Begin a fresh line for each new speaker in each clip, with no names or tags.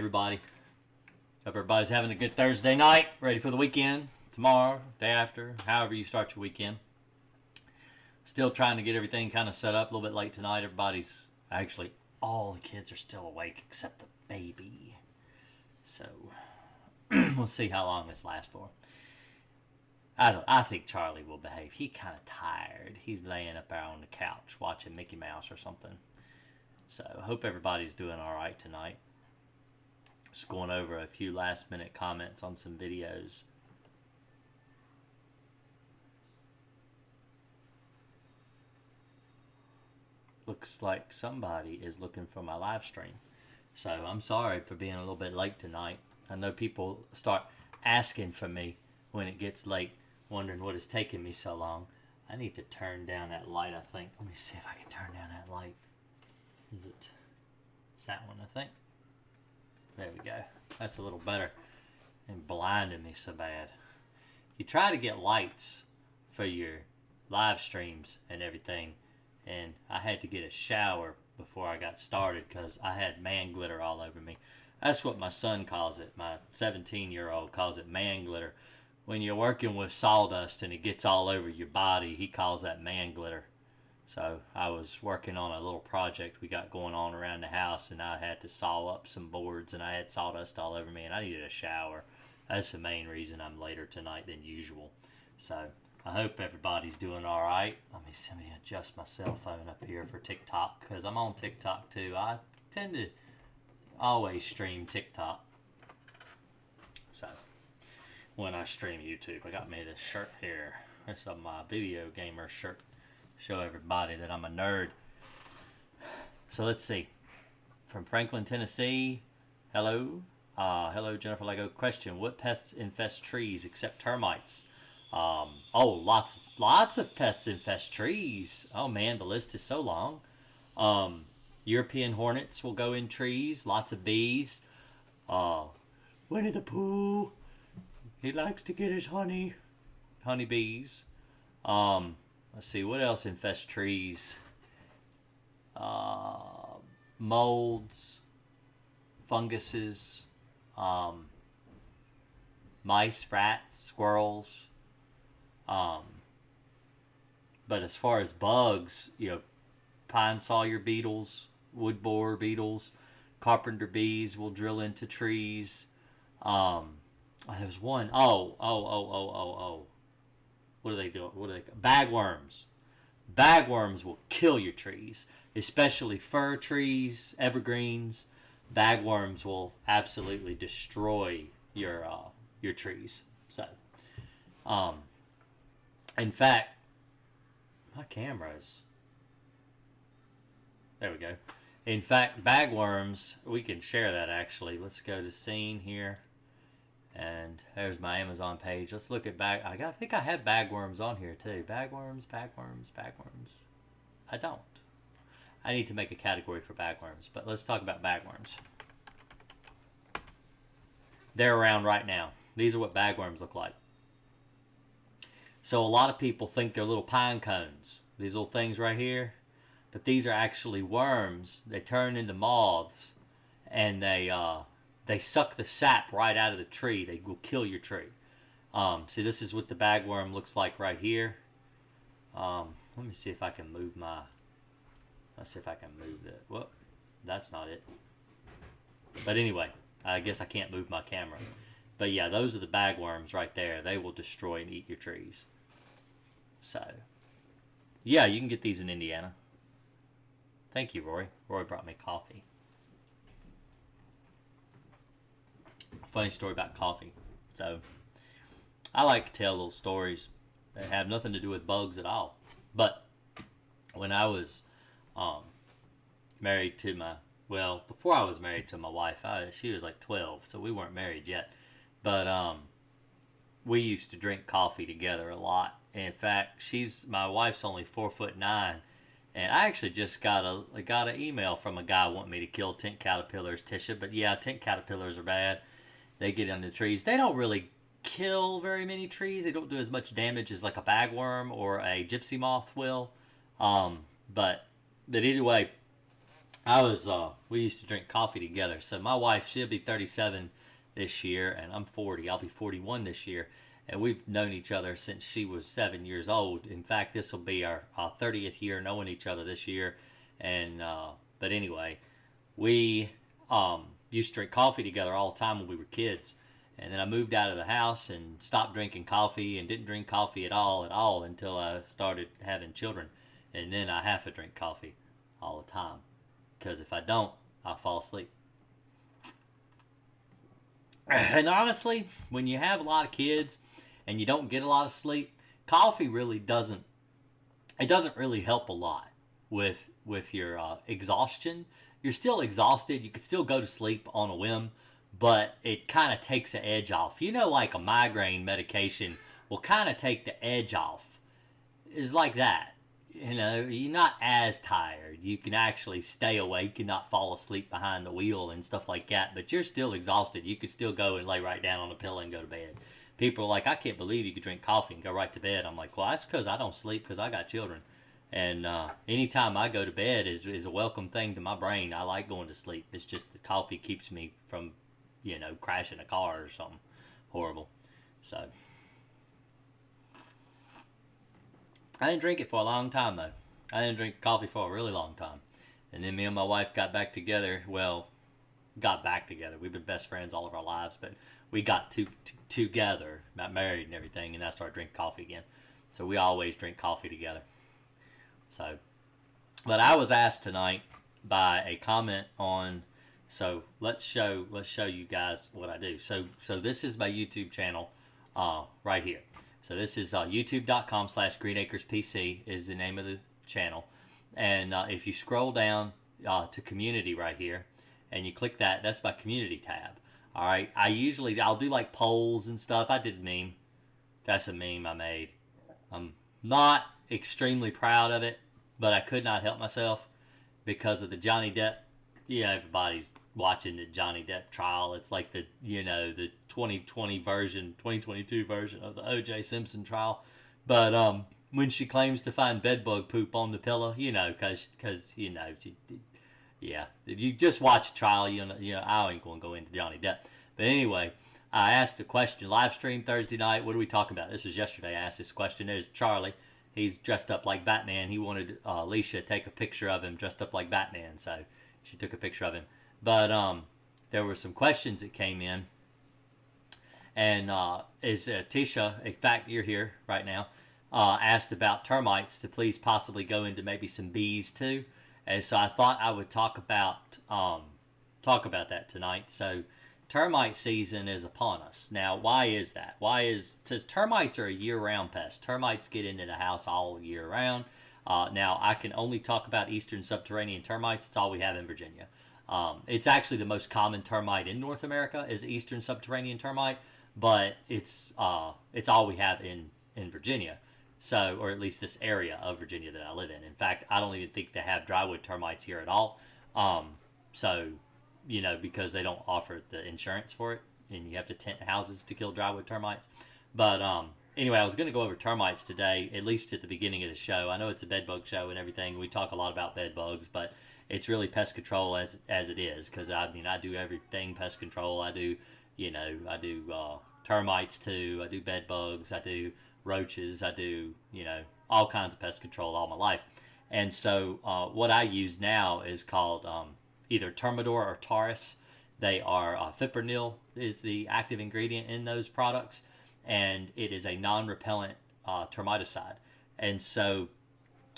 everybody. Hope everybody's having a good Thursday night, ready for the weekend, tomorrow, day after, however you start your weekend. Still trying to get everything kind of set up, a little bit late tonight. Everybody's, actually, all the kids are still awake except the baby. So, we'll see how long this lasts for. I think Charlie will behave. He's kind of tired. He's laying up there on the couch watching Mickey Mouse or something. So, I hope everybody's doing all right tonight. Just going over a few last minute comments on some videos. Looks like somebody is looking for my live stream. So I'm sorry for being a little bit late tonight. I know people start asking for me when it gets late, wondering what is taking me so long. I need to turn down that light, I think. Let me see if I can turn down that light. It's that one, I think. There we go. That's a little better. And blinding me so bad. You try to get lights for your live streams and everything. And I had to get a shower before I got started because I had man glitter all over me. That's what my son calls it. My 17-year-old calls it man glitter. When you're working with sawdust and it gets all over your body, he calls that man glitter. So I was working on a little project we got going on around the house, and I had to saw up some boards, and I had sawdust all over me, and I needed a shower. That's the main reason I'm later tonight than usual. So I hope everybody's doing all right. Let me adjust my cell phone up here for TikTok, because I'm on TikTok too. I tend to always stream TikTok. So when I stream YouTube, I got me this shirt here. It's my video gamer shirt. Show everybody that I'm a nerd. So let's see. From Franklin, Tennessee. Hello. Hello, Jennifer Lego. Question: what pests infest trees except termites? Lots of pests infest trees. Oh man, the list is so long. European hornets will go in trees. Lots of bees. Winnie the Pooh. He likes to get his honey. Honeybees. Let's see, what else infests trees? Molds, funguses, mice, rats, squirrels. But as far as bugs, pine sawyer beetles, wood borer beetles, carpenter bees will drill into trees. There's one. What do they do? Bagworms. Bagworms will kill your trees, especially fir trees, evergreens. Bagworms will absolutely destroy your trees. So, in fact, my camera's. There we go. In fact, bagworms, we can share that actually. Let's go to scene here. And there's my Amazon page. Let's look at I think I have bagworms on here too. Bagworms. I don't. I need to make a category for bagworms, but let's talk about bagworms. They're around right now. These are what bagworms look like. So a lot of people think they're little pine cones. These little things right here. But these are actually worms. They turn into moths, and they suck the sap right out of the tree. They will kill your tree. See, this is what the bagworm looks like right here. Let me see if I can move let's see if I can move that. Well, that's not it. But anyway, I guess I can't move my camera. But yeah, those are the bagworms right there. They will destroy and eat your trees. So, yeah, you can get these in Indiana. Thank you, Roy. Roy brought me coffee. Funny story about coffee. So, I like to tell little stories that have nothing to do with bugs at all. But when I was married to before I was married to my wife, she was like 12, so we weren't married yet. But we used to drink coffee together a lot. In fact, my wife's only 4'9", and I actually just got an email from a guy wanting me to kill tent caterpillars, Tisha. But yeah, tent caterpillars are bad. They get on the trees. They don't really kill very many trees. They don't do as much damage as like a bagworm or a gypsy moth will. But either way, we used to drink coffee together. So my wife, she'll be 37 this year, and I'm 40. I'll be 41 this year. And we've known each other since she was 7 years old. In fact, this will be our 30th year knowing each other this year. And but anyway, we used to drink coffee together all the time when we were kids. And then I moved out of the house and stopped drinking coffee and didn't drink coffee at all until I started having children. And then I have to drink coffee all the time, because if I don't, I'll fall asleep. And honestly, when you have a lot of kids and you don't get a lot of sleep, coffee really doesn't really help a lot with your exhaustion. You're still exhausted. You could still go to sleep on a whim, but it kind of takes the edge off. Like a migraine medication will kind of take the edge off. It's like that. You're not as tired. You can actually stay awake and not fall asleep behind the wheel and stuff like that, but you're still exhausted. You could still go and lay right down on the pillow and go to bed. People are like, I can't believe you could drink coffee and go right to bed. I'm like, well, that's because I don't sleep, because I got children. And anytime I go to bed is a welcome thing to my brain. I like going to sleep. It's just the coffee keeps me from, crashing a car or something horrible. So I didn't drink it for a long time, though. I didn't drink coffee for a really long time. And then me and my wife got back together. Well, got back together. We've been best friends all of our lives, but we got together, not married and everything, and I started drinking coffee again. So we always drink coffee together. So, but I was asked tonight by a comment on, so let's show you guys what I do. So this is my YouTube channel right here. So this is youtube.com/GreenAkersPC is the name of the channel. And if you scroll down to community right here, and you click that, that's my community tab. All right. I'll do like polls and stuff. I did a meme. That's a meme I made. I'm not extremely proud of it, but I could not help myself because of the Johnny Depp. Everybody's watching the Johnny Depp trial. It's like the 2022 version of the O.J. Simpson trial. But when she claims to find bedbug poop on the pillow, because yeah, if you just watch a trial, I ain't going to go into Johnny Depp. But anyway, I asked a question live stream Thursday night. What are we talking about? This was yesterday. I asked this question. There's Charlie. He's dressed up like Batman. He wanted Alicia to take a picture of him dressed up like Batman, so she took a picture of him. But there were some questions that came in, and Tisha, in fact, you're here right now, asked about termites to please possibly go into maybe some bees too, and so I thought I would talk about that tonight. So termite season is upon us. Now, why is that? Says termites are a year-round pest. Termites get into the house all year round. Now, I can only talk about eastern subterranean termites. It's all we have in Virginia. It's actually the most common termite in North America is eastern subterranean termite, but it's all we have in Virginia. So, or at least this area of Virginia that I live in. In fact, I don't even think they have drywood termites here at all. Because they don't offer the insurance for it, and you have to tent houses to kill drywood termites. But anyway, I was going to go over termites today, at least at the beginning of the show. I know it's a bedbug show and everything. We talk a lot about bedbugs, but it's really pest control as it is, because I do everything pest control. I do termites too. I do bedbugs. I do roaches. I do all kinds of pest control all my life. And so what I use now is called either Termidor or Taurus. They are fipronil is the active ingredient in those products, and it is a non-repellent termiticide. And so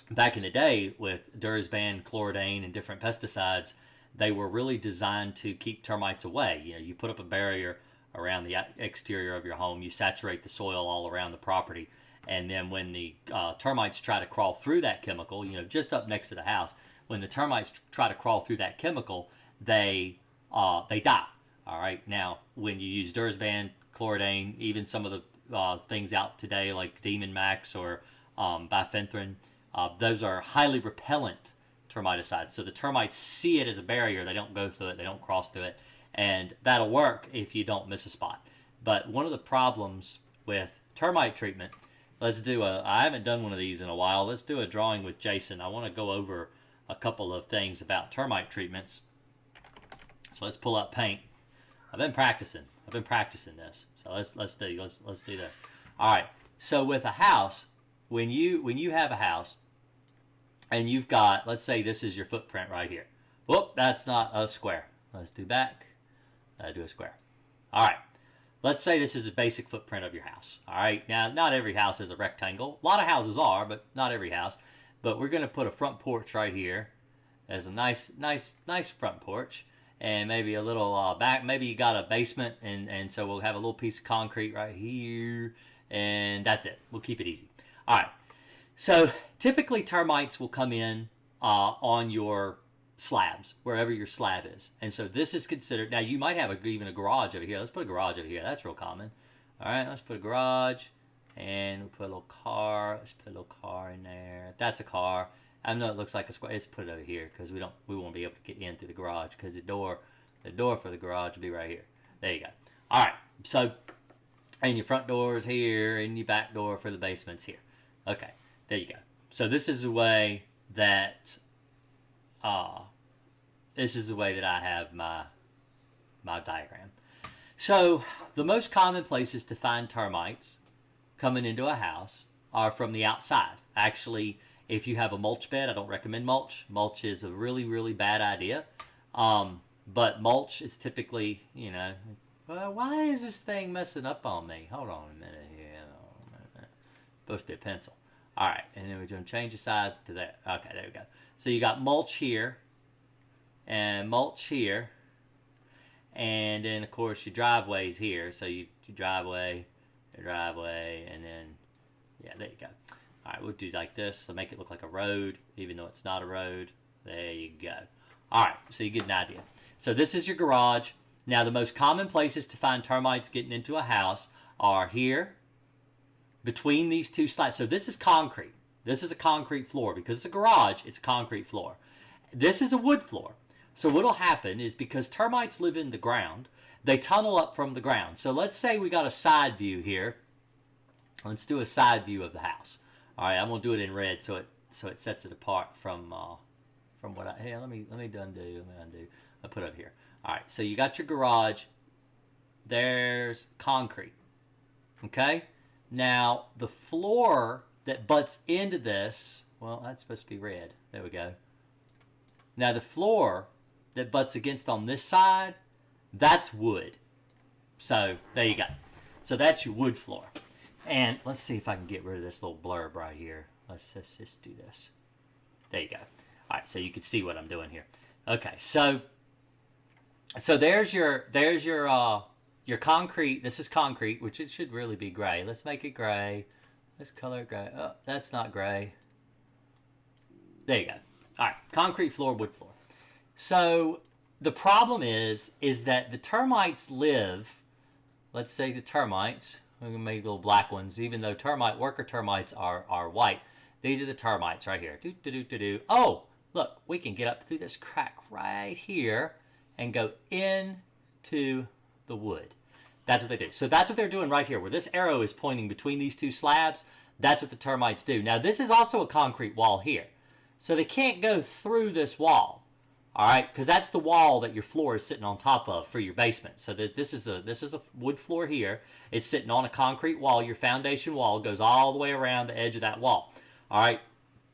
back in the day with Durazban, Chloridane, and different pesticides, they were really designed to keep termites away. You put up a barrier around the exterior of your home, you saturate the soil all around the property, and then when the termites try to crawl through that chemical, just up next to the house, when the termites try to crawl through that chemical, they die. All right. Now, when you use Durazban, Chloridane, even some of the things out today like Demon Max or bifenthrin, those are highly repellent termiticides. So the termites see it as a barrier. They don't go through it. They don't cross through it. And that'll work if you don't miss a spot. But one of the problems with termite treatment, I haven't done one of these in a while. Let's do a drawing with Jason. I want to go over a couple of things about termite treatments. So let's pull up paint. I've been practicing this. So let's do this. All right. So with a house, when you have a house and you've got, let's say this is your footprint right here. Whoop, that's not a square. Let's do back. Do a square. All right. Let's say this is a basic footprint of your house. All right. Now, not every house is a rectangle. A lot of houses are, but not every house. But we're going to put a front porch right here as a nice front porch. And maybe a little back. Maybe you got a basement, and so we'll have a little piece of concrete right here. And that's it. We'll keep it easy. All right. So typically termites will come in on your slabs, wherever your slab is. And so this is considered, now you might have even a garage over here. Let's put a garage over here. That's real common. All right, let's put a garage, and we'll put a little car. Let's put a little car in there. That's a car. I know it looks like a square. Let's put it over here because we won't be able to get in through the garage because the door for the garage will be right here. There you go. All right, so, and your front door is here, and your back door for the basement's here. Okay, there you go. So this is the way that I have my diagram. So the most common places to find termites coming into a house are from the outside. Actually, if you have a mulch bed, I don't recommend mulch. Mulch is a really, really bad idea. But mulch is typically, well, why is this thing messing up on me? Hold on a minute here. Supposed to be a pencil. All right, and then we're going to change the size to that. Okay, there we go. So you got mulch here, and mulch here, and then of course your driveway's here. So your driveway, and then yeah, there you go. All right, we'll do like this to make it look like a road, even though it's not a road. There you go. All right, so you get an idea. So this is your garage. Now the most common places to find termites getting into a house are here, between these two slabs. So this is concrete. This is a concrete floor. Because it's a garage, it's a concrete floor. This is a wood floor. So what will happen is, because termites live in the ground, they tunnel up from the ground. So let's say we got a side view here. Let's do a side view of the house. All right, I'm gonna do it in red so it sets it apart from what I. Hey, let me undo. I put it up here. All right, so you got your garage. There's concrete. Okay. Now, the floor that butts into this, well, that's supposed to be red. There we go. Now, the floor that butts against on this side, that's wood. So, there you go. So, that's your wood floor. And let's see if I can get rid of this little blurb right here. Let's just do this. There you go. All right, so you can see what I'm doing here. Okay, so there's your concrete. This is concrete, which it should really be gray. Let's make it gray. Let's color it gray. Oh, that's not gray. There you go. All right, concrete floor, wood floor. So the problem is that the termites live, let's say the termites, we're going to make little black ones, even though worker termites are white. These are the termites right here. Oh, look, we can get up through this crack right here and go into the wood. That's what they do. So that's what they're doing right here, where this arrow is pointing between these two slabs. That's what the termites do. Now, this is also a concrete wall here. So they can't go through this wall, all right, because that's the wall that your floor is sitting on top of for your basement. So this is a wood floor here. It's sitting on a concrete wall. Your foundation wall goes all the way around the edge of that wall, all right.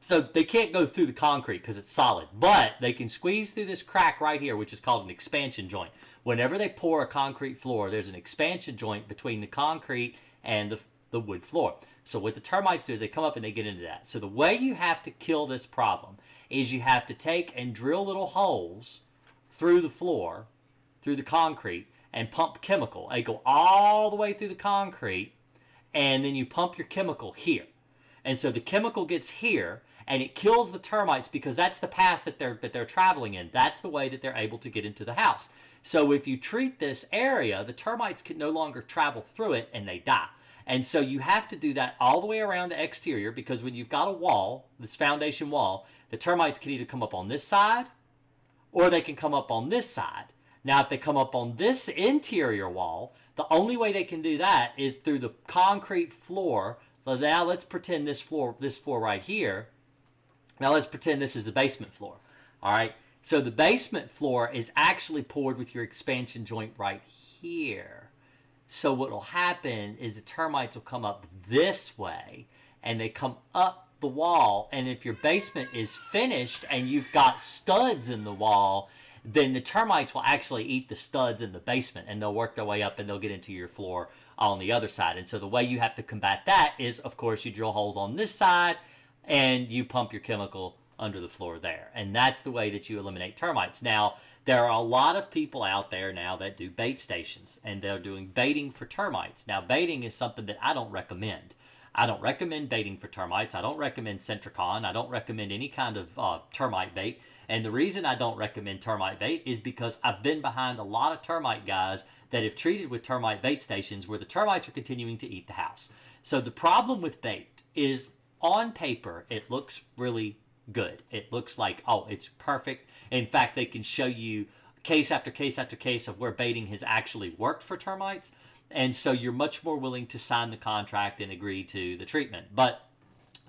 So they can't go through the concrete because it's solid, but they can squeeze through this crack right here, which is called an expansion joint. Whenever they pour a concrete floor, there's an expansion joint between the concrete and the wood floor. So what the termites do is they come up and they get into that. So the way you have to kill this problem is you have to take and drill little holes through the floor, through the concrete, and pump chemical. They go all the way through the concrete, and then you pump your chemical here. And so the chemical gets here, and it kills the termites because that's the path that they're traveling in. That's the way that they're able to get into the house. So if you treat this area, the termites can no longer travel through it, and they die. And so you have to do that all the way around the exterior, because when you've got a wall, this foundation wall, the termites can either come up on this side or they can come up on this side. Now, if they come up on this interior wall, the only way they can do that is through the concrete floor. So now let's pretend this floor right here Now let's pretend this is a basement floor. All right. So the basement floor is actually poured with your expansion joint right here. So what will happen is the termites will come up this way, and they come up the wall. And if your basement is finished and you've got studs in the wall, then the termites will actually eat the studs in the basement, and they'll work their way up and they'll get into your floor on the other side. And so the way you have to combat that is, of course, you drill holes on this side and you pump your chemical under the floor there. And that's the way that you eliminate termites. Now, there are a lot of people out there now that do bait stations, and they're doing baiting for termites. Now, baiting is something that I don't recommend. I don't recommend baiting for termites. I don't recommend Centricon. I don't recommend any kind of termite bait. And the reason I don't recommend termite bait is because I've been behind a lot of termite guys that have treated with termite bait stations where the termites are continuing to eat the house. So the problem with bait is, on paper, it looks really good. It looks like, oh, it's perfect. In fact, they can show you case after case after case of where baiting has actually worked for termites. And so you're much more willing to sign the contract and agree to the treatment. But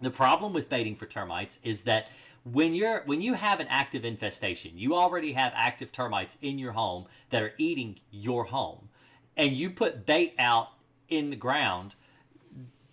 the problem with baiting for termites is that when you have an active infestation, you already have active termites in your home that are eating your home, and you put bait out in the ground.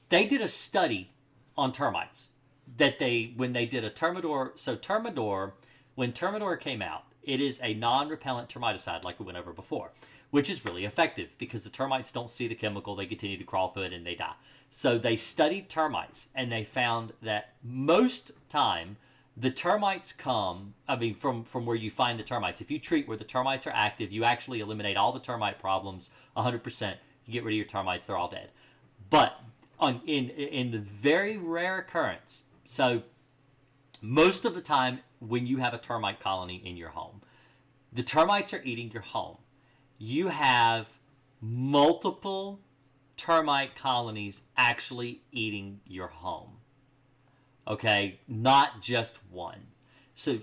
They did a study on termites that when they did a Termidor. So Termidor, when Termidor came out, it is a non-repellent termiticide, like we went over before, which is really effective because the termites don't see the chemical. They continue to crawl through it and they die. So they studied termites, and they found that most time the termites come, from where you find the termites. If you treat where the termites are active, you actually eliminate all the termite problems 100%. You get rid of your termites, they're all dead. But in the very rare occurrence, so most of the time when you have a termite colony in your home, the termites are eating your home. You have multiple termite colonies actually eating your home. Okay, not just one. So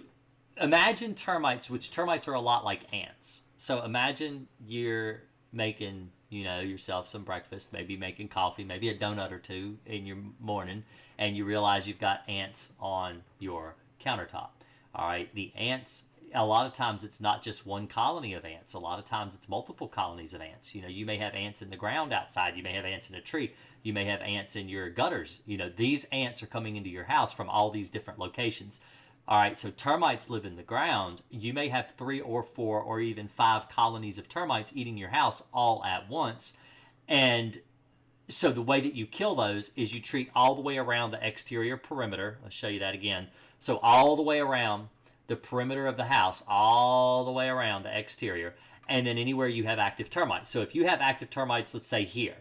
imagine termites, which termites are a lot like ants. So imagine you're making, yourself some breakfast, maybe making coffee, maybe a donut or two in your morning, and you realize you've got ants on your countertop. All right, the ants, a lot of times it's not just one colony of ants. A lot of times it's multiple colonies of ants. You may have ants in the ground outside. You may have ants in a tree. You may have ants in your gutters. These ants are coming into your house from all these different locations. All right, so termites live in the ground. You may have 3 or 4 or even 5 colonies of termites eating your house all at once. And so the way that you kill those is you treat all the way around the exterior perimeter. I'll show you that again. So all the way around the perimeter of the house, all the way around the exterior, and then anywhere you have active termites. So if you have active termites, let's say here,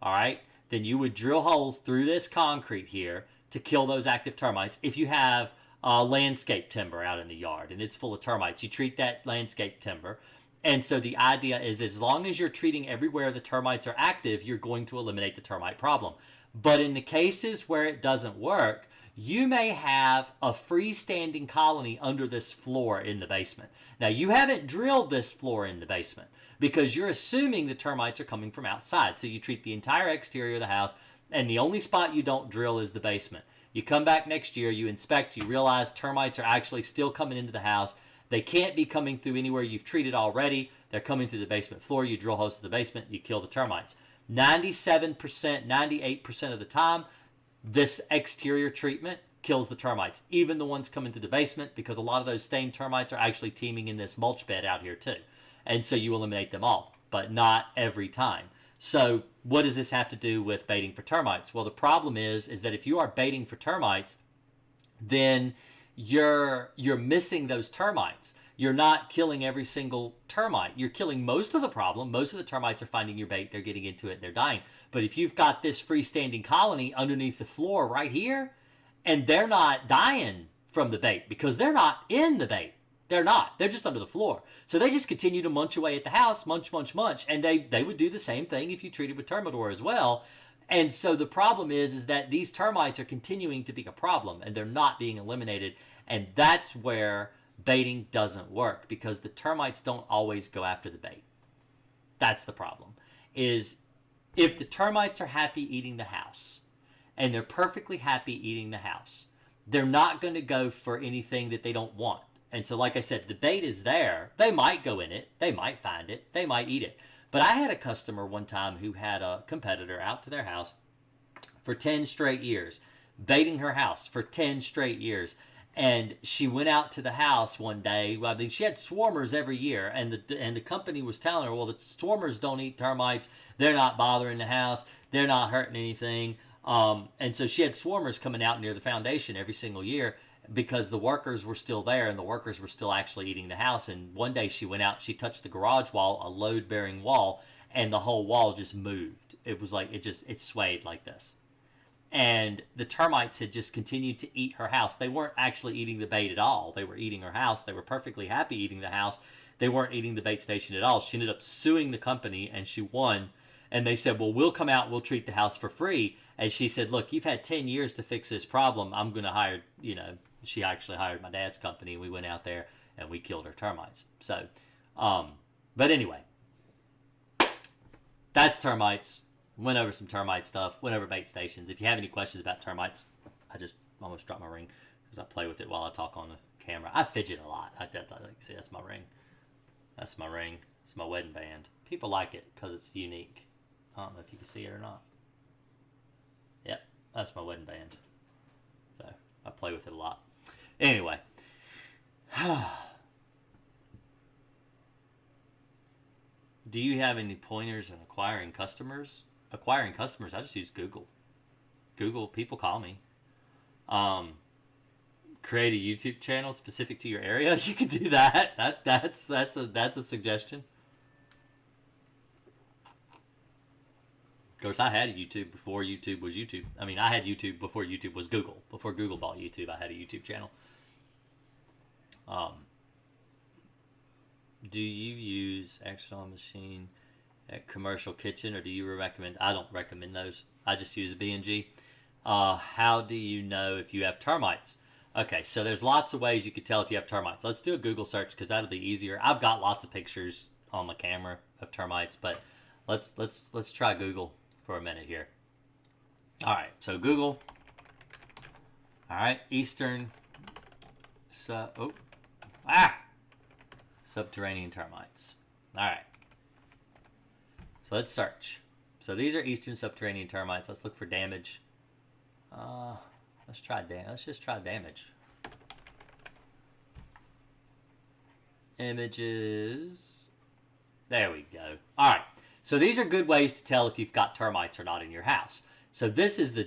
all right, then you would drill holes through this concrete here to kill those active termites. If you have landscape timber out in the yard and it's full of termites, you treat that landscape timber. And so the idea is, as long as you're treating everywhere the termites are active, you're going to eliminate the termite problem. But in the cases where it doesn't work, you may have a freestanding colony under this floor in the basement. Now, you haven't drilled this floor in the basement because you're assuming the termites are coming from outside. So you treat the entire exterior of the house, and the only spot you don't drill is the basement. You come back next year, you inspect, you realize termites are actually still coming into the house. They can't be coming through anywhere you've treated already. They're coming through the basement floor. You drill holes to the basement, you kill the termites. 97%, 98% of the time, this exterior treatment kills the termites, even the ones coming through the basement, because a lot of those same termites are actually teeming in this mulch bed out here too. And so you eliminate them all, but not every time. So what does this have to do with baiting for termites? Well, the problem is that if you are baiting for termites, then you're missing those termites. You're not killing every single termite. You're killing most of the problem. Most of the termites are finding your bait. They're getting into it. They're dying. But if you've got this freestanding colony underneath the floor right here, and they're not dying from the bait because they're not in the bait. They're not. They're just under the floor. So they just continue to munch away at the house, munch, munch, munch. And they would do the same thing if you treated with Termidor as well. And so the problem is that these termites are continuing to be a problem, and they're not being eliminated. And that's where baiting doesn't work, because the termites don't always go after the bait. That's the problem. Is if the termites are happy eating the house, and they're perfectly happy eating the house, they're not going to go for anything that they don't want. And so, like I said, the bait is there. They might go in it. They might find it. They might eat it. But I had a customer one time who had a competitor out to their house for 10 straight years, baiting her house for 10 straight years. And she went out to the house one day. Well, I mean, she had swarmers every year, and the company was telling her, well, the swarmers don't eat termites. They're not bothering the house. They're not hurting anything. And so she had swarmers coming out near the foundation every single year because the workers were still there and the workers were still actually eating the house. And one day she went out, she touched the garage wall, a load-bearing wall, and the whole wall just moved. It was like it swayed like this. And the termites had just continued to eat her house. They weren't actually eating the bait at all. They were eating her house. They were perfectly happy eating the house. They weren't eating the bait station at all. She ended up suing the company, and she won. And they said, well, we'll come out, we'll treat the house for free. And she said, look, you've had 10 years to fix this problem. I'm going to hire, she actually hired my dad's company. We went out there, and we killed her termites. So, but anyway, that's termites. Went over some termite stuff, went over bait stations. If you have any questions about termites, I just almost dropped my ring because I play with it while I talk on the camera. I fidget a lot. See, that's my ring. That's my ring. It's my wedding band. People like it because it's unique. I don't know if you can see it or not. Yep, that's my wedding band. So I play with it a lot. Anyway. Do you have any pointers on acquiring customers? Acquiring customers, I just use Google. Google, people call me. Create a YouTube channel specific to your area. You can do that. That's a suggestion. Of course, I had YouTube before YouTube was YouTube. I mean, I had YouTube before YouTube was Google. Before Google bought YouTube, I had a YouTube channel. Do you use external machine at commercial kitchen, or do you recommend? I don't recommend those. I just use B&G. How do you know if you have termites? Okay, so there's lots of ways you could tell if you have termites. Let's do a Google search because that'll be easier. I've got lots of pictures on my camera of termites, but let's try Google for a minute here. All right, so Google. All right, eastern. Subterranean termites. All right. So let's search. So these are eastern subterranean termites. Let's look for damage. Let's just try damage. Images. There we go. All right. So these are good ways to tell if you've got termites or not in your house. So this is the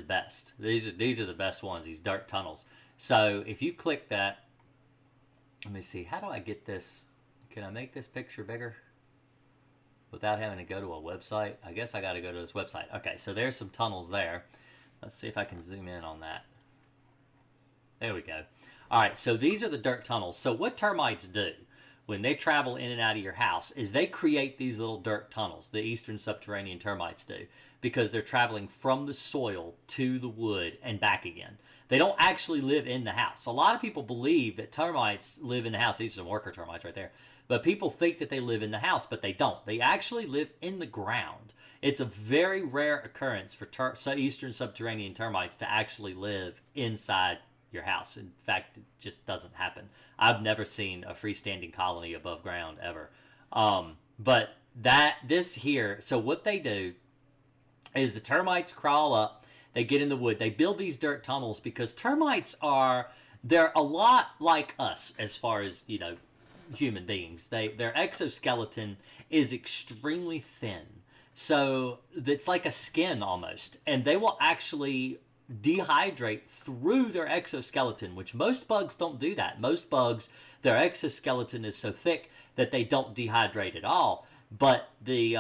best. These are the best ones. These dirt tunnels. So if you click that, let me see. How do I get this? Can I make this picture bigger without having to go to a website? I guess I got to go to this website. Okay, so there's some tunnels there. Let's see if I can zoom in on that. There we go. All right, so these are the dirt tunnels. So what termites do when they travel in and out of your house is they create these little dirt tunnels. The eastern subterranean termites do, because they're traveling from the soil to the wood and back again. They don't actually live in the house. A lot of people believe that termites live in the house. These are some worker termites right there. But people think that they live in the house, but they don't. They actually live in the ground. It's a very rare occurrence for eastern subterranean termites to actually live inside your house. In fact, it just doesn't happen. I've never seen a freestanding colony above ground ever. But this here, so what they do is the termites crawl up. They get in the wood. They build these dirt tunnels because termites they're a lot like us as far as, human beings. Their exoskeleton is extremely thin. So it's like a skin almost. And they will actually dehydrate through their exoskeleton, which most bugs don't do that. Most bugs, their exoskeleton is so thick that they don't dehydrate at all. But the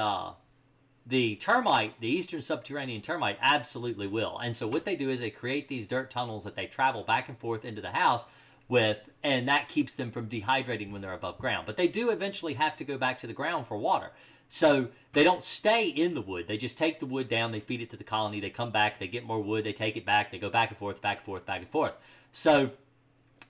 termite, the eastern subterranean termite, absolutely will. And so what they do is they create these dirt tunnels that they travel back and forth into the house with, and that keeps them from dehydrating when they're above ground. But they do eventually have to go back to the ground for water. So they don't stay in the wood. They just take the wood down, they feed it to the colony, they come back, they get more wood, they take it back, they go back and forth, back and forth, back and forth. So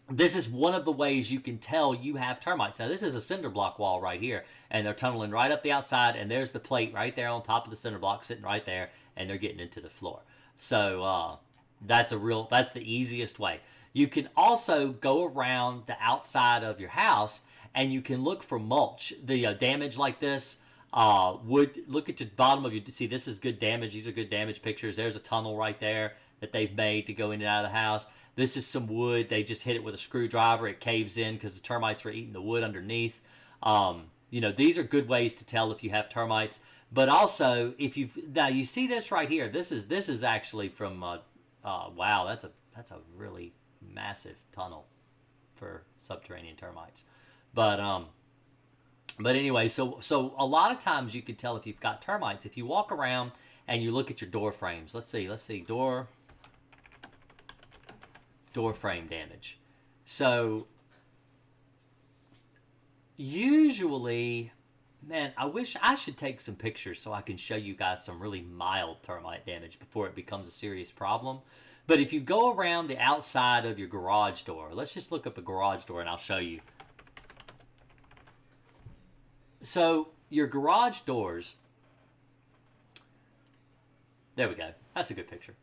this is one of the ways you can tell you have termites. Now, this is a cinder block wall right here, and they're tunneling right up the outside, and there's the plate right there on top of the cinder block sitting right there, and they're getting into the floor. So That's the easiest way. You can also go around the outside of your house and you can look for mulch. The damage like this would look at the bottom of your. See, this is good damage. These are good damage pictures. There's a tunnel right there that they've made to go in and out of the house. This is some wood. They just hit it with a screwdriver. It caves in because the termites were eating the wood underneath. These are good ways to tell if you have termites. But also, if you see this right here. This is actually from. Wow, that's a really massive tunnel for subterranean termites. But anyway, so a lot of times you can tell if you've got termites if you walk around and you look at your door frames. Let's see door frame damage. So usually, man, I wish I should take some pictures so I can show you guys some really mild termite damage before it becomes a serious problem. But if you go around the outside of your garage door, let's just look up a garage door and I'll show you. So your garage doors, there we go. That's a good picture.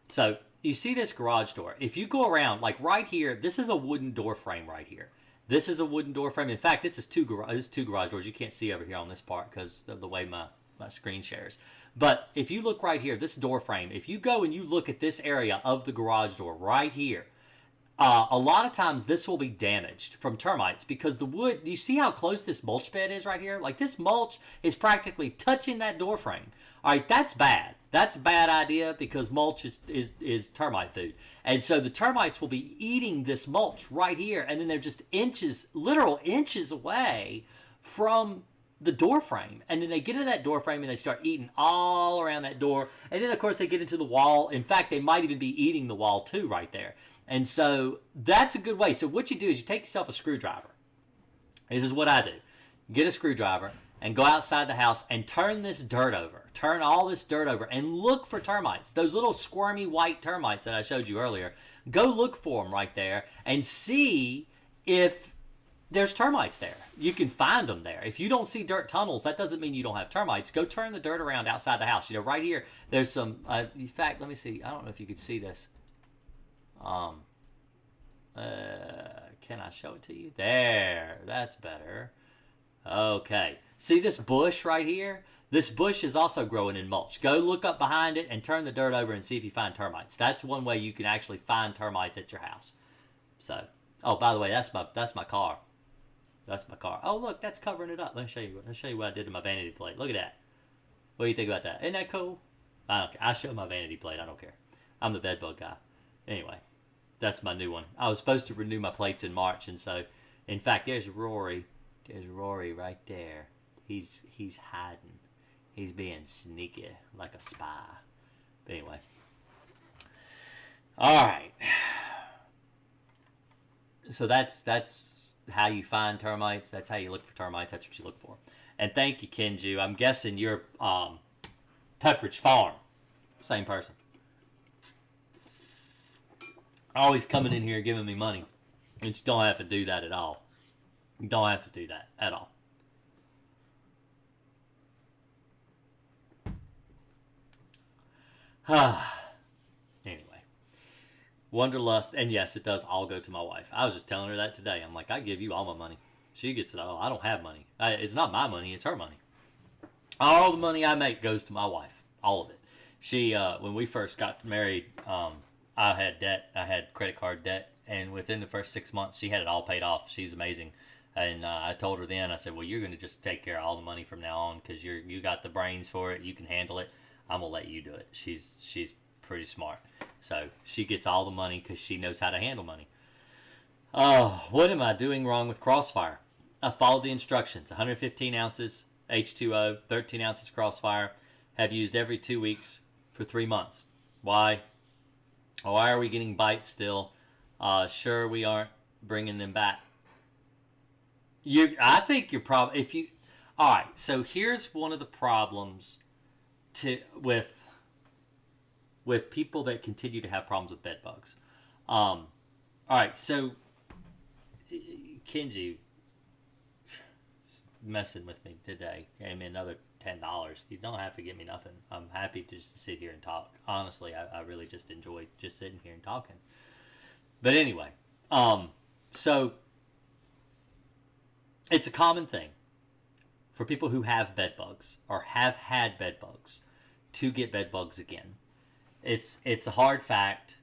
So you see this garage door. If you go around, like right here, this is a wooden door frame right here. This is a wooden door frame. In fact, this is two garage doors. You can't see over here on this part because of the way my screen shares. But if you look right here, this door frame, if you go and you look at this area of the garage door right here, a lot of times this will be damaged from termites because the wood, you see how close this mulch bed is right here? Like this mulch is practically touching that door frame. All right, that's bad. That's a bad idea because mulch is termite food. And so the termites will be eating this mulch right here, and then they're just literal inches away from the door frame. And then they get into that door frame and they start eating all around that door. And then, of course, they get into the wall. In fact, they might even be eating the wall too right there. And so that's a good way. So what you do is you take yourself a screwdriver. This is what I do. Get a screwdriver and go outside the house and turn this dirt over. Turn all this dirt over and look for termites. Those little squirmy white termites that I showed you earlier. Go look for them right there and see if there's termites there. You can find them there. If you don't see dirt tunnels, that doesn't mean you don't have termites. Go turn the dirt around outside the house. Right here, there's some, in fact, let me see. I don't know if you could see this. Can I show it to you? There, that's better. Okay. See this bush right here? This bush is also growing in mulch. Go look up behind it and turn the dirt over and see if you find termites. That's one way you can actually find termites at your house. So, oh, by the way, that's my car. That's my car. Oh, look, that's covering it up. Let me show you what I did to my vanity plate. Look at that. What do you think about that? Isn't that cool? I don't care. I show my vanity plate. I don't care. I'm the bedbug guy. Anyway, that's my new one. I was supposed to renew my plates in March, and so, in fact, there's Rory. There's Rory right there. He's hiding. He's being sneaky like a spy. But anyway. All right. So that's how you find termites. That's how you look for termites. That's what you look for. And thank you, Kenju. I'm guessing you're Pepperidge Farm. Same person. Always coming in here giving me money. And you don't have to do that at all. You don't have to do that at all. Anyway. Wanderlust, and yes, it does all go to my wife. I was just telling her that today. I'm like, I give you all my money. She gets it all. I don't have money. It's not my money. It's her money. All the money I make goes to my wife. All of it. She, when we first got married, I had debt. I had credit card debt. And within the first 6 months, she had it all paid off. She's amazing. And I told her then, I said, well, you're going to just take care of all the money from now on because you got the brains for it. You can handle it. I'm going to let you do it. She's pretty smart. So she gets all the money because she knows how to handle money. Oh, what am I doing wrong with Crossfire? I followed the instructions. 115 ounces H2O, 13 ounces Crossfire. Have used every 2 weeks for 3 months. Why? Why are we getting bites still? Sure, we aren't bringing them back. I think you're probably all right. So here's one of the problems with people that continue to have problems with bed bugs. All right, so Kenji, messing with me today. Gave me another $10. You don't have to give me nothing. I'm happy just to sit here and talk. Honestly, I really just enjoy just sitting here and talking. But anyway, so it's a common thing for people who have bed bugs or have had bed bugs to get bed bugs again. It's a hard fact.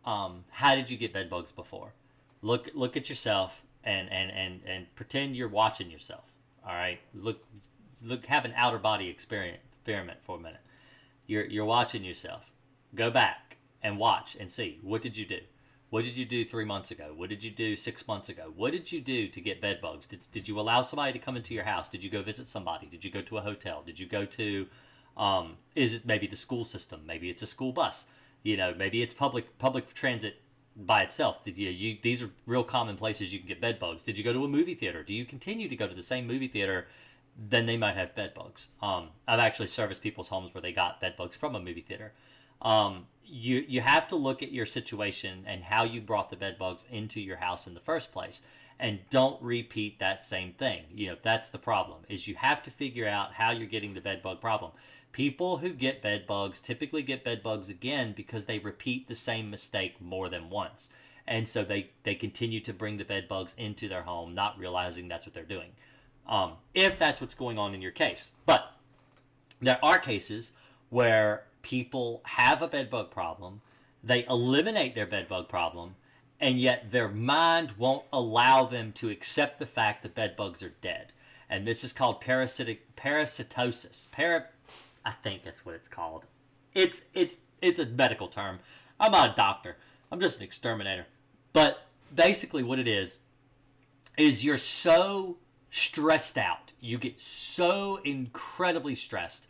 How did you get bed bugs before? Look at yourself and pretend you're watching yourself. All right, look, have an outer body experiment for a minute. You're watching yourself. Go back and watch and see, what did you do? What did you do 3 months ago? What did you do 6 months ago? What did you do to get bed bugs? Did you allow somebody to come into your house? Did you go visit somebody? Did you go to a hotel? Did you go to, is it maybe the school system? Maybe it's a school bus. Maybe it's public transit by itself. These are real common places you can get bed bugs. Did you go to a movie theater? Do you continue to go to the same movie theater? Then they might have bed bugs. I've actually serviced people's homes where they got bed bugs from a movie theater. You have to look at your situation and how you brought the bed bugs into your house in the first place, and don't repeat that same thing. That's the problem, is you have to figure out how you're getting the bed bug problem. People who get bed bugs typically get bed bugs again because they repeat the same mistake more than once. And so they continue to bring the bed bugs into their home, not realizing that's what they're doing. If that's what's going on in your case. But there are cases where people have a bed bug problem, they eliminate their bed bug problem, and yet their mind won't allow them to accept the fact that bed bugs are dead. And this is called parasitosis. I think that's what it's called. It's a medical term. I'm not a doctor. I'm just an exterminator. But basically what it is you're so stressed out. You get so incredibly stressed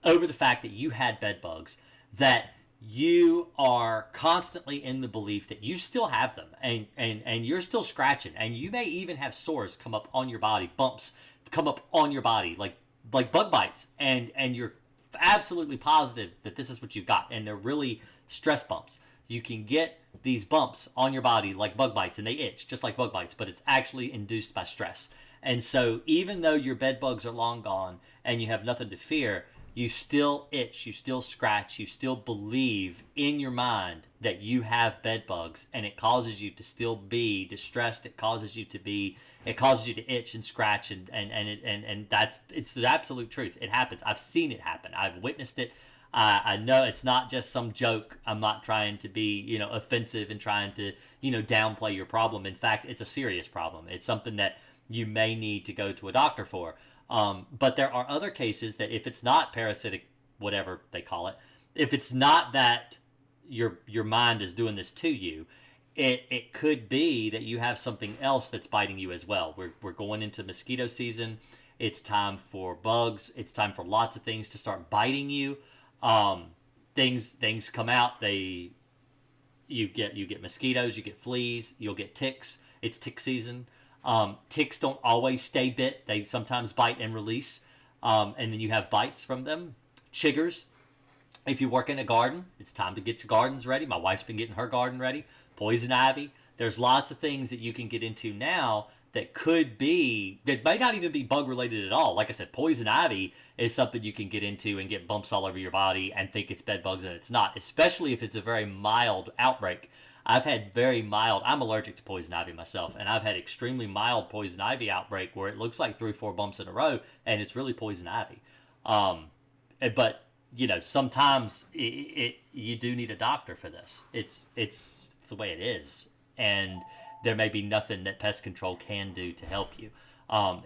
over the fact that you had bed bugs that you are constantly in the belief that you still have them, and you're still scratching, and you may even have sores come up on your body, bumps come up on your body like bug bites, and you're absolutely positive that this is what you've got, and they're really stress bumps. You can get these bumps on your body like bug bites, and they itch just like bug bites, but it's actually induced by stress. And so even though your bed bugs are long gone and you have nothing to fear, you still itch, you still scratch, you still believe in your mind that you have bed bugs, and it causes you to still be distressed. It causes you to itch and scratch, and it's the absolute truth. It happens. I've seen it happen. I've witnessed it. I know it's not just some joke. I'm not trying to be, offensive and trying to, downplay your problem. In fact, it's a serious problem. It's something that you may need to go to a doctor for. But there are other cases that if it's not parasitic, whatever they call it, if it's not that your mind is doing this to you, it could be that you have something else that's biting you as well. We're going into mosquito season. It's time for bugs. It's time for lots of things to start biting you. Things come out. You get mosquitoes. You get fleas. You'll get ticks. It's tick season. Ticks don't always stay bit. They sometimes bite and release. And then you have bites from them. Chiggers. If you work in a garden, it's time to get your gardens ready. My wife's been getting her garden ready. Poison ivy. There's lots of things that you can get into now that may not even be bug related at all. Like I said, poison ivy is something you can get into and get bumps all over your body and think it's bed bugs, and it's not, especially if it's a very mild outbreak. I've had I'm allergic to poison ivy myself, and I've had extremely mild poison ivy outbreak where it looks like 3 or 4 bumps in a row, and it's really poison ivy. But, sometimes you do need a doctor for this. It's the way it is, and there may be nothing that pest control can do to help you,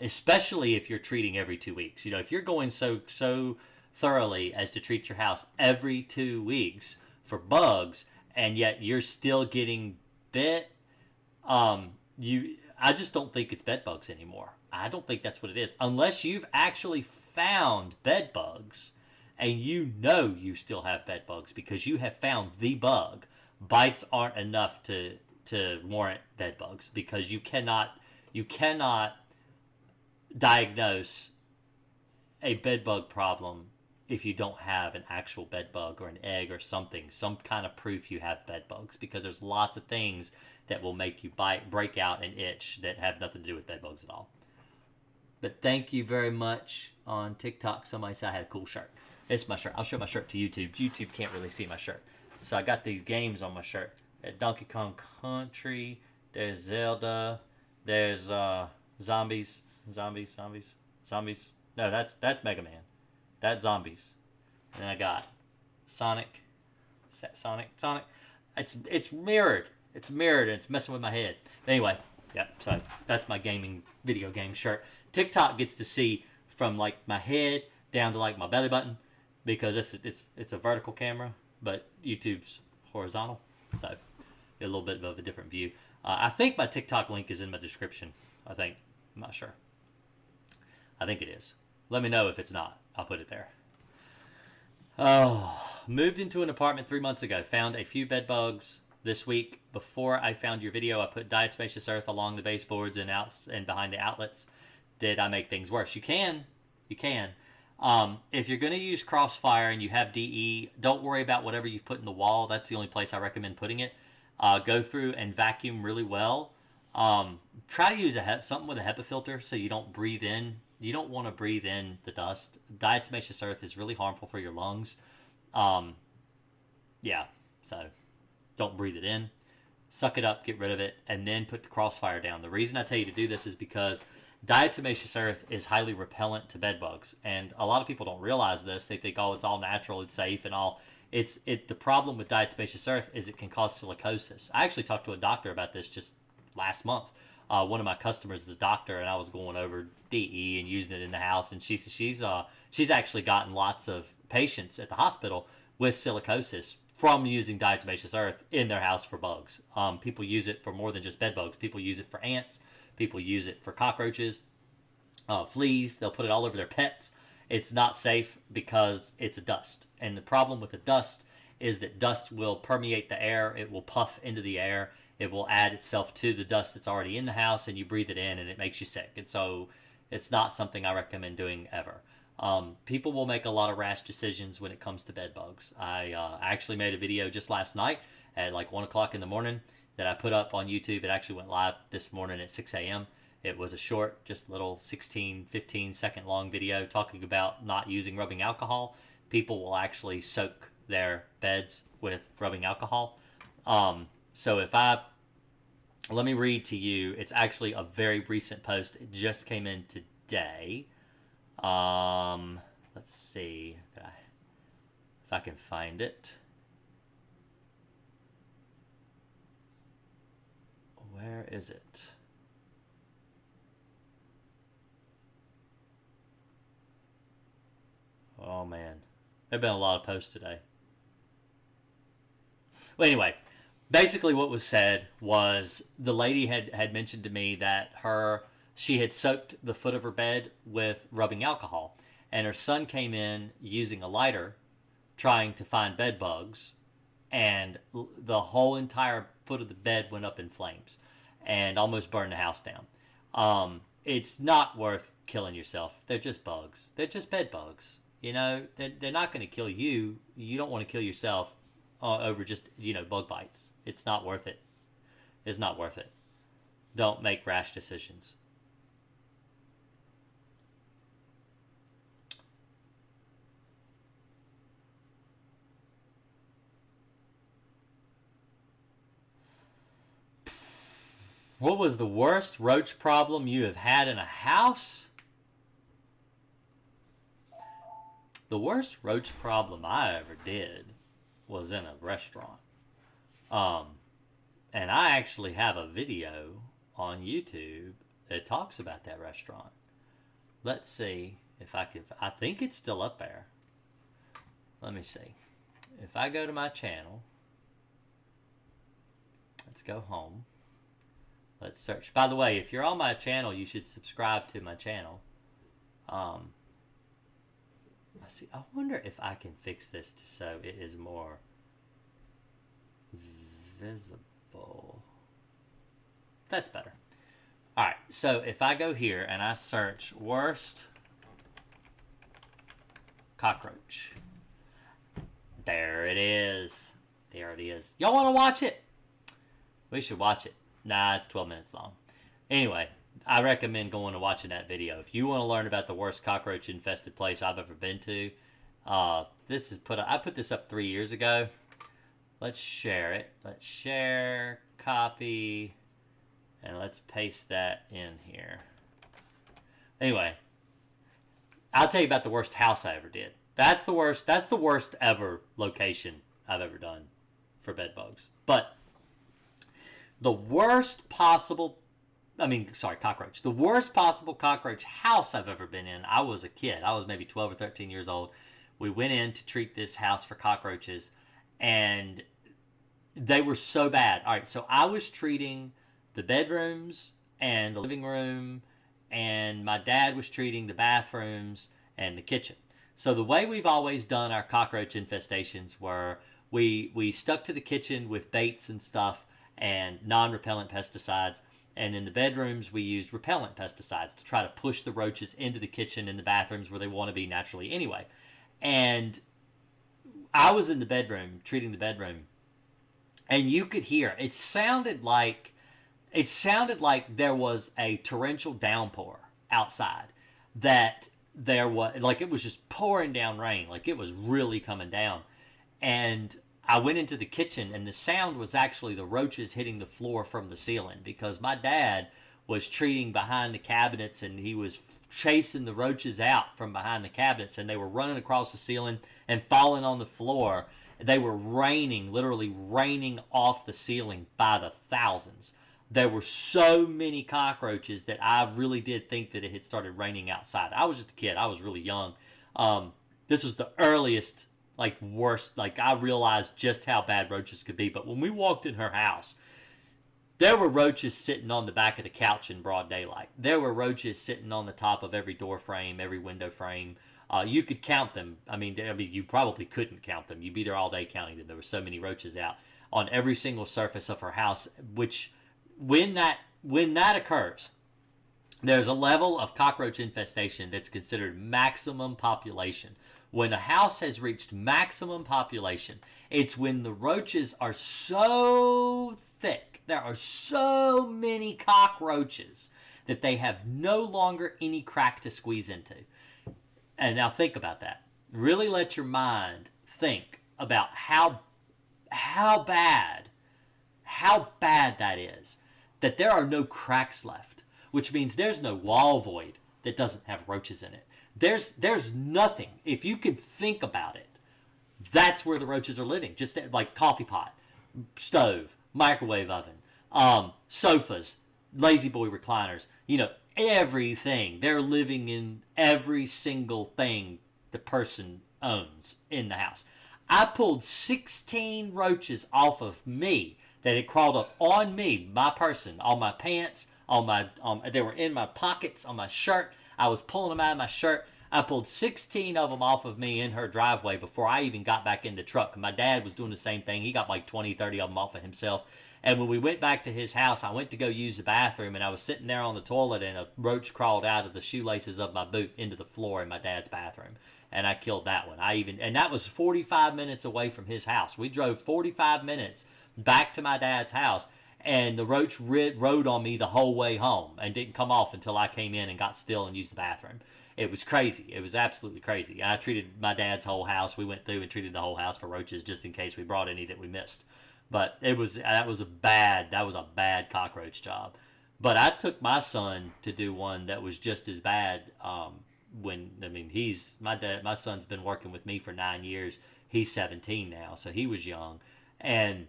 especially if you're treating every 2 weeks. If you're going so thoroughly as to treat your house every 2 weeks for bugs, and yet you're still getting bit, I just don't think it's bed bugs anymore. I don't think that's what it is. Unless you've actually found bed bugs and you still have bed bugs because you have found the bug. Bites aren't enough to warrant bed bugs, because you cannot diagnose a bed bug problem if you don't have an actual bed bug or an egg or something, some kind of proof you have bed bugs, because there's lots of things that will make you bite, break out, and itch that have nothing to do with bed bugs at all. But thank you very much. On TikTok, somebody said I had a cool shirt. It's my shirt. I'll show my shirt to YouTube. YouTube can't really see my shirt. So I got these games on my shirt. At Donkey Kong Country, there's Zelda, there's Zombies. No, that's Mega Man. That's Zombies. And then I got Sonic. Sonic. It's mirrored. It's mirrored and it's messing with my head. Anyway, yeah, so that's my video game shirt. TikTok gets to see from like my head down to like my belly button because it's a vertical camera, but YouTube's horizontal, so a little bit of a different view. I think my TikTok link is in my description. I think. I'm not sure. I think it is. Let me know if it's not. I'll put it there. Oh, moved into an apartment 3 months ago. Found a few bed bugs this week. Before I found your video, I put diatomaceous earth along the baseboards and behind the outlets. Did I make things worse? You can. If you're going to use Crossfire and you have DE, don't worry about whatever you've put in the wall. That's the only place I recommend putting it. Go through and vacuum really well. Try to use something with a HEPA filter so you don't breathe in. You don't want to breathe in the dust. Diatomaceous earth is really harmful for your lungs. Yeah, so don't breathe it in. Suck it up, get rid of it, and then put the Crossfire down. The reason I tell you to do this is because diatomaceous earth is highly repellent to bed bugs, and a lot of people don't realize this. They think, oh, it's all natural, it's safe, and all. The problem with diatomaceous earth is it can cause silicosis. I actually talked to a doctor about this just last month. One of my customers is a doctor, and I was going over DE and using it in the house, and she's actually gotten lots of patients at the hospital with silicosis from using diatomaceous earth in their house for bugs. People use it for more than just bed bugs. People use it for ants. People use it for cockroaches, fleas. They'll put it all over their pets. It's not safe because it's a dust. And the problem with the dust is that dust will permeate the air. It will puff into the air. It will add itself to the dust that's already in the house, and you breathe it in, and it makes you sick. And so it's not something I recommend doing ever. People will make a lot of rash decisions when it comes to bed bugs. I actually made a video just last night at like 1 o'clock in the morning that I put up on YouTube. It actually went live this morning at 6 a.m. It was a short, just little 16, 15 second long video talking about not using rubbing alcohol. People will actually soak their beds with rubbing alcohol. So let me read to you. It's actually a very recent post. It just came in today. Let's see if I can find it. Where is it? Oh man, there have been a lot of posts today. Well, anyway, basically what was said was the lady had mentioned to me that she had soaked the foot of her bed with rubbing alcohol, and her son came in using a lighter trying to find bed bugs, and the whole entire foot of the bed went up in flames and almost burned the house down. It's not worth killing yourself. They're just bugs. They're just bed bugs. You know, they're not going to kill you. You don't want to kill yourself over just, bug bites. It's not worth it. It's not worth it. Don't make rash decisions. What was the worst roach problem you have had in a house? The worst roach problem I ever did was in a restaurant. And I actually have a video on YouTube that talks about that restaurant. Let's see if I think it's still up there. Let me see. If I go to my channel, let's go home. Let's search. By the way, if you're on my channel, you should subscribe to my channel. Let's see. I wonder if I can fix this so it is more visible. That's better. All right. So if I go here and I search worst cockroach, there it is. There it is. Y'all want to watch it? We should watch it. Nah, it's 12 minutes long. Anyway, I recommend going and watching that video. If you want to learn about the worst cockroach infested place I've ever been to, I put this up 3 years ago. Let's share it. Let's share, copy, and let's paste that in here. Anyway, I'll tell you about the worst house I ever did. That's the worst. That's the worst ever location I've ever done for bed bugs. But the worst possible, cockroach. The worst possible cockroach house I've ever been in. I was a kid. I was maybe 12 or 13 years old. We went in to treat this house for cockroaches, and they were so bad. All right, so I was treating the bedrooms and the living room, and my dad was treating the bathrooms and the kitchen. So the way we've always done our cockroach infestations were we stuck to the kitchen with baits and stuff and non-repellent pesticides, and in the bedrooms we used repellent pesticides to try to push the roaches into the kitchen and the bathrooms where they want to be naturally anyway. And I was in the bedroom, treating the bedroom, and you could hear, it sounded like there was a torrential downpour outside, that there was, like, it was just pouring down rain, like it was really coming down. And I went into the kitchen, and the sound was actually the roaches hitting the floor from the ceiling, because my dad was treating behind the cabinets, and he was chasing the roaches out from behind the cabinets, and they were running across the ceiling and falling on the floor. They were literally raining off the ceiling by the thousands. There were so many cockroaches that I really did think that it had started raining outside. I was just a kid. I was really young. This was the earliest, worst, I realized just how bad roaches could be. But when we walked in her house, there were roaches sitting on the back of the couch in broad daylight. There were roaches sitting on the top of every door frame, every window frame. You could count them. I mean, you probably couldn't count them. You'd be there all day counting them. There were so many roaches out on every single surface of her house, which, when that occurs, there's a level of cockroach infestation that's considered maximum population. When a house has reached maximum population, it's when the roaches are so thick, there are so many cockroaches, that they have no longer any crack to squeeze into. And now think about that. Really let your mind think about how bad that is. That there are no cracks left, which means there's no wall void that doesn't have roaches in it. There's nothing. If you could think about it, that's where the roaches are living. Just like coffee pot, stove, microwave oven, sofas, lazy boy recliners, everything. They're living in every single thing the person owns in the house. I pulled 16 roaches off of me that had crawled up on me, my person, on my pants, they were in my pockets, on my shirt. I was pulling them out of my shirt. I pulled 16 of them off of me in her driveway before I even got back in the truck. My dad was doing the same thing. He got 20, 30 of them off of himself. And when we went back to his house, I went to go use the bathroom, and I was sitting there on the toilet, and a roach crawled out of the shoelaces of my boot into the floor in my dad's bathroom. And I killed that one. And that was 45 minutes away from his house. We drove 45 minutes back to my dad's house, and the roach rode on me the whole way home and didn't come off until I came in and got still and used the bathroom. It was crazy. It was absolutely crazy. And I treated my dad's whole house. We went through and treated the whole house for roaches just in case we brought any that we missed. But that was a bad cockroach job. But I took my son to do one that was just as bad. My son's been working with me for 9 years. He's 17 now, so he was young. And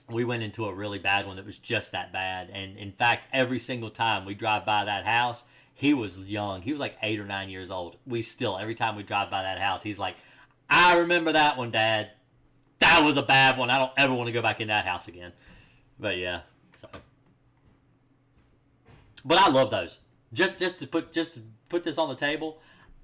we went into a really bad one that was just that bad. And in fact, every single time we drive by that house, he was young. He was 8 or 9 years old. Every time we drive by that house, he's like, I remember that one, Dad. That was a bad one. I don't ever want to go back in that house again. But yeah, so. But I love those. Just to put this on the table,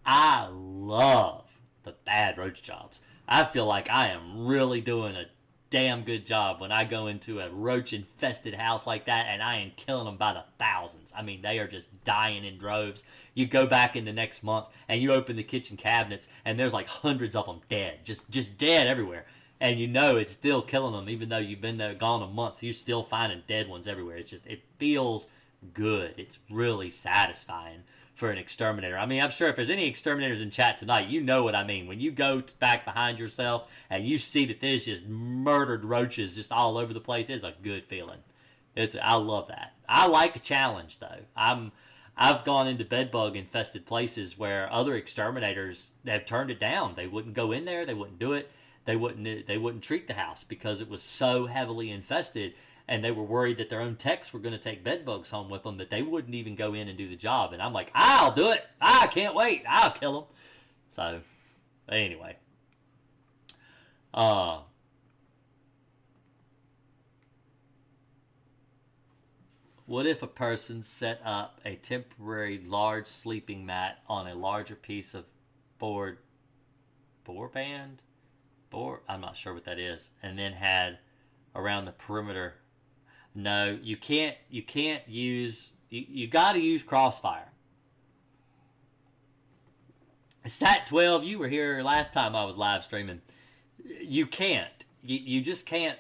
I love the bad roach jobs. I feel like I am really doing a damn good job when I go into a roach infested house like that, and I am killing them by the thousands. I mean, they are just dying in droves. You go back in the next month and you open the kitchen cabinets, and there's hundreds of them dead, just dead everywhere. And it's still killing them, even though you've been there, gone a month. You're still finding dead ones everywhere. It feels good. It's really satisfying for an exterminator. I mean, I'm sure if there's any exterminators in chat tonight, you know what I mean. When you go back behind yourself and you see that there's just murdered roaches just all over the place, it's a good feeling. I love that. I like a challenge though. I've gone into bedbug infested places where other exterminators have turned it down. They wouldn't go in there. They wouldn't do it. They wouldn't treat the house because it was so heavily infested, and they were worried that their own techs were going to take bedbugs home with them that they wouldn't even go in and do the job. And I'm like, I'll do it. I can't wait. I'll kill them. So anyway, what if a person set up a temporary large sleeping mat on a larger piece of board band? I'm not sure what that is. And then had around the perimeter. No, you can't use, you got to use Crossfire. Sat 12, you were here last time I was live streaming. You can't. You just can't.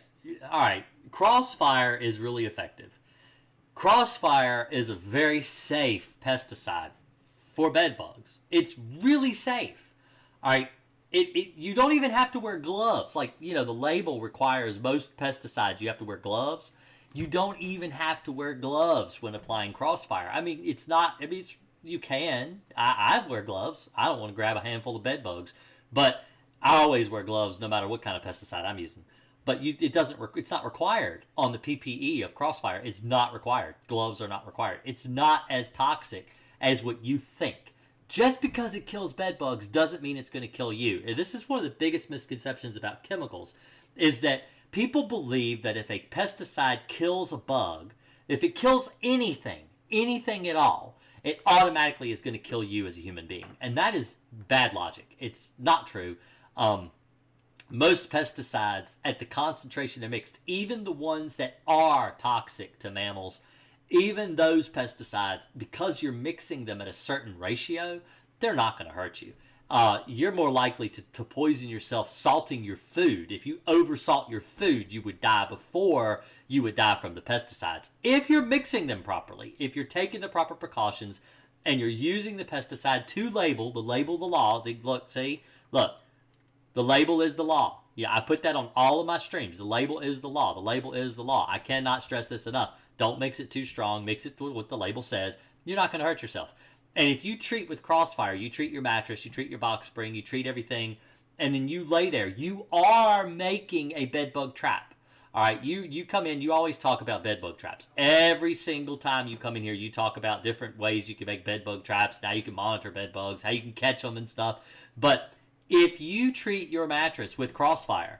All right, Crossfire is really effective. Crossfire is a very safe pesticide for bedbugs. It's really safe. All right. You don't even have to wear gloves. Like, the label requires most pesticides you have to wear gloves. You don't even have to wear gloves when applying Crossfire. I mean, you can. I wear gloves. I don't want to grab a handful of bedbugs, but I always wear gloves no matter what kind of pesticide I'm using. But it's not required on the PPE of Crossfire. It's not required. Gloves are not required. It's not as toxic as what you think. Just because it kills bedbugs doesn't mean it's going to kill you. This is one of the biggest misconceptions about chemicals, is that people believe that if a pesticide kills a bug, if it kills anything at all, it automatically is going to kill you as a human being. And that is bad logic. It's not true. Most pesticides, at the concentration they're mixed, even the ones that are toxic to mammals, even those pesticides, because you're mixing them at a certain ratio, they're not going to hurt you. You're more likely to poison yourself salting your food. If you oversalt your food, you would die before you would die from the pesticides. If you're mixing them properly, if you're taking the proper precautions, and you're using the pesticide to label the law. Look, the label is the law. Yeah, I put that on all of my streams. The label is the law. The label is the law. I cannot stress this enough. Don't mix it too strong. Mix it with what the label says. You're not going to hurt yourself. And if you treat with Crossfire, you treat your mattress, you treat your box spring, you treat everything, and then you lay there, you are making a bedbug trap. All right, you come in, you always talk about bedbug traps. Every single time you come in here, you talk about different ways you can make bedbug traps. Now you can monitor bedbugs, how you can catch them and stuff. But if you treat your mattress with Crossfire,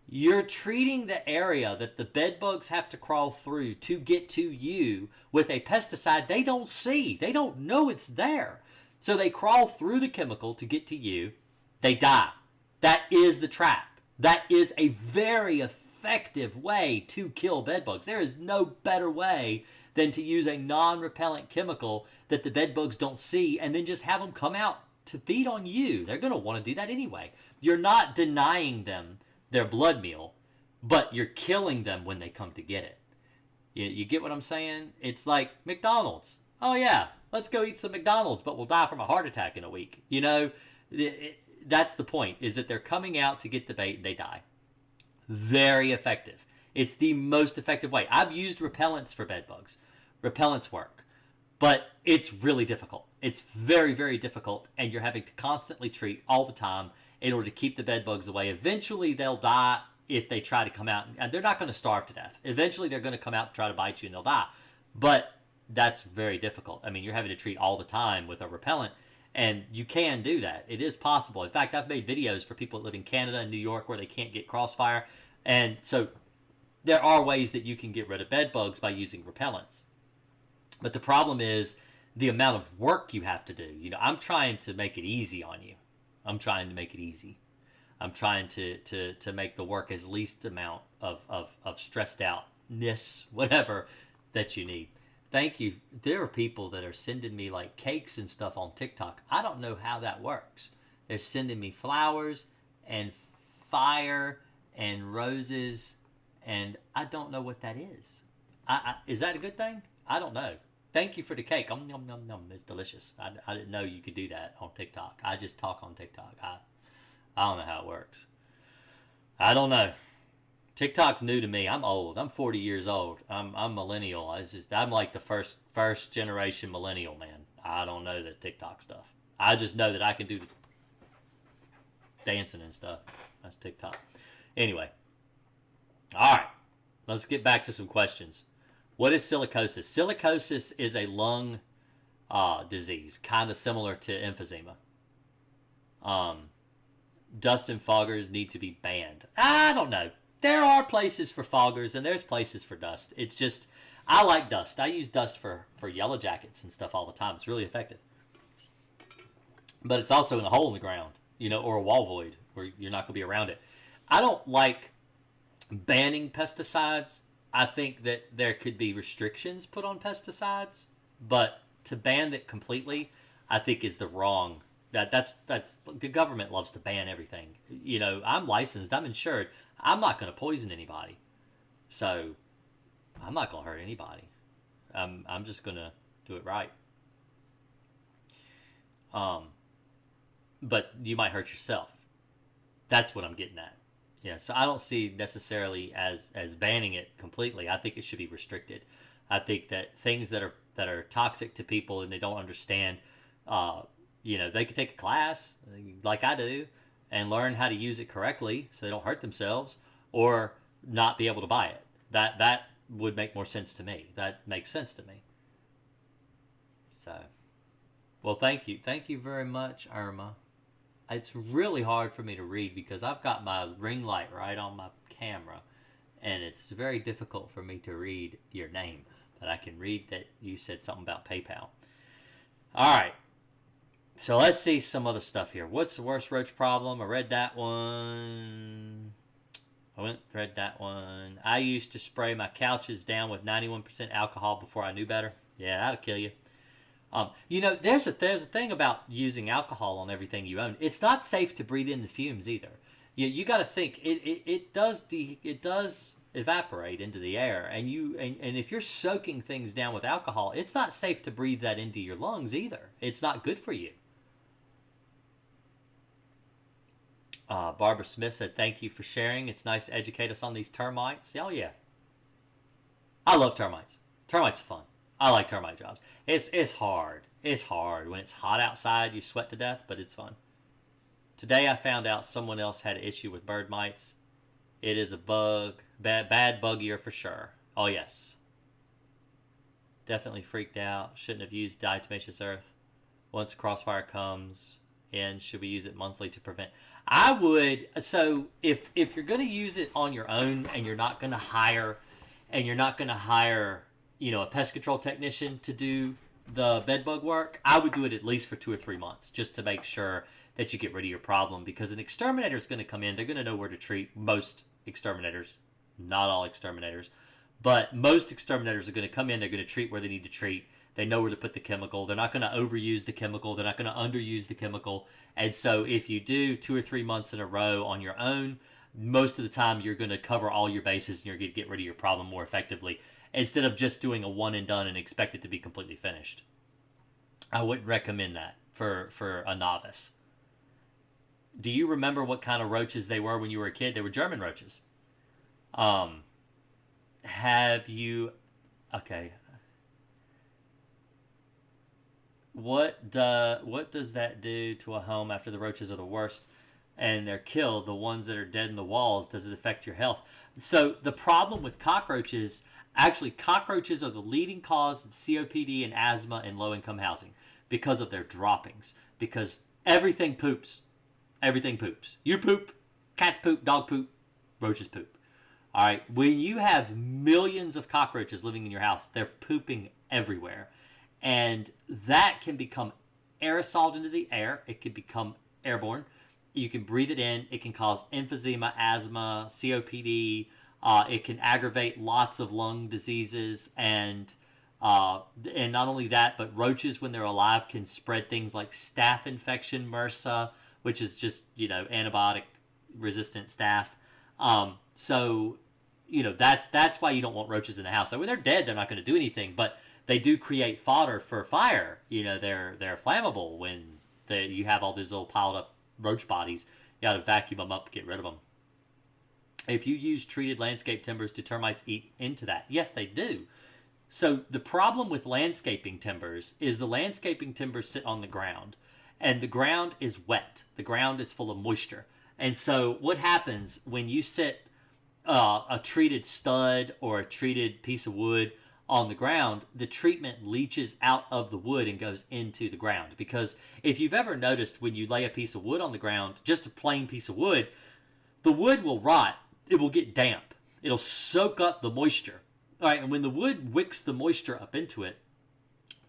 you're treating the area that the bedbugs have to crawl through to get to you with a pesticide they don't see. They don't know it's there. So they crawl through the chemical to get to you. They die. That is the trap. That is a very effective way to kill bedbugs. There is no better way than to use a non-repellent chemical that the bedbugs don't see and then just have them come out to feed on you. They're going to want to do that anyway. You're not denying them their blood meal, but you're killing them when they come to get it. You get what I'm saying? It's like McDonald's. Oh yeah, let's go eat some McDonald's, but we'll die from a heart attack in a week. That's the point, is that they're coming out to get the bait and they die. Very effective. It's the most effective way. I've used repellents for bedbugs. Repellents work, but it's really difficult. It's very, very difficult, and you're having to constantly treat all the time in order to keep the bedbugs away. Eventually, they'll die if they try to come out, and they're not going to starve to death. Eventually, they're going to come out and try to bite you, and they'll die. But that's very difficult. I mean, you're having to treat all the time with a repellent, and you can do that. It is possible. In fact, I've made videos for people that live in Canada and New York where they can't get Crossfire, and so there are ways that you can get rid of bedbugs by using repellents. But the problem is the amount of work you have to do. I'm trying to make it easy on you. I'm trying to make it easy. I'm trying to make the work as least amount of stressed outness, whatever, that you need. Thank you. There are people that are sending me like cakes and stuff on TikTok. I don't know how that works. They're sending me flowers and fire and roses, and I don't know what that is. Is that a good thing? I don't know. Thank you for the cake. Nom, nom, nom. It's delicious. I didn't know you could do that on TikTok. I just talk on TikTok. I don't know how it works. I don't know. TikTok's new to me. I'm old. I'm 40 years old. I'm millennial. I'm like the first generation millennial, man. I don't know the TikTok stuff. I just know that I can do the dancing and stuff. That's TikTok. Anyway. All right. Let's get back to some questions. What is silicosis? Silicosis is a lung disease, kind of similar to emphysema. Dust and foggers need to be banned. I don't know. There are places for foggers and there's places for dust. It's just, I like dust. I use dust for yellow jackets and stuff all the time. It's really effective. But it's also in a hole in the ground, or a wall void where you're not going to be around it. I don't like banning pesticides. I think that there could be restrictions put on pesticides, but to ban it completely, I think is the wrong. That's the government loves to ban everything. I'm licensed, I'm insured. I'm not going to poison anybody, so I'm not going to hurt anybody. I'm just going to do it right. But you might hurt yourself. That's what I'm getting at. Yeah, so I don't see necessarily as banning it completely. I think it should be restricted. I think that things that are toxic to people and they don't understand, they could take a class like I do and learn how to use it correctly so they don't hurt themselves or not be able to buy it. That would make more sense to me. That makes sense to me. So, well, thank you. Thank you very much, Irma. It's really hard for me to read because I've got my ring light right on my camera and it's very difficult for me to read your name, but I can read that you said something about PayPal. All right. So let's see some other stuff here. What's the worst roach problem? I read that one. Read that one. I used to spray my couches down with 91% alcohol before I knew better. Yeah, that'll kill you. There's a thing about using alcohol on everything you own. It's not safe to breathe in the fumes either. You got to think it does evaporate into the air, and if you're soaking things down with alcohol, it's not safe to breathe that into your lungs either. It's not good for you. Barbara Smith said, "Thank you for sharing. It's nice to educate us on these termites." Oh yeah, I love termites. Termites are fun. I like termite jobs. It's hard. It's hard. When it's hot outside, you sweat to death, but it's fun. Today I found out someone else had an issue with bird mites. It is a bug. Bad bug year for sure. Oh, yes. Definitely freaked out. Shouldn't have used diatomaceous earth. Once Crossfire comes in, should we use it monthly to prevent? I would. So if you're going to use it on your own and you're not going to hire a pest control technician to do the bed bug work, I would do it at least for 2 or 3 months just to make sure that you get rid of your problem, because an exterminator is going to come in. They're going to know where to treat. Most exterminators, not all exterminators, but most exterminators are going to come in. They're going to treat where they need to treat. They know where to put the chemical. They're not going to overuse the chemical. They're not going to underuse the chemical. And so if you do 2 or 3 months in a row on your own, most of the time you're going to cover all your bases and you're going to get rid of your problem more effectively, instead of just doing a one and done and expect it to be completely finished. I wouldn't recommend that for a novice. Do you remember what kind of roaches they were when you were a kid? They were German roaches. Have you... Okay. What does that do to a home after the roaches are the worst and they're killed? The ones that are dead in the walls, does it affect your health? So the problem with cockroaches... Actually, cockroaches are the leading cause of COPD and asthma in low-income housing because of their droppings. Because everything poops. Everything poops. You poop, cats poop, dog poop, roaches poop. All right? When you have millions of cockroaches living in your house, they're pooping everywhere. And that can become aerosoled into the air. It can become airborne. You can breathe it in. It can cause emphysema, asthma, COPD. It can aggravate lots of lung diseases, and not only that, but roaches, when they're alive, can spread things like staph infection, MRSA, which is just, antibiotic-resistant staph. So, that's why you don't want roaches in the house. Like, when they're dead, they're not going to do anything, but they do create fodder for fire. You know, they're flammable when you have all these little piled up roach bodies. You got to vacuum them up, get rid of them. If you use treated landscape timbers, do termites eat into that? Yes, they do. So the problem with landscaping timbers is the landscaping timbers sit on the ground, and the ground is wet. The ground is full of moisture. And so what happens when you sit a treated stud or a treated piece of wood on the ground, the treatment leaches out of the wood and goes into the ground. Because if you've ever noticed when you lay a piece of wood on the ground, just a plain piece of wood, the wood will rot. It will get damp. It'll soak up the moisture. All right, and when the wood wicks the moisture up into it,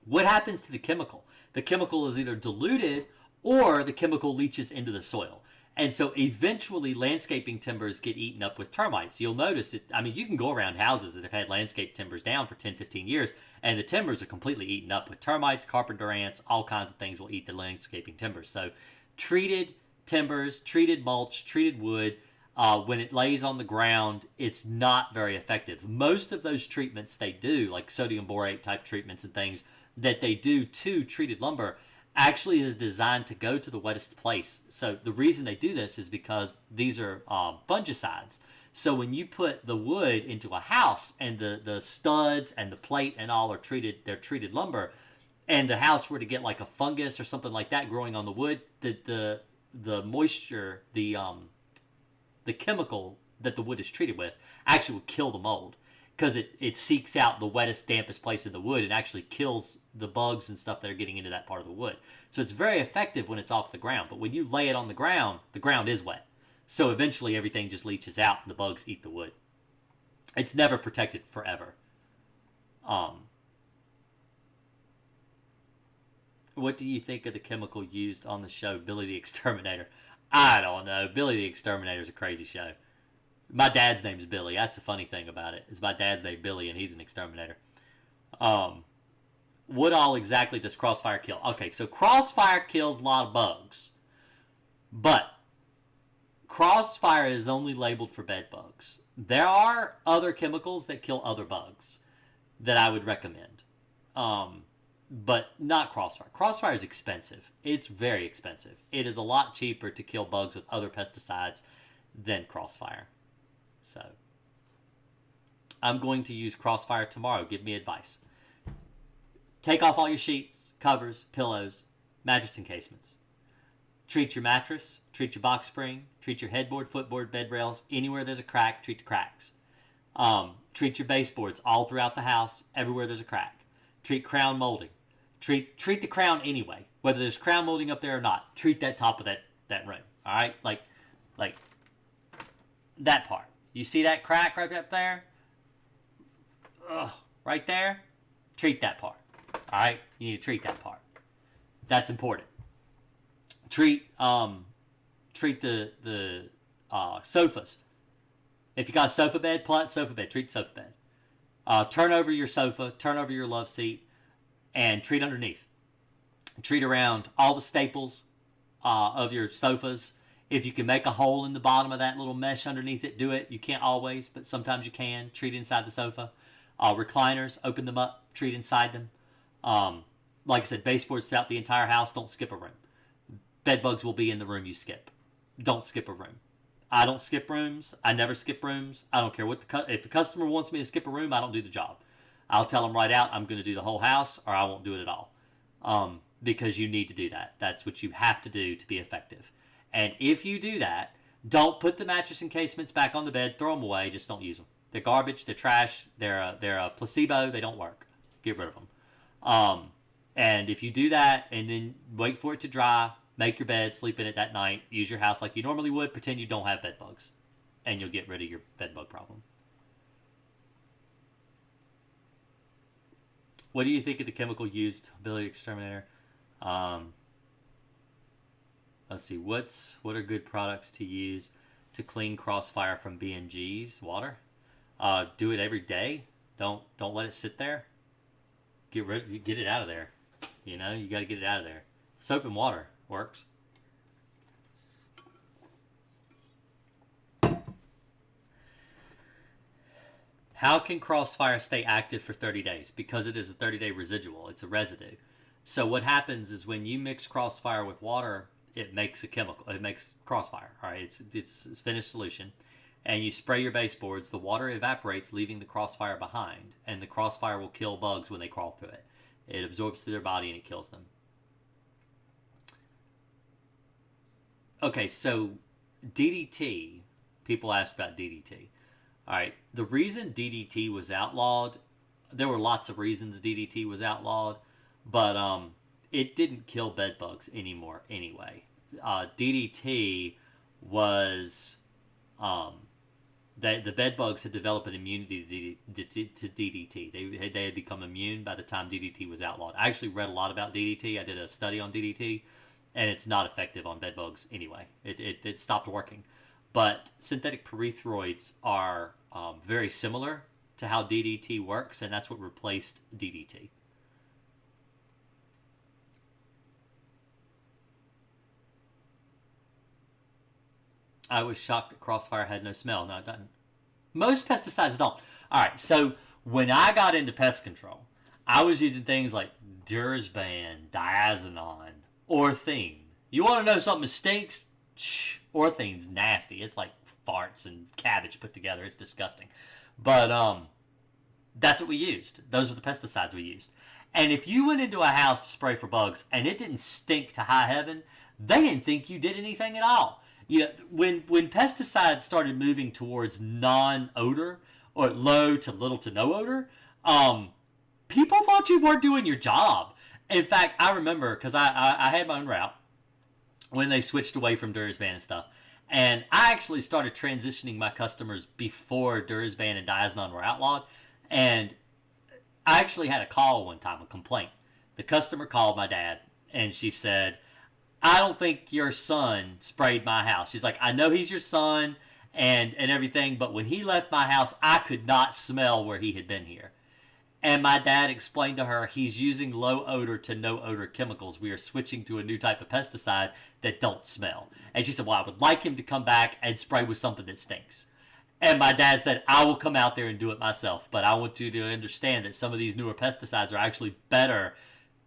what happens to the chemical? The chemical is either diluted or the chemical leaches into the soil. And so eventually landscaping timbers get eaten up with termites. You'll notice it. I mean, you can go around houses that have had landscape timbers down for 10, 15 years, and the timbers are completely eaten up with termites, carpenter ants, all kinds of things will eat the landscaping timbers. So treated timbers, treated mulch, treated wood, when it lays on the ground, it's not very effective. Most of those treatments they do, like sodium borate type treatments and things that they do to treated lumber, actually is designed to go to the wettest place. So the reason they do this is because these are fungicides. So when you put the wood into a house and the studs and the plate and all are treated, they're treated lumber, and the house were to get like a fungus or something like that growing on the wood, the moisture, the chemical that the wood is treated with actually would kill the mold, because it seeks out the wettest, dampest place in the wood and actually kills the bugs and stuff that are getting into that part of the wood. So it's very effective when it's off the ground. But when you lay it on the ground is wet. So eventually everything just leaches out and the bugs eat the wood. It's never protected forever. What do you think of the chemical used on the show Billy the Exterminator? I don't know. Billy the Exterminator is a crazy show. My dad's name's Billy. That's the funny thing about it. Is my dad's name Billy, and he's an exterminator. What all exactly does Crossfire kill? Okay, so Crossfire kills a lot of bugs, but Crossfire is only labeled for bed bugs. There are other chemicals that kill other bugs that I would recommend, but not Crossfire. Crossfire is expensive. It's very expensive. It is a lot cheaper to kill bugs with other pesticides than Crossfire. So I'm going to use Crossfire tomorrow. Give me advice. Take off all your sheets, covers, pillows, mattress encasements. Treat your mattress, treat your box spring, treat your headboard, footboard, bed rails. Anywhere there's a crack, treat the cracks. Treat your baseboards all throughout the house, everywhere there's a crack. Treat crown molding. Treat the crown anyway, whether there's crown molding up there or not. Treat that top of that room. All right, like that part. You see that crack right up there? Ugh, right there? Treat that part. All right, you need to treat that part. That's important. Treat the sofas. If you got a sofa bed, plant sofa bed. Treat the sofa bed. Turn over your sofa. Turn over your love seat, and treat underneath. Treat around all the staples of your sofas. If you can make a hole in the bottom of that little mesh underneath it, do it. You can't always, but sometimes you can. Treat inside the sofa. Recliners, open them up. Treat inside them. Like I said, baseboards throughout the entire house. Don't skip a room. Bed bugs will be in the room you skip. Don't skip a room. I don't skip rooms. I never skip rooms. I don't care what if the customer wants me to skip a room, I don't do the job. I'll tell them right out, I'm going to do the whole house, or I won't do it at all. Because you need to do that. That's what you have to do to be effective. And if you do that, don't put the mattress encasements back on the bed. Throw them away. Just don't use them. They're garbage. They're trash. They're a placebo. They don't work. Get rid of them. And if you do that and then wait for it to dry, make your bed, sleep in it that night, use your house like you normally would, pretend you don't have bed bugs, and you'll get rid of your bed bug problem. What do you think of the chemical used, Billy Exterminator? Let's see. What are good products to use to clean Crossfire from B&Gs? Water. Do it every day. Don't let it sit there. Get it out of there. You know, you got to get it out of there. Soap and water works. How can Crossfire stay active for 30 days? Because it is a 30-day residual. It's a residue. So what happens is when you mix Crossfire with water, it makes a chemical. It makes Crossfire. All right, it's finished solution. And you spray your baseboards. The water evaporates, leaving the Crossfire behind. And the Crossfire will kill bugs when they crawl through it. It absorbs through their body and it kills them. Okay, so DDT. People ask about DDT. All right, the reason DDT was outlawed, there were lots of reasons DDT was outlawed, but it didn't kill bed bugs anymore anyway. DDT was the bed bugs had developed an immunity to DDT. They had become immune by the time DDT was outlawed. I actually read a lot about DDT. I did a study on DDT, and it's not effective on bed bugs anyway. It stopped working. But synthetic pyrethroids are very similar to how DDT works, and that's what replaced DDT. I was shocked that Crossfire had no smell. No, it doesn't. Most pesticides don't. All right, so when I got into pest control, I was using things like Dursban, Diazinon, Orthene. You want to know something that stinks? Orthene's nasty. It's like farts and cabbage put together. It's disgusting. But that's what we used. Those are the pesticides we used. And if you went into a house to spray for bugs and it didn't stink to high heaven, they didn't think you did anything at all. You know, when pesticides started moving towards non-odor or low to little to no odor, people thought you weren't doing your job. In fact, I remember because I had my own route when they switched away from Dursban and stuff. And I actually started transitioning my customers before Dursban and Diazinon were outlawed. And I actually had a call one time, a complaint. The customer called my dad, and she said, I don't think your son sprayed my house. She's like, I know he's your son and everything, but when he left my house, I could not smell where he had been here. And my dad explained to her he's using low odor to no odor chemicals. We are switching to a new type of pesticide that don't smell. And she said, well, I would like him to come back and spray with something that stinks. And my dad said, I will come out there and do it myself. But I want you to understand that some of these newer pesticides are actually better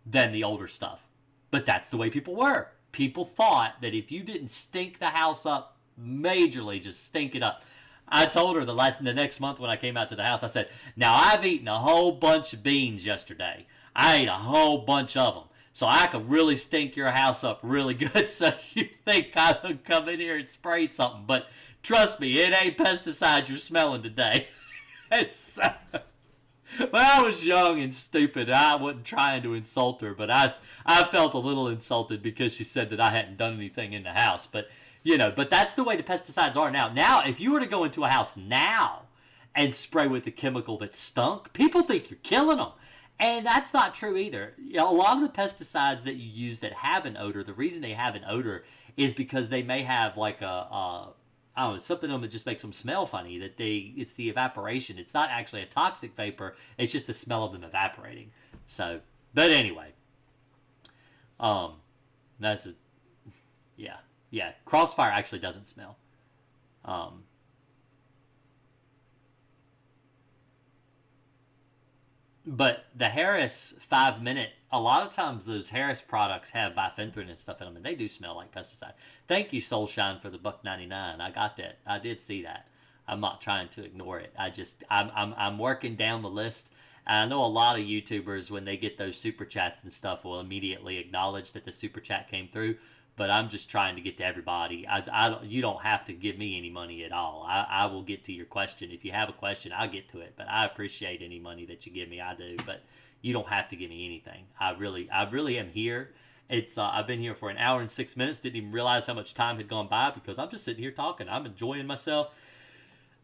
than the older stuff. But that's the way people were. People thought that if you didn't stink the house up majorly, just stink it up. I told her the next month when I came out to the house, I said, now I've eaten a whole bunch of beans yesterday. I ate a whole bunch of them. So I could really stink your house up really good. So you think I would come in here and spray something. But trust me, it ain't pesticide you're smelling today. So, when I was young and stupid, I wasn't trying to insult her. But I felt a little insulted because she said that I hadn't done anything in the house. But but that's the way the pesticides are now. Now, if you were to go into a house now and spray with a chemical that stunk, people think you're killing them. And that's not true either. A lot of the pesticides that you use that have an odor, the reason they have an odor is because they may have like I don't know, something in them that just makes them smell funny. It's the evaporation. It's not actually a toxic vapor. It's just the smell of them evaporating. So, but anyway, that's yeah. Crossfire actually doesn't smell. But the Harris 5-minute, a lot of times those Harris products have bifenthrin and stuff in them, and they do smell like pesticide. Thank you, Soulshine, for the $1.99. I got that. I did see that. I'm not trying to ignore it. I'm working down the list. And I know a lot of YouTubers, when they get those super chats and stuff, will immediately acknowledge that the super chat came through. But I'm just trying to get to everybody. You don't have to give me any money at all. I will get to your question. If you have a question, I'll get to it. But I appreciate any money that you give me. I do. But you don't have to give me anything. I really am here. I've been here for an hour and 6 minutes. Didn't even realize how much time had gone by because I'm just sitting here talking. I'm enjoying myself.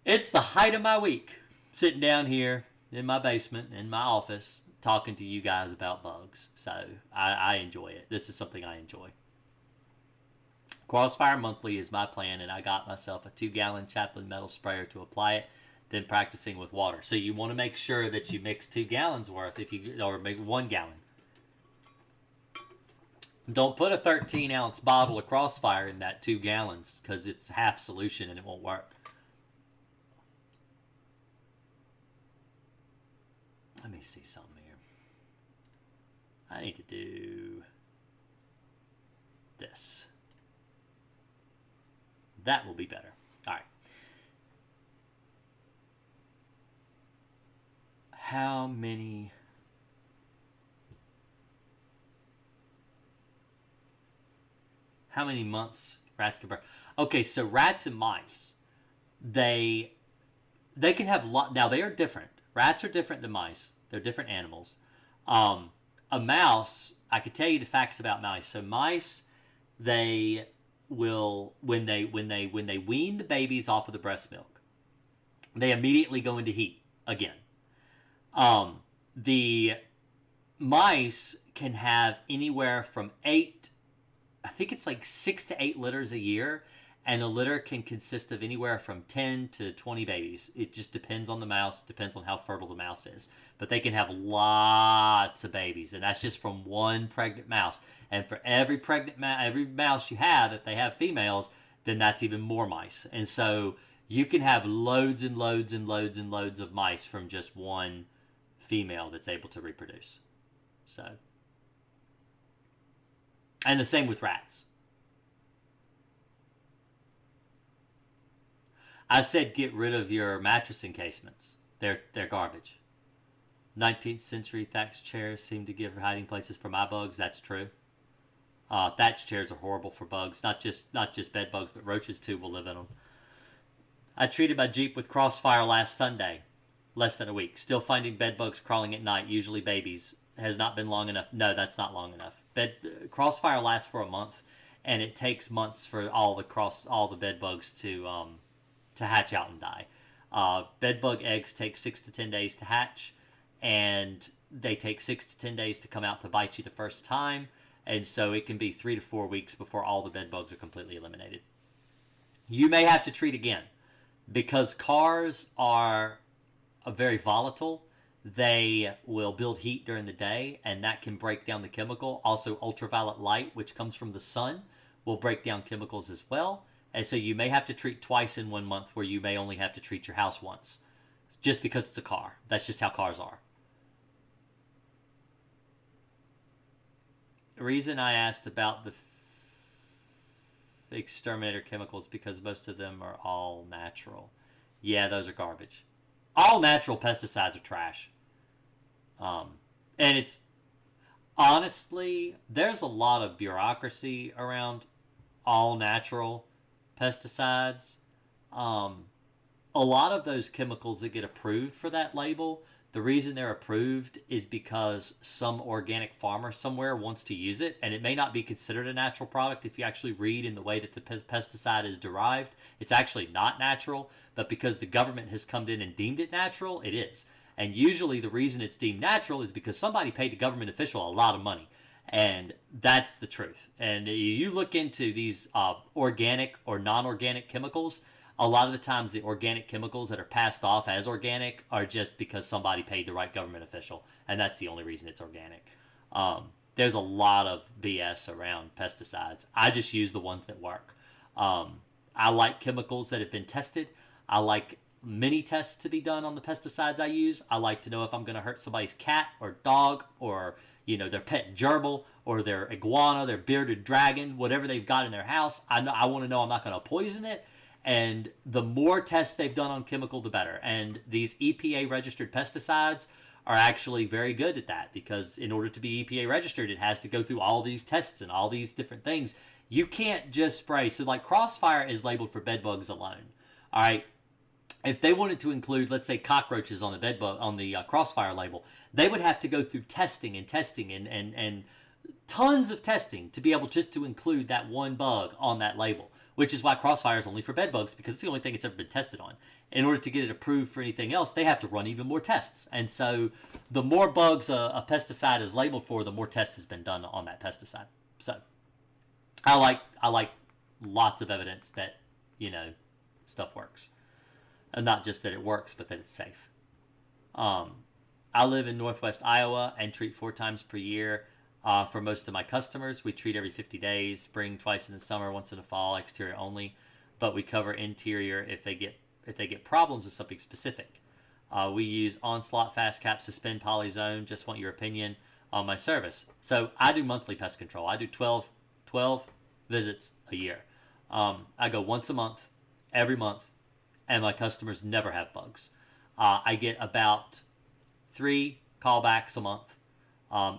It's the height of my week. Sitting down here in my basement, in my office, talking to you guys about bugs. So I enjoy it. This is something I enjoy. Crossfire monthly is my plan, and I got myself a 2-gallon Chaplin metal sprayer to apply it, then practicing with water. So you want to make sure that you mix 2 gallons worth, or make 1 gallon. Don't put a 13-ounce bottle of Crossfire in that 2 gallons because it's half solution and it won't work. Let me see something here. I need to do this. That will be better. All right. How many months rats can burn? Okay, so rats and mice, they can have now they are different. Rats are different than mice. They're different animals. A mouse, I could tell you the facts about mice. So mice, they will when they wean the babies off of the breast milk, they immediately go into heat again. The mice can have anywhere from 6 to 8 litters a year, and a litter can consist of anywhere from 10 to 20 babies. It just depends on the mouse. It depends on how fertile the mouse is. But they can have lots of babies, and that's just from one pregnant mouse. And for every every mouse you have, if they have females, then that's even more mice. And so you can have loads and loads and loads and loads of mice from just one female that's able to reproduce. So, and the same with rats. I said get rid of your mattress encasements. They're garbage. 19th century thatched chairs seem to give hiding places for my bugs. That's true. Thatched chairs are horrible for bugs. Not just bed bugs, but roaches too will live in them. I treated my Jeep with Crossfire last Sunday. Less than a week. Still finding bed bugs crawling at night, usually babies. Has not been long enough. No, that's not long enough. Crossfire lasts for a month, and it takes months for all the bed bugs to hatch out and die. Bed bug eggs take 6 to 10 days to hatch, and they take 6 to 10 days to come out to bite you the first time, and so it can be 3 to 4 weeks before all the bed bugs are completely eliminated. You may have to treat again, because cars are very volatile. They will build heat during the day, and that can break down the chemical. Also, ultraviolet light, which comes from the sun, will break down chemicals as well. And so you may have to treat twice in 1 month, where you may only have to treat your house once, just because it's a car. That's just how cars are. The reason I asked about the exterminator chemicals, because most of them are all natural. Yeah, those are garbage. All natural pesticides are trash. And it's honestly, there's a lot of bureaucracy around all natural pesticides. A lot of those chemicals that get approved for that label, the reason they're approved is because some organic farmer somewhere wants to use it, and it may not be considered a natural product. If you actually read in the way that the pesticide is derived, it's actually not natural, but because the government has come in and deemed it natural, it is. And usually the reason it's deemed natural is because somebody paid a government official a lot of money. And that's the truth. And you look into these organic or non-organic chemicals, a lot of the times the organic chemicals that are passed off as organic are just because somebody paid the right government official. And that's the only reason it's organic. There's a lot of BS around pesticides. I just use the ones that work. I like chemicals that have been tested. I like many tests to be done on the pesticides I use. I like to know if I'm going to hurt somebody's cat or dog, or their pet gerbil, or their iguana, their bearded dragon, whatever they've got in their house. I want to know I'm not going to poison it. And the more tests they've done on chemical, the better. And these EPA registered pesticides are actually very good at that, because in order to be EPA registered, it has to go through all these tests and all these different things. You can't just spray. So like Crossfire is labeled for bed bugs alone. All right. If they wanted to include, let's say, cockroaches on the Crossfire label, they would have to go through testing and tons of testing to be able just to include that one bug on that label, which is why Crossfire is only for bed bugs, because it's the only thing it's ever been tested on. In order to get it approved for anything else, they have to run even more tests. And so the more bugs a pesticide is labeled for, the more tests has been done on that pesticide. So I like lots of evidence that, stuff works. And not just that it works, but that it's safe. I live in Northwest Iowa and treat 4 times per year. For most of my customers, we treat every 50 days, spring twice in the summer, once in the fall, exterior only. But we cover interior if they get problems with something specific. We use Onslaught, Fast Cap, Suspend, Polyzone. Just want your opinion on my service. So I do monthly pest control. I do 12 visits a year. I go once a month, every month, and my customers never have bugs. I get about 3 callbacks a month,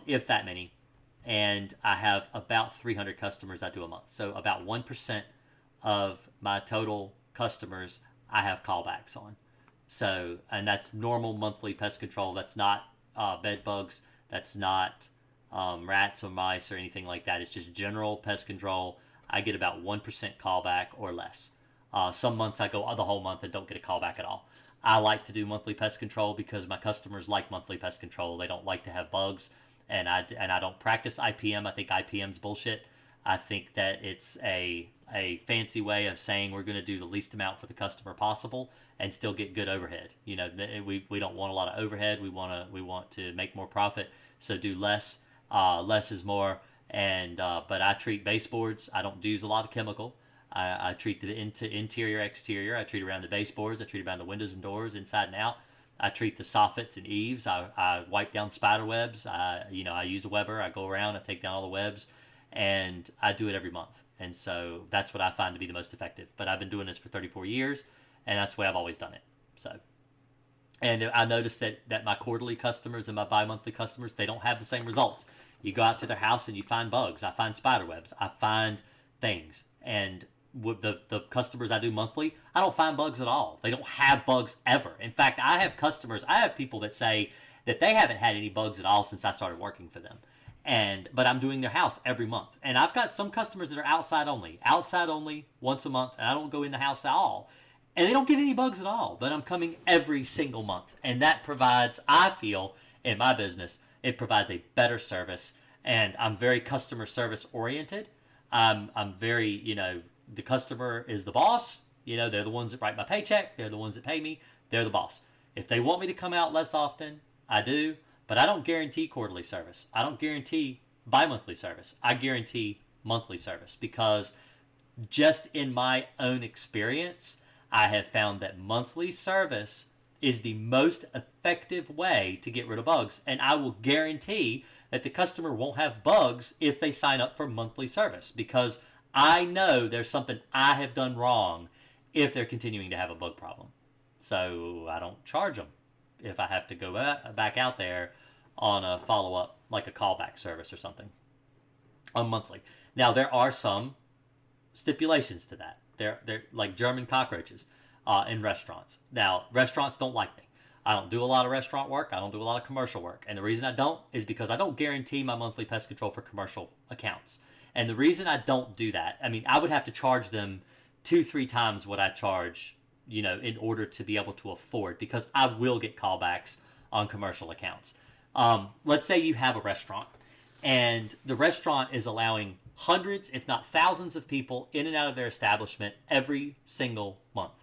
if that many, and I have about 300 customers I do a month. So about 1% of my total customers I have callbacks on. So, and that's normal monthly pest control. That's not bed bugs. That's not rats or mice or anything like that. It's just general pest control. I get about 1% callback or less. Some months I go the whole month and don't get a callback at all. I like to do monthly pest control because my customers like monthly pest control. They don't like to have bugs, and I don't practice IPM. I think IPM's bullshit. I think that it's a fancy way of saying we're going to do the least amount for the customer possible and still get good overhead. You know, we don't want a lot of overhead. We want to make more profit. So do less. Less is more. And but I treat baseboards. I don't use a lot of chemical. I treat the interior, exterior. I treat around the baseboards. I treat around the windows and doors, inside and out. I treat the soffits and eaves. I wipe down spider webs. I use a Weber. I go around. I take down all the webs, and I do it every month. And so that's what I find to be the most effective. But I've been doing this for 34 years, and that's the way I've always done it. So, and I noticed that my quarterly customers and my bi-monthly customers, they don't have the same results. You go out to their house and you find bugs. I find spider webs. I find things. And with the customers I do monthly, I don't find bugs at all. They don't have bugs ever. In fact, I have people that say that they haven't had any bugs at all since I started working for them. But I'm doing their house every month. And I've got some customers that are outside only once a month, and I don't go in the house at all. And they don't get any bugs at all, but I'm coming every single month. And that provides, I feel, in my business, it provides a better service. And I'm very customer service oriented. I'm very, the customer is the boss. They're the ones that write my paycheck. They're the ones that pay me. They're the boss. If they want me to come out less often, I do. But I don't guarantee quarterly service. I don't guarantee bi-monthly service. I guarantee monthly service because just in my own experience, I have found that monthly service is the most effective way to get rid of bugs. And I will guarantee that the customer won't have bugs if they sign up for monthly service because I know there's something I have done wrong if they're continuing to have a bug problem. So I don't charge them if I have to go back out there on a follow-up, like a callback service or something, on monthly. Now, there are some stipulations to that. They're like German cockroaches in restaurants. Now, restaurants don't like me. I don't do a lot of restaurant work. I don't do a lot of commercial work. And the reason I don't is because I don't guarantee my monthly pest control for commercial accounts. And the reason I don't do that, I would have to charge them 2-3 times what I charge, in order to be able to afford, because I will get callbacks on commercial accounts. Let's say you have a restaurant and the restaurant is allowing hundreds, if not thousands of people in and out of their establishment every single month.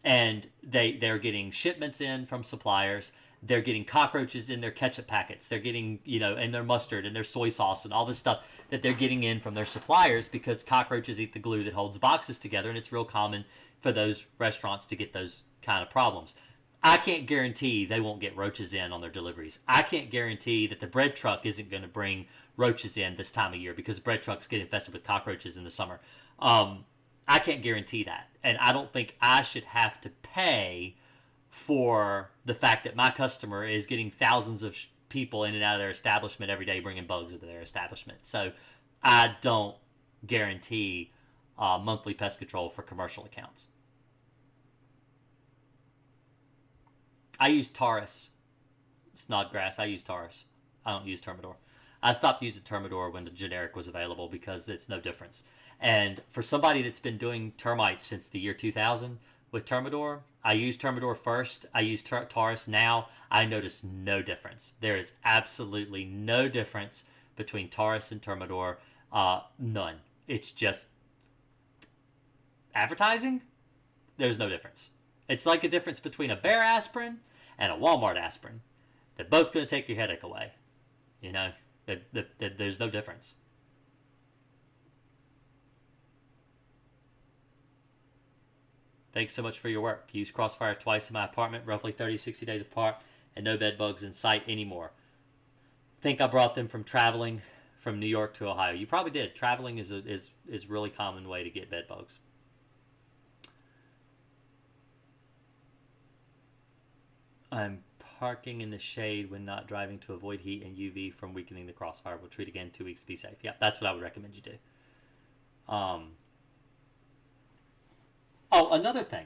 And they're getting shipments in from suppliers. They're getting cockroaches in their ketchup packets. They're getting, and their mustard and their soy sauce and all this stuff that they're getting in from their suppliers because cockroaches eat the glue that holds boxes together. And it's real common for those restaurants to get those kind of problems. I can't guarantee they won't get roaches in on their deliveries. I can't guarantee that the bread truck isn't going to bring roaches in this time of year because bread trucks get infested with cockroaches in the summer. I can't guarantee that. And I don't think I should have to pay for the fact that my customer is getting thousands of people in and out of their establishment every day bringing bugs into their establishment. So I don't guarantee monthly pest control for commercial accounts. I use Taurus. Snodgrass. I use Taurus. I don't use Termidor. I stopped using Termidor when the generic was available because it's no difference. And for somebody that's been doing termites since the year 2000 with Termidor, I used Termidor first. I use Taurus now. I notice no difference. There is absolutely no difference between Taurus and Termidor. None. It's just advertising. There's no difference. It's like a difference between a Bayer aspirin and a Walmart aspirin. They're both going to take your headache away. There's no difference. Thanks so much for your work. Use Crossfire twice in my apartment, roughly 30 to 60 days apart, and no bed bugs in sight anymore. Think I brought them from traveling from New York to Ohio. You probably did. Traveling is a really common way to get bed bugs. I'm parking in the shade when not driving to avoid heat and UV from weakening the Crossfire. We'll treat again 2 weeks to be safe. Yeah, that's what I would recommend you do. Oh, another thing.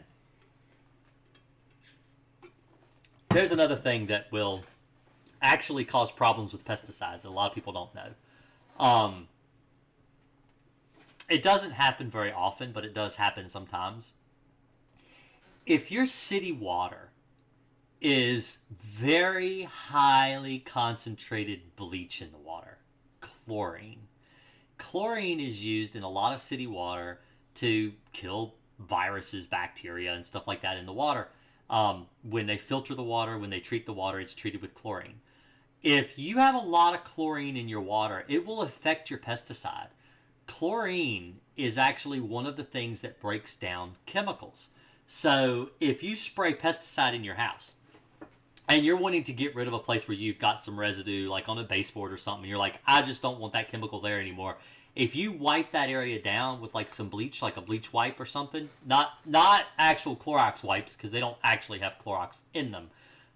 There's another thing that will actually cause problems with pesticides that a lot of people don't know. It doesn't happen very often, but it does happen sometimes. If your city water is very highly concentrated bleach in the water, chlorine. Chlorine is used in a lot of city water to kill viruses, bacteria, and stuff like that in the water. When they filter the water, when they treat the water, it's treated with chlorine. If you have a lot of chlorine in your water, it will affect your pesticide. Chlorine is actually one of the things that breaks down chemicals. So if you spray pesticide in your house, and you're wanting to get rid of a place where you've got some residue, like on a baseboard or something, you're like, I just don't want that chemical there anymore. If you wipe that area down with like some bleach, like a bleach wipe or something, not actual Clorox wipes, because they don't actually have Clorox in them,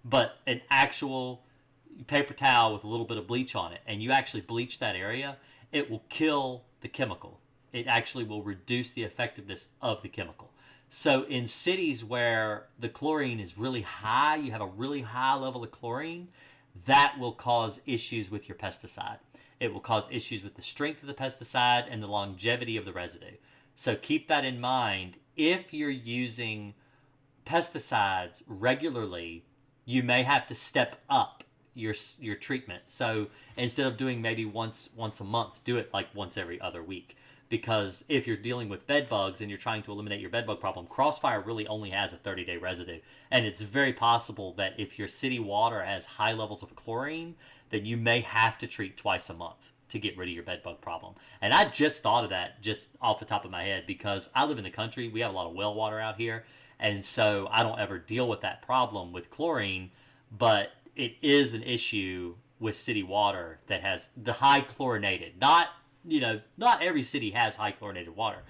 but an actual paper towel with a little bit of bleach on it, and you actually bleach that area, it will kill the chemical. It actually will reduce the effectiveness of the chemical. So in cities where the chlorine is really high, you have a really high level of chlorine, that will cause issues with your pesticide. It will cause issues with the strength of the pesticide and the longevity of the residue. So keep that in mind. If you're using pesticides regularly, you may have to step up your treatment. So instead of doing maybe once a month, do it like once every other week. Because if you're dealing with bed bugs and you're trying to eliminate your bed bug problem, Crossfire really only has a 30-day residue. And it's very possible that if your city water has high levels of chlorine, then you may have to treat twice a month to get rid of your bed bug problem. And I just thought of that just off the top of my head because I live in the country. We have a lot of well water out here. And so I don't ever deal with that problem with chlorine. But it is an issue with city water that has the high chlorinated, not every city has high chlorinated water.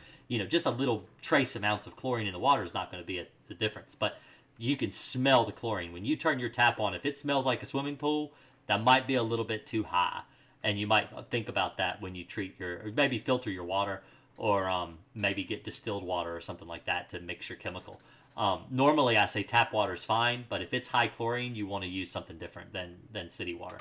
Just a little trace amounts of chlorine in the water is not going to be a difference. But you can smell the chlorine. When you turn your tap on, if it smells like a swimming pool, that might be a little bit too high. And you might think about that when you or maybe filter your water, or maybe get distilled water or something like that to mix your chemical. Normally I say tap water is fine, but if it's high chlorine, you want to use something different than city water.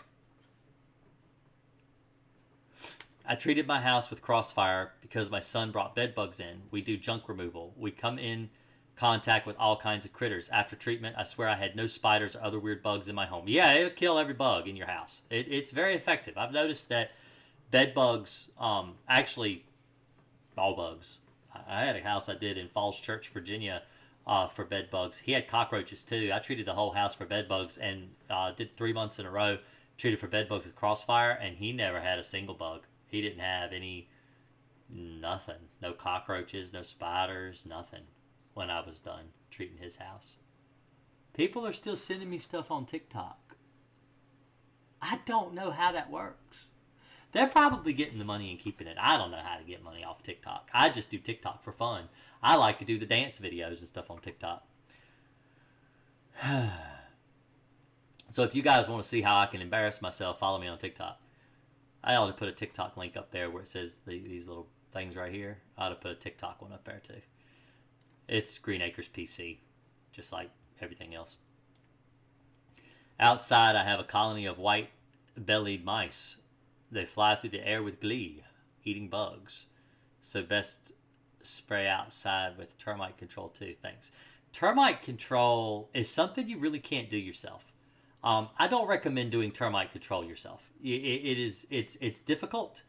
I treated my house with Crossfire because my son brought bed bugs in. We do junk removal. We come in contact with all kinds of critters. After treatment, I swear I had no spiders or other weird bugs in my home. Yeah, it'll kill every bug in your house. It's very effective. I've noticed that bed bugs, actually, all bugs. I had a house I did in Falls Church, Virginia, for bed bugs. He had cockroaches too. I treated the whole house for bed bugs and did 3 months in a row, treated for bed bugs with Crossfire, and he never had a single bug. He didn't have nothing. No cockroaches, no spiders, nothing when I was done treating his house. People are still sending me stuff on TikTok. I don't know how that works. They're probably getting the money and keeping it. I don't know how to get money off TikTok. I just do TikTok for fun. I like to do the dance videos and stuff on TikTok. So if you guys want to see how I can embarrass myself, follow me on TikTok. I ought to put a TikTok link up there where it says these little things right here. I ought to put a TikTok one up there too. It's Green Acres PC, just like everything else. Outside, I have a colony of white-bellied mice. They fly through the air with glee, eating bugs. So best spray outside with termite control too. Thanks. Termite control is something you really can't do yourself. I don't recommend doing termite control yourself. It's difficult.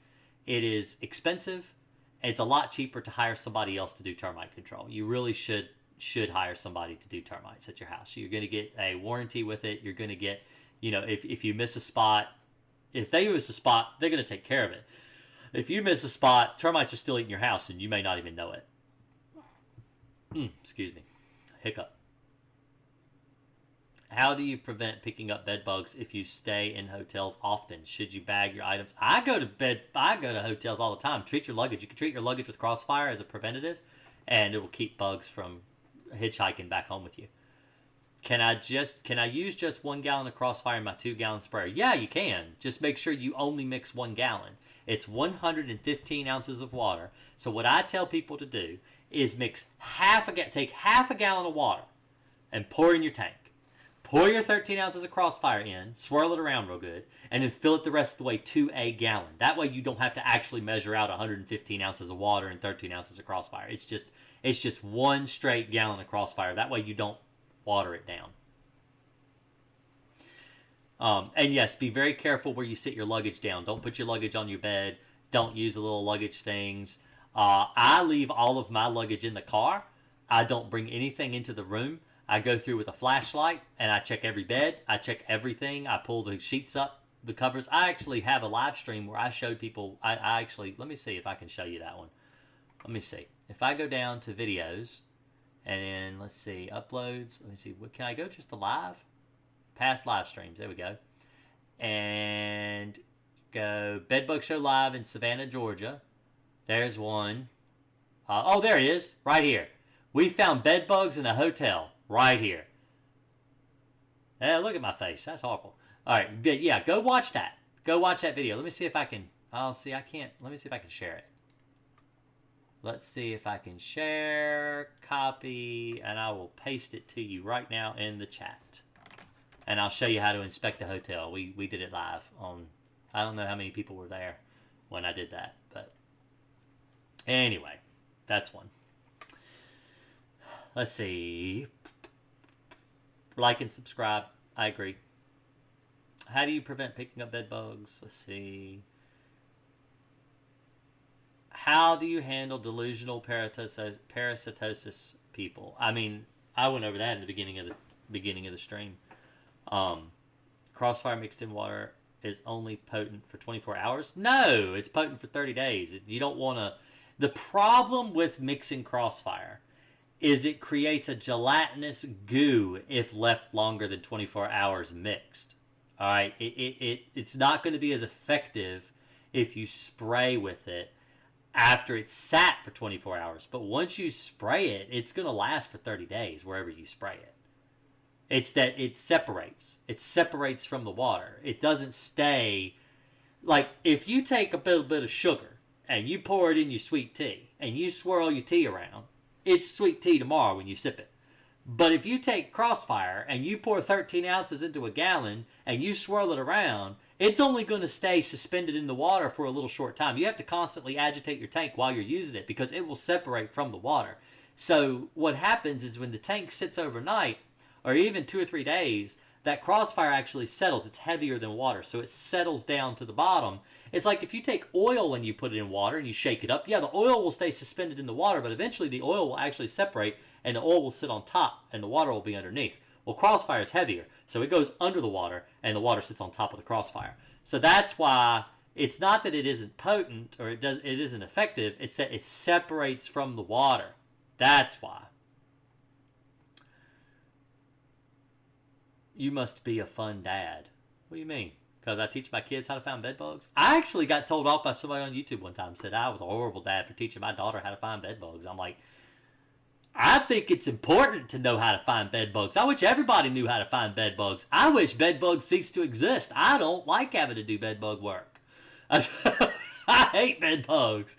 It is expensive. It's a lot cheaper to hire somebody else to do termite control. You really should hire somebody to do termites at your house. You're going to get a warranty with it. You're going to get, if you miss a spot, if they miss a spot, they're going to take care of it. If you miss a spot, termites are still eating your house and you may not even know it. Excuse me. hiccup. How do you prevent picking up bed bugs if you stay in hotels often? Should you bag your items? I go to hotels all the time. Treat your luggage. You can treat your luggage with Crossfire as a preventative, and it will keep bugs from hitchhiking back home with you. Can I use just 1 gallon of Crossfire in my 2-gallon sprayer? Yeah, you can. Just make sure you only mix 1 gallon. It's 115 ounces of water. So what I tell people to do is mix take half a gallon of water and pour in your tank. Pour your 13 ounces of Crossfire in, swirl it around real good, and then fill it the rest of the way to a gallon. That way you don't have to actually measure out 115 ounces of water and 13 ounces of Crossfire. It's just 1 straight gallon of Crossfire. That way you don't water it down. And yes, be very careful where you sit your luggage down. Don't put your luggage on your bed. Don't use the little luggage things. I leave all of my luggage in the car. I don't bring anything into the room. I go through with a flashlight and I check every bed. I check everything. I pull the sheets up, the covers. I actually have a live stream where I showed people. Let me see if I can show you that one. Let me see. If I go down to videos and then let's see, uploads. Let me see. Can I go just to live? Past live streams. There we go. And go Bedbug Show Live in Savannah, Georgia. There's one. There it is. Right here. We found bed bugs in a hotel. Right here. Look at my face. That's awful. All right. Yeah, go watch that. Go watch that video. Let me see if I can. I can't. Let me see if I can share it. Let's see if I can share, copy, and I will paste it to you right now in the chat. And I'll show you how to inspect a hotel. We did it live on. I don't know how many people were there when I did that, but anyway, that's one. Let's see. Like and subscribe. I agree. How do you prevent picking up bed bugs? Let's see. How do you handle delusional parasitosis people? I mean, I went over that in the beginning of the stream. Crossfire mixed in water is only potent for 24 hours. No, it's potent for 30 days. You don't want to. The problem with mixing Crossfire is it creates a gelatinous goo if left longer than 24 hours mixed. All right, it's not going to be as effective if you spray with it after it's sat for 24 hours. But once you spray it, it's going to last for 30 days wherever you spray it. It's that it separates. It separates from the water. It doesn't stay. Like, if you take a little bit of sugar and you pour it in your sweet tea and you swirl your tea around, it's sweet tea tomorrow when you sip it. But if you take Crossfire and you pour 13 ounces into a gallon and you swirl it around, it's only going to stay suspended in the water for a little short time. You have to constantly agitate your tank while you're using it because it will separate from the water. So what happens is when the tank sits overnight, or even 2 or 3 days, that Crossfire actually settles. It's heavier than water, so it settles down to the bottom. It's like if you take oil and you put it in water and you shake it up, yeah, the oil will stay suspended in the water, but eventually the oil will actually separate and the oil will sit on top and the water will be underneath. Well, Crossfire is heavier, so it goes under the water and the water sits on top of the Crossfire. So that's why it's not that it isn't potent or it isn't effective, it's that it separates from the water. That's why. You must be a fun dad. What do you mean? Because I teach my kids how to find bed bugs? I actually got told off by somebody on YouTube one time, said I was a horrible dad for teaching my daughter how to find bed bugs. I'm like, I think it's important to know how to find bed bugs. I wish everybody knew how to find bed bugs. I wish bed bugs ceased to exist. I don't like having to do bed bug work. I hate bed bugs.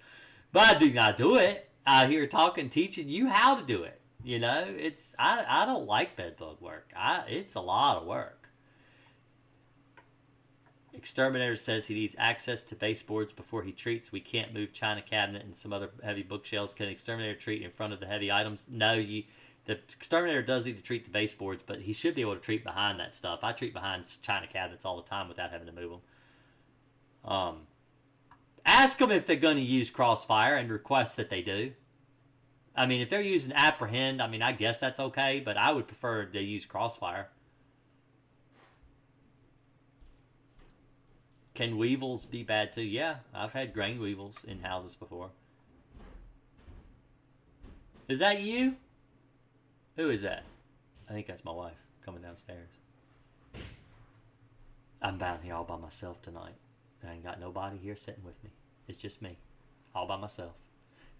But I do not do it. Out here talking, teaching you how to do it. You know, I don't like bed bug work. It's a lot of work. Exterminator says he needs access to baseboards before he treats. We can't move china cabinet and some other heavy bookshelves. Can Exterminator treat in front of the heavy items? No, the Exterminator does need to treat the baseboards, but he should be able to treat behind that stuff. I treat behind china cabinets all the time without having to move them. Ask them if they're going to use Crossfire and request that they do. I mean, if they're using Apprehend, I mean, I guess that's okay, but I would prefer they use Crossfire. Can weevils be bad too? Yeah, I've had grain weevils in houses before. Is that you? Who is that? I think that's my wife coming downstairs. I'm down here all by myself tonight. I ain't got nobody here sitting with me. It's just me, all by myself.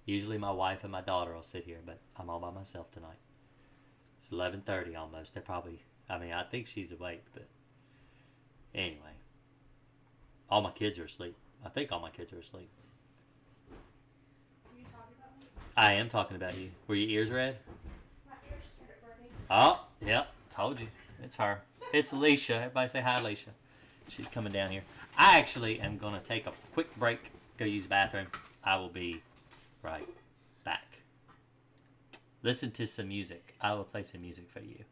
Usually my wife and my daughter will sit here, but I'm all by myself tonight. It's 11:30 almost. They're probably, I mean, I think she's awake, but anyway. All my kids are asleep. I think all my kids are asleep.
Are you talking about me?
I am talking about you. Were your ears red?
My ears started burning.
Oh, yep. Told you. It's her. It's Alicia. Everybody say hi, Alicia. She's coming down here. I actually am going to take a quick break, go use the bathroom. I will be right back. Listen to some music. I will play some music for you.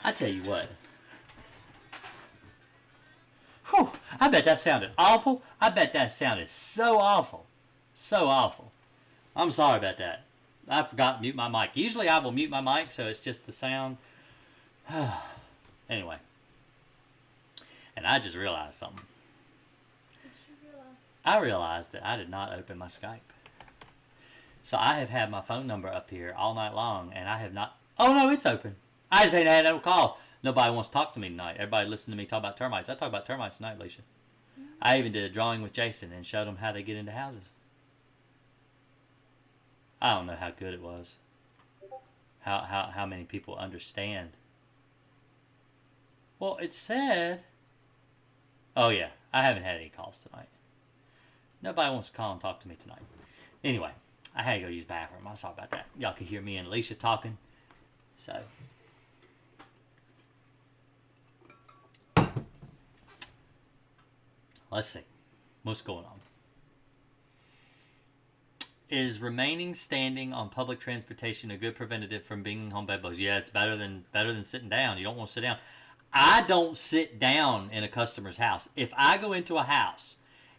I tell you what. Whew, I bet that sounded awful. I bet that sounded so awful. So awful. I'm sorry about that. I forgot to mute my mic. Usually I will mute my mic so it's just the sound. Anyway. And I just realized something.
What did you realize?
I realized that I did not open my Skype. So I have had my phone number up here all night long and I have not... Oh no, it's open. I just ain't had no call. Nobody wants to talk to me tonight. Everybody listen to me talk about termites. I talk about termites tonight, Alicia. Mm-hmm. I even did a drawing with Jason and showed them how they get into houses. I don't know how good it was. How many people understand. Well, it said... Oh yeah, I haven't had any calls tonight. Nobody wants to call and talk to me tonight. Anyway, I had to go use the bathroom. I'm sorry about that. Y'all could hear me and Alicia talking. So... Let's see. What's going on? Is remaining standing on public transportation a good preventative from bringing home bed bugs? Yeah, it's better than sitting down. You don't want to sit down. I don't sit down in a customer's house. If I go into a house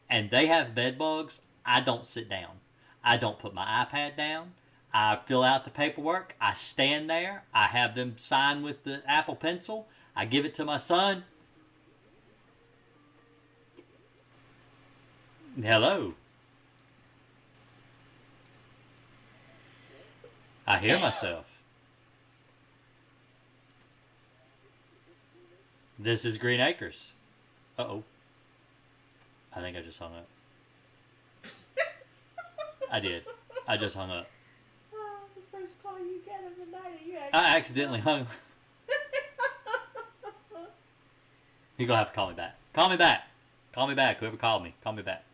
and they have bed bugs, I don't sit down. I don't put my iPad down. I fill out the paperwork. I stand there. I have them sign with the Apple Pencil. I give it to my son. Hello. I hear myself. This is Green Acres. Uh-oh. I think I just hung up. I did. I just hung up.
Oh, the first call you get of the night, you
I accidentally hung. You're going to have to call me back. Call me back. Call me back. Whoever called me, call me back.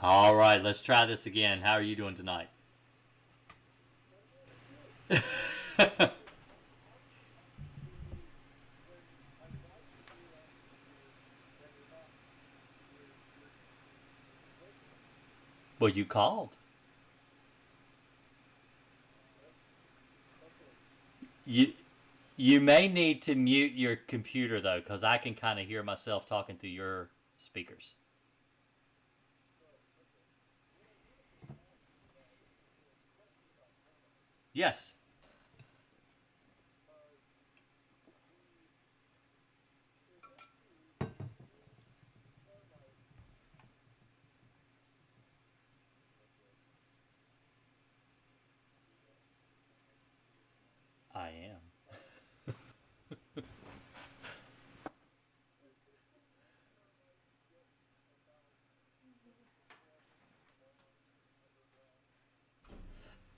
All right, let's try this again. How are you doing tonight? Well, you called. You you may need to mute your computer though, because I can kind of hear myself talking through your speakers. Yes, I am.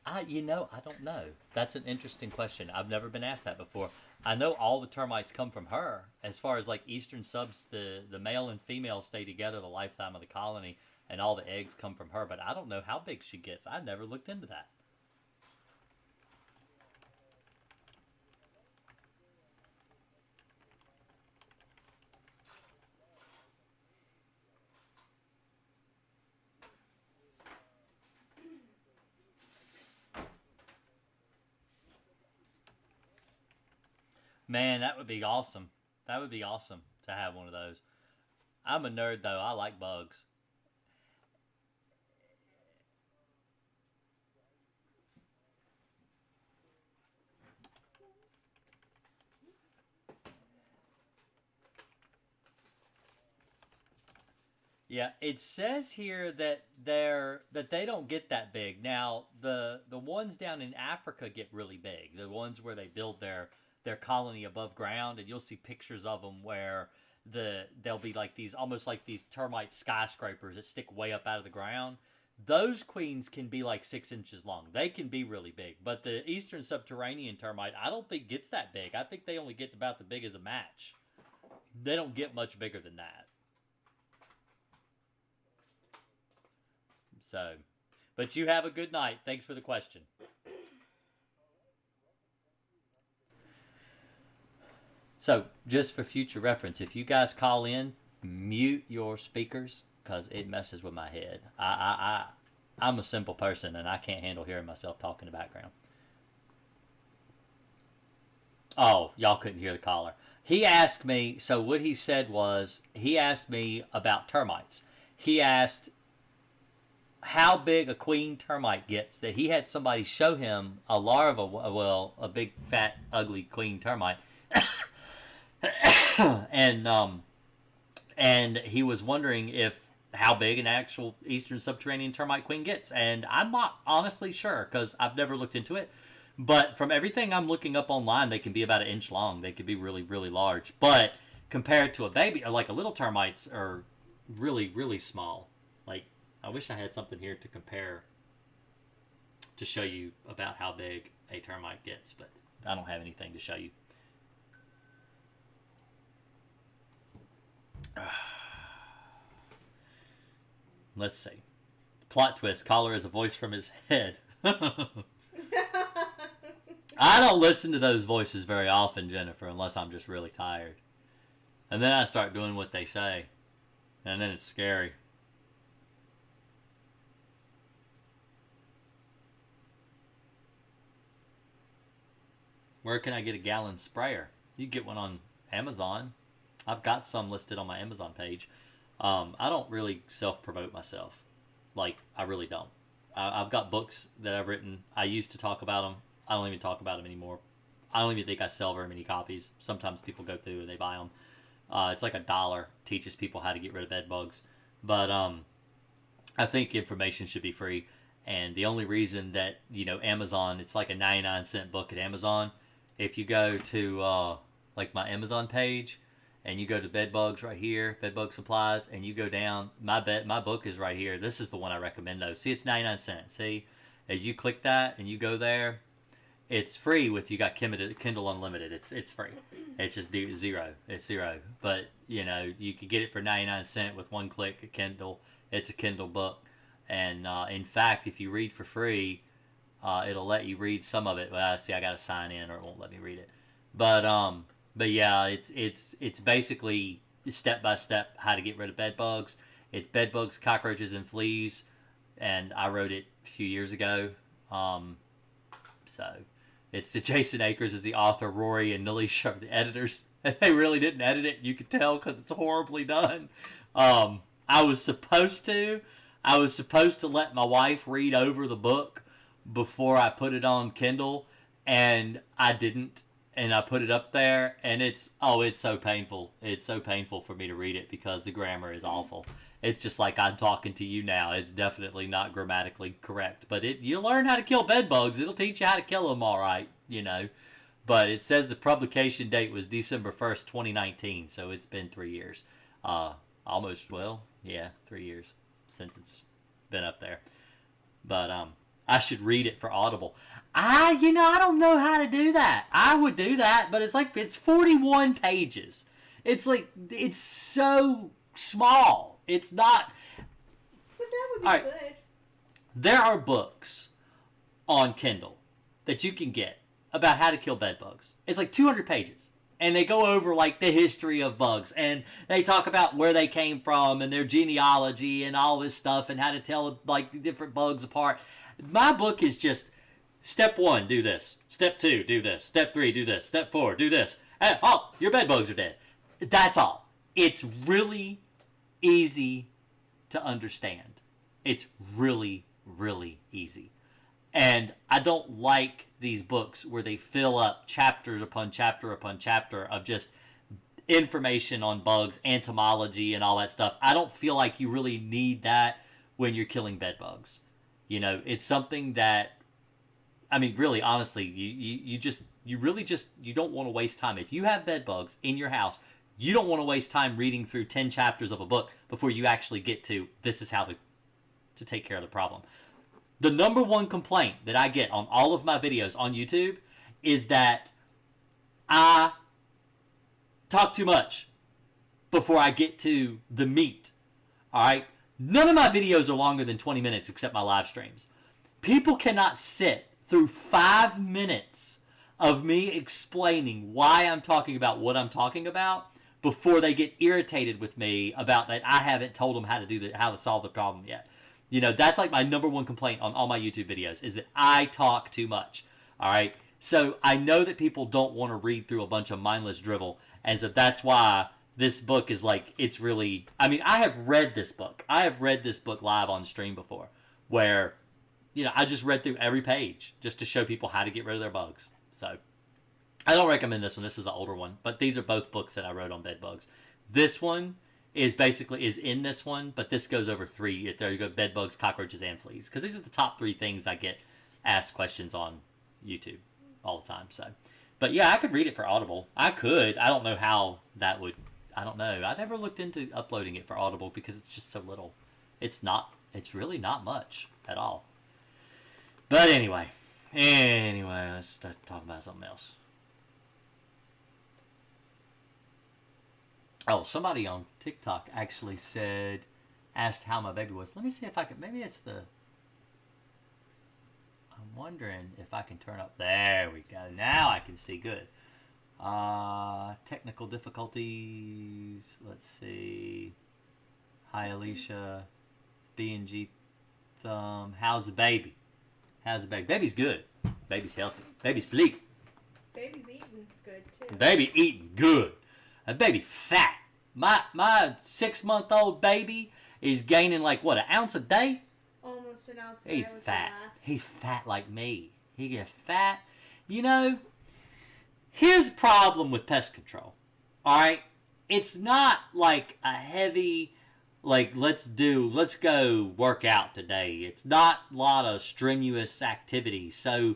I don't know. That's an interesting question. I've never been asked that before. I know all the termites come from her. As far as like eastern subs, the male and female stay together the lifetime of the colony, and all the eggs come from her. But I don't know how big she gets. I never looked into that. Man, that would be awesome. That would be awesome to have one of those. I'm a nerd though. I like bugs. Yeah, it says here that they don't get that big. Now, the ones down in Africa get really big. The ones where they build their colony above ground, and you'll see pictures of them where they'll be like these almost like these termite skyscrapers that stick way up out of the ground. Those queens can be like 6 inches long. They can be really big. But the eastern subterranean termite, I don't think gets that big. I think they only get about the big as a match. They don't get much bigger than that. So, but you have a good night. Thanks for the question. So, just for future reference, if you guys call in, mute your speakers because it messes with my head. I'm a simple person and I can't handle hearing myself talk in the background. Oh, y'all couldn't hear the caller. He asked me, so what he said was, he asked me about termites. He asked how big a queen termite gets, that he had somebody show him a larva, well, a big, fat, ugly queen termite. and and he was wondering if how big an actual eastern subterranean termite queen gets, and I'm not honestly sure because I've never looked into it. But from everything I'm looking up online, they can be about an inch long. They could be really, really large. But compared to a baby, or like a little termites, are really, really small. Like, I wish I had something here to compare to show you about how big a termite gets, but I don't have anything to show you. Let's see. Plot twist. Caller is a voice from his head. I don't listen to those voices very often, Jennifer, unless I'm just really tired. And then I start doing what they say. And then it's scary. Where can I get a gallon sprayer? You can get one on Amazon. I've got some listed on my Amazon page. I don't really self-promote myself. Like, I really don't. I've got books that I've written. I used to talk about them. I don't even talk about them anymore. I don't even think I sell very many copies. Sometimes people go through and they buy them. It's like $1. Teaches people how to get rid of bed bugs. But I think information should be free. And the only reason that, Amazon, it's like a 99-cent book at Amazon. If you go to like my Amazon page and you go to bed bugs right here, bed bug supplies, and you go down, my book is right here. This is the one I recommend though. See, it's 99 cents. See, if you click that and you go there, it's free with you got Kindle Unlimited. It's free. It's just zero. It's zero. But you could get it for 99 cents with one click. A Kindle. It's a Kindle book, and in fact, if you read for free, It'll let you read some of it. Well, see, I got to sign in, or it won't let me read it. But yeah, it's basically step by step how to get rid of bed bugs. It's bed bugs, cockroaches, and fleas, and I wrote it a few years ago. So it's Jason Akers is the author, Rory and Nilesh are the editors, and they really didn't edit it. You could tell because it's horribly done. I was supposed to let my wife read over the book before I put it on Kindle, and I didn't. And I put it up there, and it's so painful. It's so painful for me to read it because the grammar is awful. It's just like I'm talking to you now. It's definitely not grammatically correct. But you learn how to kill bed bugs. It'll teach you how to kill them all right, you know. But it says the publication date was December 1st, 2019. So it's been 3 years. 3 years since it's been up there. But I should read it for Audible. I don't know how to do that. I would do that, but it's 41 pages. It's so small. It's not.
But that would be
All right.
good.
There are books on Kindle that you can get about how to kill bed bugs. It's like 200 pages. And they go over like the history of bugs, and they talk about where they came from and their genealogy and all this stuff and how to tell like the different bugs apart. My book is just step 1, do this. Step 2, do this. Step 3, do this. Step 4, do this. And, your bed bugs are dead. That's all. It's really easy to understand. It's really, really easy. And I don't like these books where they fill up chapters upon chapter upon chapter of just information on bugs, entomology, and all that stuff. I don't feel like you really need that when you're killing bed bugs. You know, it's something that, I mean, really, honestly, you don't want to waste time. If you have bed bugs in your house, you don't want to waste time reading through 10 chapters of a book before you actually get to this is how to take care of the problem. The number one complaint that I get on all of my videos on YouTube is that I talk too much before I get to the meat. All right? None of my videos are longer than 20 minutes except my live streams. People cannot sit through 5 minutes of me explaining why I'm talking about what I'm talking about before they get irritated with me about that I haven't told them how to solve the problem yet. You know, that's like my number one complaint on all my YouTube videos is that I talk too much. All right? So I know that people don't want to read through a bunch of mindless drivel, and so that's why this book is like, it's really, I mean, I have read this book. I have read this book live on stream before where, you know, I just read through every page just to show people how to get rid of their bugs. So I don't recommend this one. This is an older one, but these are both books that I wrote on bed bugs. This one is in this one, but this goes over 3. There you go, bed bugs, cockroaches, and fleas. Because these are the top 3 things I get asked questions on YouTube all the time. So, but yeah, I could read it for Audible. I could. I don't know how that would. I don't know. I never looked into uploading it for Audible because it's just so little. It's really not much at all. But anyway, let's start talking about something else. Oh, somebody on TikTok actually asked how my baby was. Let me see if I can, maybe it's I'm wondering if I can turn up. There we go. Now I can see good. Technical difficulties. Let's see. Hi, Alicia. B&G Thumb. How's the baby? Baby's good. Baby's healthy. Baby's sleep.
Baby's eating good, too.
Baby eating good. A baby fat. My 6-month-old baby is gaining like, what, an ounce a day?
Almost an ounce a day.
He's fat. He's fat like me. He gets fat. You know, here's the problem with pest control. All right? It's not like a heavy, like, let's go work out today. It's not a lot of strenuous activity. So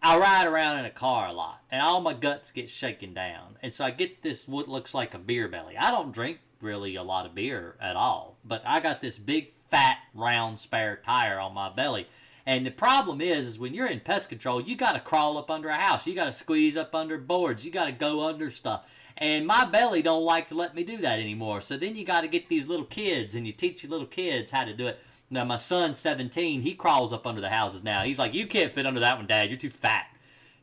I ride around in a car a lot, and all my guts get shaken down. And so I get this, what looks like a beer belly. I don't drink really a lot of beer at all, but I got this big, fat, round, spare tire on my belly. And the problem is when you're in pest control, you got to crawl up under a house. You got to squeeze up under boards. You got to go under stuff. And my belly don't like to let me do that anymore. So then you got to get these little kids, and you teach your little kids how to do it. Now, my son's 17. He crawls up under the houses now. He's like, you can't fit under that one, Dad. You're too fat.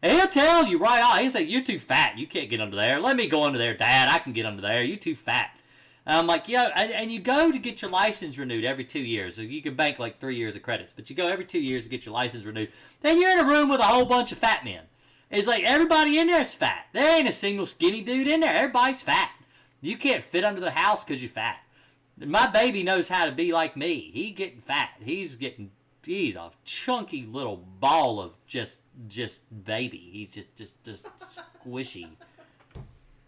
And he'll tell you right off. He'll say, you're too fat. You can't get under there. Let me go under there, Dad. I can get under there. You're too fat. And I'm like, yeah. And you go to get your license renewed every 2 years. So you can bank like 3 years of credits. But you go every 2 years to get your license renewed. Then you're in a room with a whole bunch of fat men. It's like everybody in there is fat. There ain't a single skinny dude in there. Everybody's fat. You can't fit under the house because you're fat. My baby knows how to be like me. He getting fat. He's a chunky little ball of just baby. He's just squishy.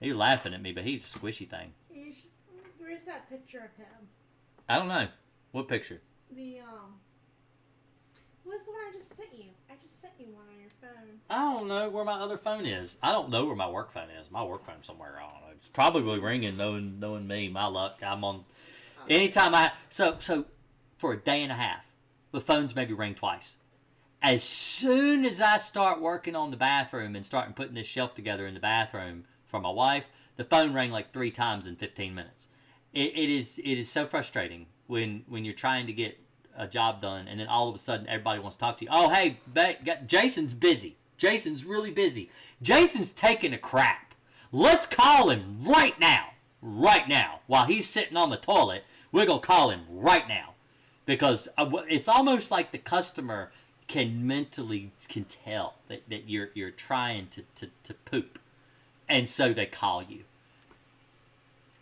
He's laughing at me, but he's a squishy thing.
Where's that picture of him?
I don't know. What picture?
What's the one I just sent you? I just sent you one on your phone.
I don't know where my other phone is. I don't know where my work phone is. My work phone's somewhere. I don't know. It's probably ringing, knowing me, my luck. I'm on. Anytime so for a day and a half, the phone's maybe ring twice. As soon as I start working on the bathroom and starting putting this shelf together in the bathroom for my wife, the phone rang like 3 times in 15 minutes. It is so frustrating when you're trying to get a job done and then all of a sudden everybody wants to talk to you. Oh, hey, Jason's busy. Jason's really busy. Jason's taking a crap. Let's call him right now. Right now. While he's sitting on the toilet, we're going to call him right now. Because it's almost like the customer can tell that you're trying to poop. And so they call you.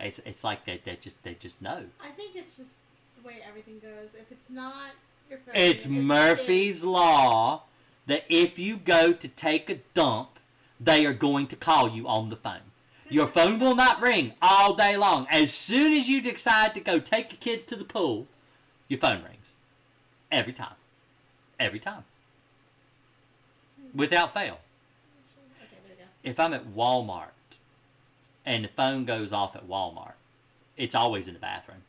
It's like they just know.
I think it's just the way everything goes. If it's not your phone,
it's Murphy's Law that if you go to take a dump, they are going to call you on the phone. Your phone will not ring all day long. As soon as you decide to go take your kids to the pool, your phone rings. Every time. Every time. Without fail.
Okay, there we go.
If I'm at Walmart and the phone goes off at Walmart, it's always in the bathroom.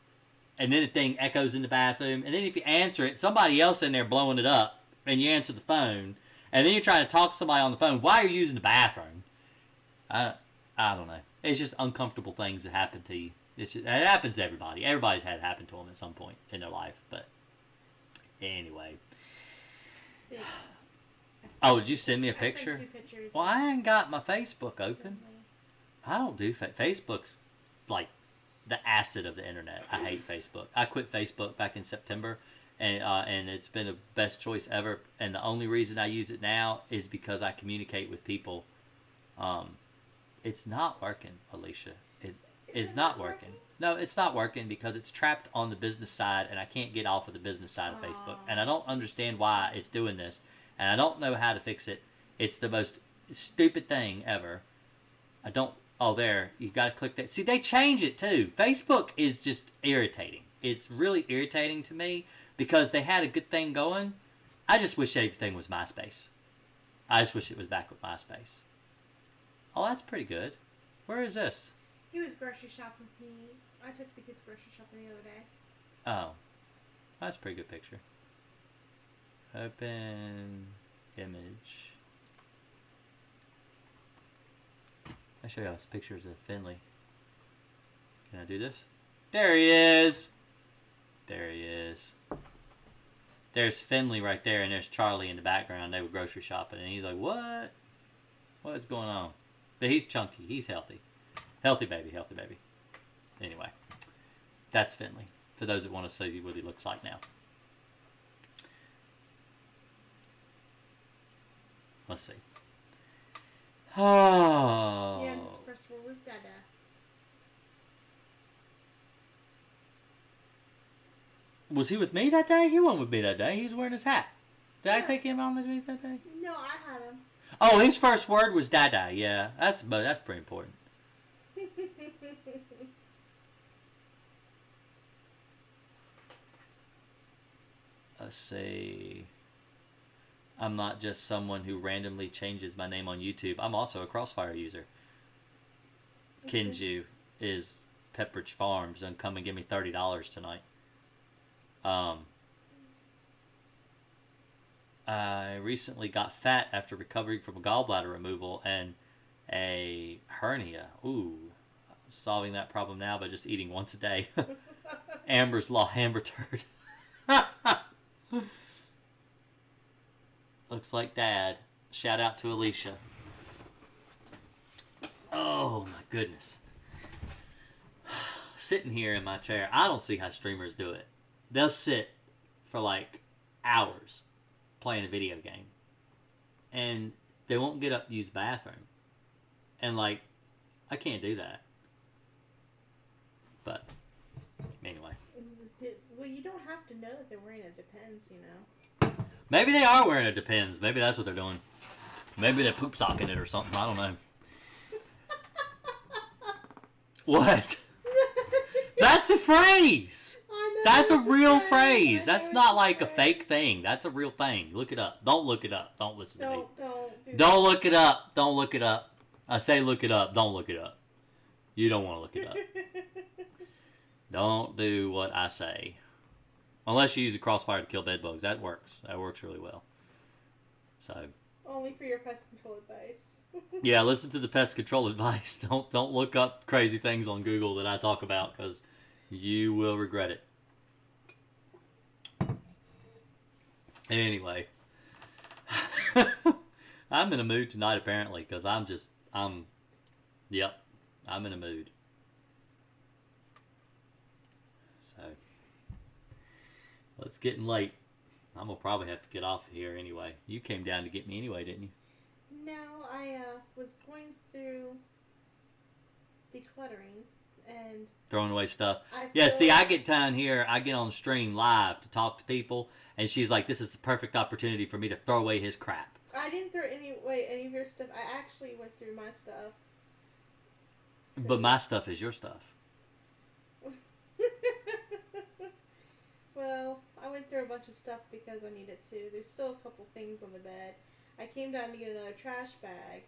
And then the thing echoes in the bathroom. And then if you answer it, somebody else in there blowing it up, and you answer the phone, and then you're trying to talk to somebody on the phone while you're using the bathroom. I don't know. It's just uncomfortable things that happen to you. It happens to everybody. Everybody's had it happen to them at some point in their life. But anyway.
Yeah.
Oh, did you send me a
I sent
picture?
2 pictures.
Well, I ain't got my Facebook open. I don't do Facebook's like the acid of the internet. I hate Facebook. I quit Facebook back in September, and it's been the best choice ever. And the only reason I use it now is because I communicate with people. It's not working, Alicia. It's not working. No, it's not working because it's trapped on the business side, and I can't get off of the business side of Facebook. And I don't understand why it's doing this, and I don't know how to fix it. It's the most stupid thing ever. I don't... Oh, there. You got to click that. See, they change it, too. Facebook is just irritating. It's really irritating to me because they had a good thing going. I just wish everything was MySpace. I just wish it was back with MySpace. Oh, that's pretty good. Where is this?
He was grocery shopping with me. I took the kids grocery shopping the other day.
Oh. That's a pretty good picture. Open image. I'll show you some pictures of Finley. Can I do this? There he is! There he is. There's Finley right there, and there's Charlie in the background. They were grocery shopping, and he's like, what? What's going on? But he's chunky. He's healthy. Healthy baby, healthy baby. Anyway, that's Finley. For those that want to see what he looks like now. Let's see. Oh.
Yeah, his first one was Dada.
Was he with me that day? He wasn't with me that day. He was wearing his hat. Did I take him on with me that day?
No, I had him.
Oh, his first word was Dada. Yeah, that's pretty important. Let's see. I'm not just someone who randomly changes my name on YouTube. I'm also a Crossfire user. Kenju is Pepperidge Farms and come and give me $30 tonight. I recently got fat after recovering from a gallbladder removal and a hernia. Ooh, I'm solving that problem now by just eating once a day. Amber's Law Amber Turd. Looks like Dad. Shout out to Alicia. Oh my goodness. Sitting here in my chair, I don't see how streamers do it. They'll sit for like hours playing a video game, and they won't get up to use the bathroom. And like, I can't do that. But anyway.
Well, you don't have to know that they're wearing a Depends, you know.
Maybe they are wearing a Depends. Maybe that's what they're doing. Maybe they're poop socking it or something. I don't know. What? That's a phrase. That's a real phrase. That's not like a fake thing. That's a real thing. Look it up. Don't look it up. Don't listen to me. Don't look it up. Don't look it up. I say look it up. Don't look it up. You don't want to look it up. Don't do what I say. Unless you use a Crossfire to kill bedbugs. That works. That works really well. So.
Only for your pest control advice.
Yeah, listen to the pest control advice. Don't look up crazy things on Google that I talk about, because you will regret it. Anyway. I'm in a mood tonight apparently, because I'm in a mood. So, well, it's getting late. I'm going to probably have to get off of here anyway. You came down to get me anyway, didn't you?
No, I was going through decluttering and
throwing away stuff. See, I get down here, I get on the stream live to talk to people, and she's like, this is the perfect opportunity for me to throw away his crap.
I didn't throw away any of your stuff. I actually went through my stuff.
But my stuff is your stuff.
Well, I went through a bunch of stuff because I needed to. There's still a couple things on the bed. I came down to get another trash bag,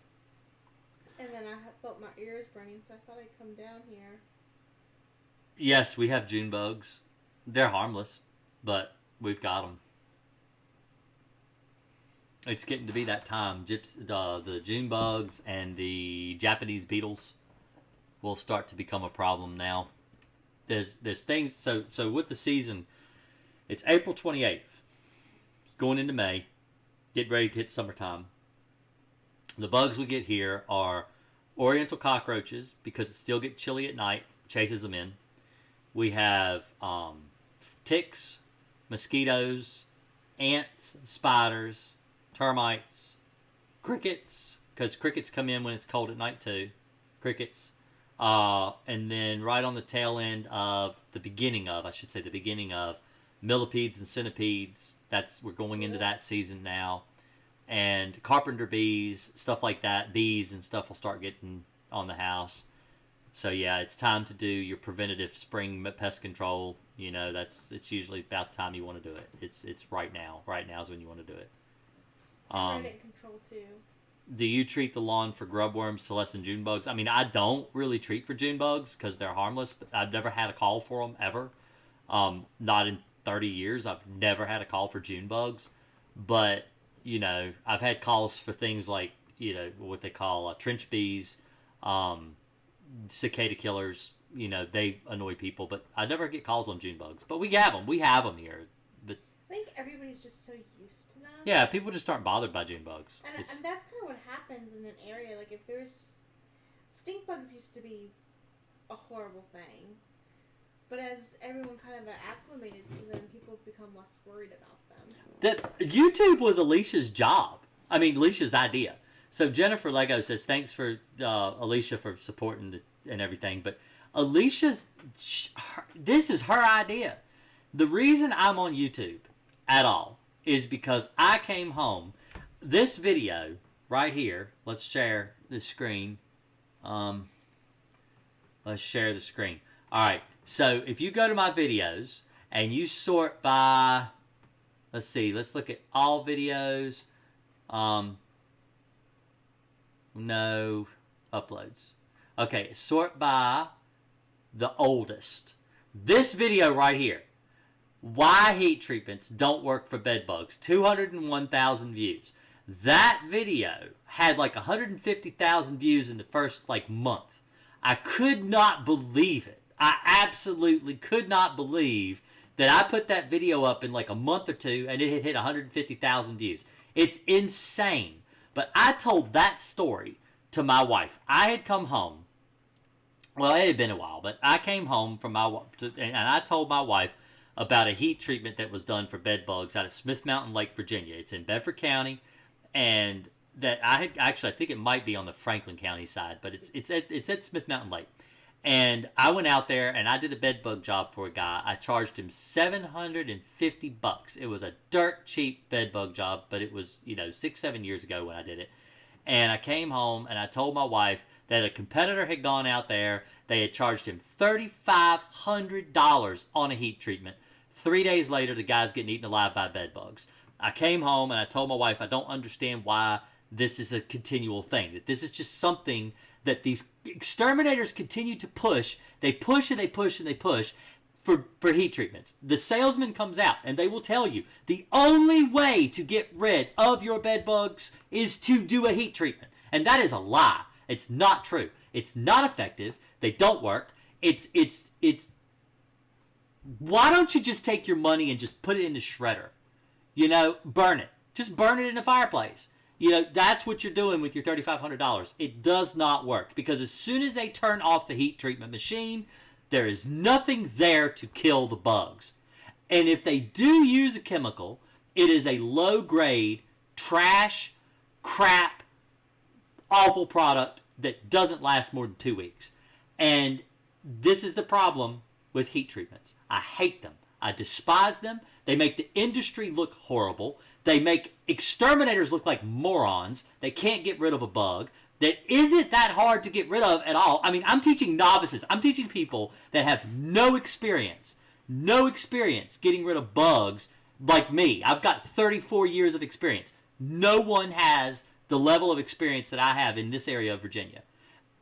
and then I felt my ears burning, so I thought I'd come down here.
Yes, we have June bugs. They're harmless, but we've got them. It's getting to be that time. The June bugs and the Japanese beetles will start to become a problem now. There's things. So with the season, it's April 28th, going into May. Get ready to hit summertime. The bugs we get here are oriental cockroaches, because it still gets chilly at night, chases them in. We have ticks, mosquitoes, ants, spiders, termites, crickets, because crickets come in when it's cold at night too. Crickets. And then right on the tail end of the beginning of millipedes and centipedes. We're going into that season now. And carpenter bees, stuff like that. Bees and stuff will start getting on the house. So yeah, it's time to do your preventative spring pest control. You know, it's usually about the time you want to do it. It's right now. Right now is when you want to do it.
Rodent control too.
Do you treat the lawn for grubworms, celeste, and June bugs? I mean, I don't really treat for June bugs because they're harmless. But I've never had a call for them ever. Not in 30 years. I've never had a call for June bugs. But, you know, I've had calls for things like, you know, what they call trench bees, cicada killers. You know, they annoy people. But I never get calls on June bugs. But we have them. We have them here. But
I think everybody's just so used to them.
Yeah, people just aren't bothered by June bugs.
And that's kind of what happens in an area. Like, if there's... Stink bugs used to be a horrible thing. But as everyone kind of acclimated to them, people have become less worried about them.
That YouTube was Alicia's job. I mean, Alicia's idea. So Jennifer Lego says, thanks for Alicia for supporting and everything. But Alicia's... this is her idea. The reason I'm on YouTube at all is because I came home. This video right here, let's share the screen. Let's share the screen. All right, so if you go to my videos and you sort by, let's see, let's look at all videos. No uploads. Okay, sort by the oldest. This video right here. Why heat treatments don't work for bed bugs. 201,000 views. That video had like 150,000 views in the first month. I could not believe it. I absolutely could not believe that I put that video up in like a month or two and it had hit 150,000 views. It's insane. But I told that story to my wife. I had come home. Well, it had been a while, but I came home from and I told my wife about a heat treatment that was done for bed bugs out of Smith Mountain Lake, Virginia. It's in Bedford County, and that I had actually, I think it might be on the Franklin County side, but it's at Smith Mountain Lake. And I went out there and I did a bed bug job for a guy. I charged him $750. It was a dirt cheap bed bug job, but it was 6-7 years ago when I did it. And I came home and I told my wife that a competitor had gone out there. They had charged him $3,500 on a heat treatment. 3 days later, the guy's getting eaten alive by bed bugs. I came home and I told my wife I don't understand why this is a continual thing. That this is just something that these exterminators continue to push. They push and they push and they push for heat treatments. The salesman comes out and they will tell you the only way to get rid of your bed bugs is to do a heat treatment. And that is a lie. It's not true. It's not effective. They don't work. It's why don't you just take your money and just put it in the shredder? Burn it. Just burn it in the fireplace. That's what you're doing with your $3,500. It does not work because as soon as they turn off the heat treatment machine, there is nothing there to kill the bugs. And if they do use a chemical, it is a low-grade, trash, crap, awful product that doesn't last more than 2 weeks. And this is the problem with heat treatments. I hate them. I despise them. They make the industry look horrible. They make exterminators look like morons. They can't get rid of a bug that isn't that hard to get rid of at all. I mean, I'm teaching novices. I'm teaching people that have no experience getting rid of bugs like me. I've got 34 years of experience. No one has the level of experience that I have in this area of Virginia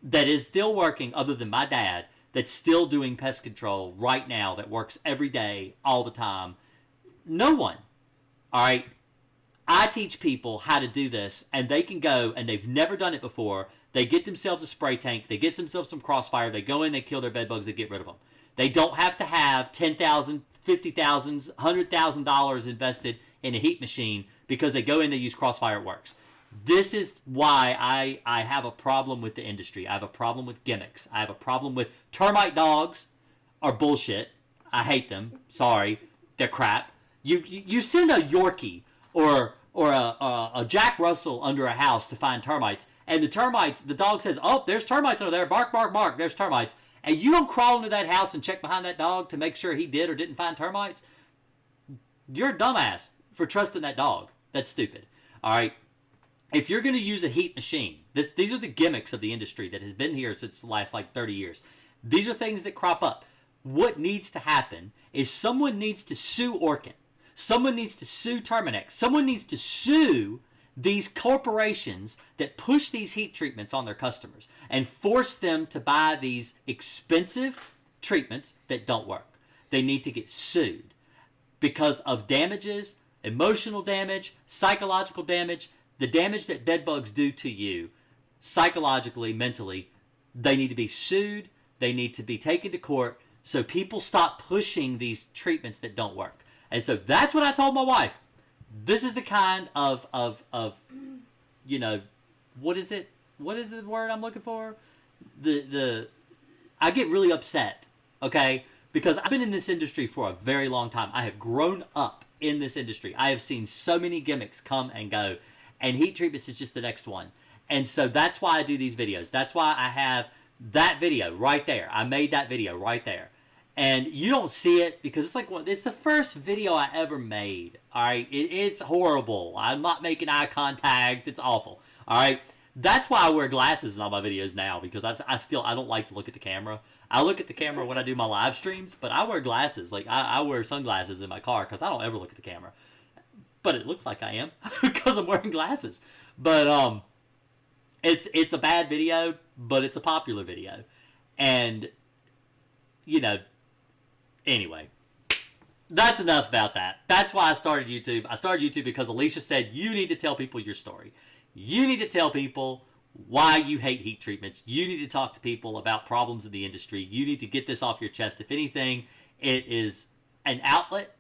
that is still working other than my dad that's still doing pest control right now that works every day, all the time. No one. All right? I teach people how to do this, and they can go, and they've never done it before. They get themselves a spray tank. They get themselves some Crossfire. They go in, they kill their bed bugs, they get rid of them. They don't have to have $10,000, $50,000, $100,000 invested in a heat machine because they go in, they use Crossfire, it works. This is why I have a problem with the industry. I have a problem with gimmicks. I have a problem with termite dogs are bullshit. I hate them. Sorry. They're crap. You send a Yorkie or a Jack Russell under a house to find termites, and the dog says, oh, there's termites under there, bark, bark, bark, there's termites, and you don't crawl into that house and check behind that dog to make sure he did or didn't find termites, you're a dumbass for trusting that dog. That's stupid. All right? If you're going to use a heat machine, these are the gimmicks of the industry that has been here since the last 30 years. These are things that crop up. What needs to happen is someone needs to sue Orkin. Someone needs to sue Terminex. Someone needs to sue these corporations that push these heat treatments on their customers and force them to buy these expensive treatments that don't work. They need to get sued because of damages, emotional damage, psychological damage, the damage that bed bugs do to you psychologically, mentally. They need to be sued. They need to be taken to court so people stop pushing these treatments that don't work. And so that's what I told my wife. This is the kind of what is it? What is the word I'm looking for? I get really upset, okay? Because I've been in this industry for a very long time. I have grown up in this industry. I have seen so many gimmicks come and go, and heat treatments is just the next one. And so that's why I do these videos. That's why I have that video right there. I made that video right there. And you don't see it because it's the first video I ever made. All right, it's horrible. I'm not making eye contact. It's awful. All right, that's why I wear glasses in all my videos now because I don't like to look at the camera. I look at the camera when I do my live streams, but I wear glasses. I wear sunglasses in my car because I don't ever look at the camera. But it looks like I am because I'm wearing glasses. But it's a bad video, but it's a popular video, and anyway, that's enough about that. That's why I started YouTube. I started YouTube because Alicia said, you need to tell people your story. You need to tell people why you hate heat treatments. You need to talk to people about problems in the industry. You need to get this off your chest. If anything, it is an outlet.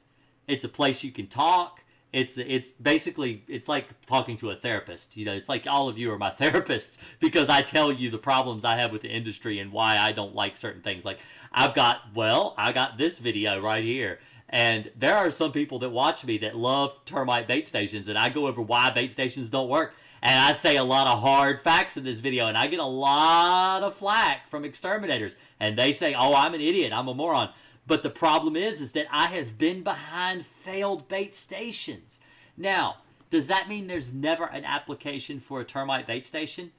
It's a place you can talk. It's basically, it's like talking to a therapist. You know, it's like all of you are my therapists because I tell you the problems I have with the industry and why I don't like certain things. Like I got this video right here. And there are some people that watch me that love termite bait stations, and I go over why bait stations don't work. And I say a lot of hard facts in this video, and I get a lot of flack from exterminators. And they say, oh, I'm an idiot, I'm a moron. But the problem is that I have been behind failed bait stations. Now, does that mean there's never an application for a termite bait station?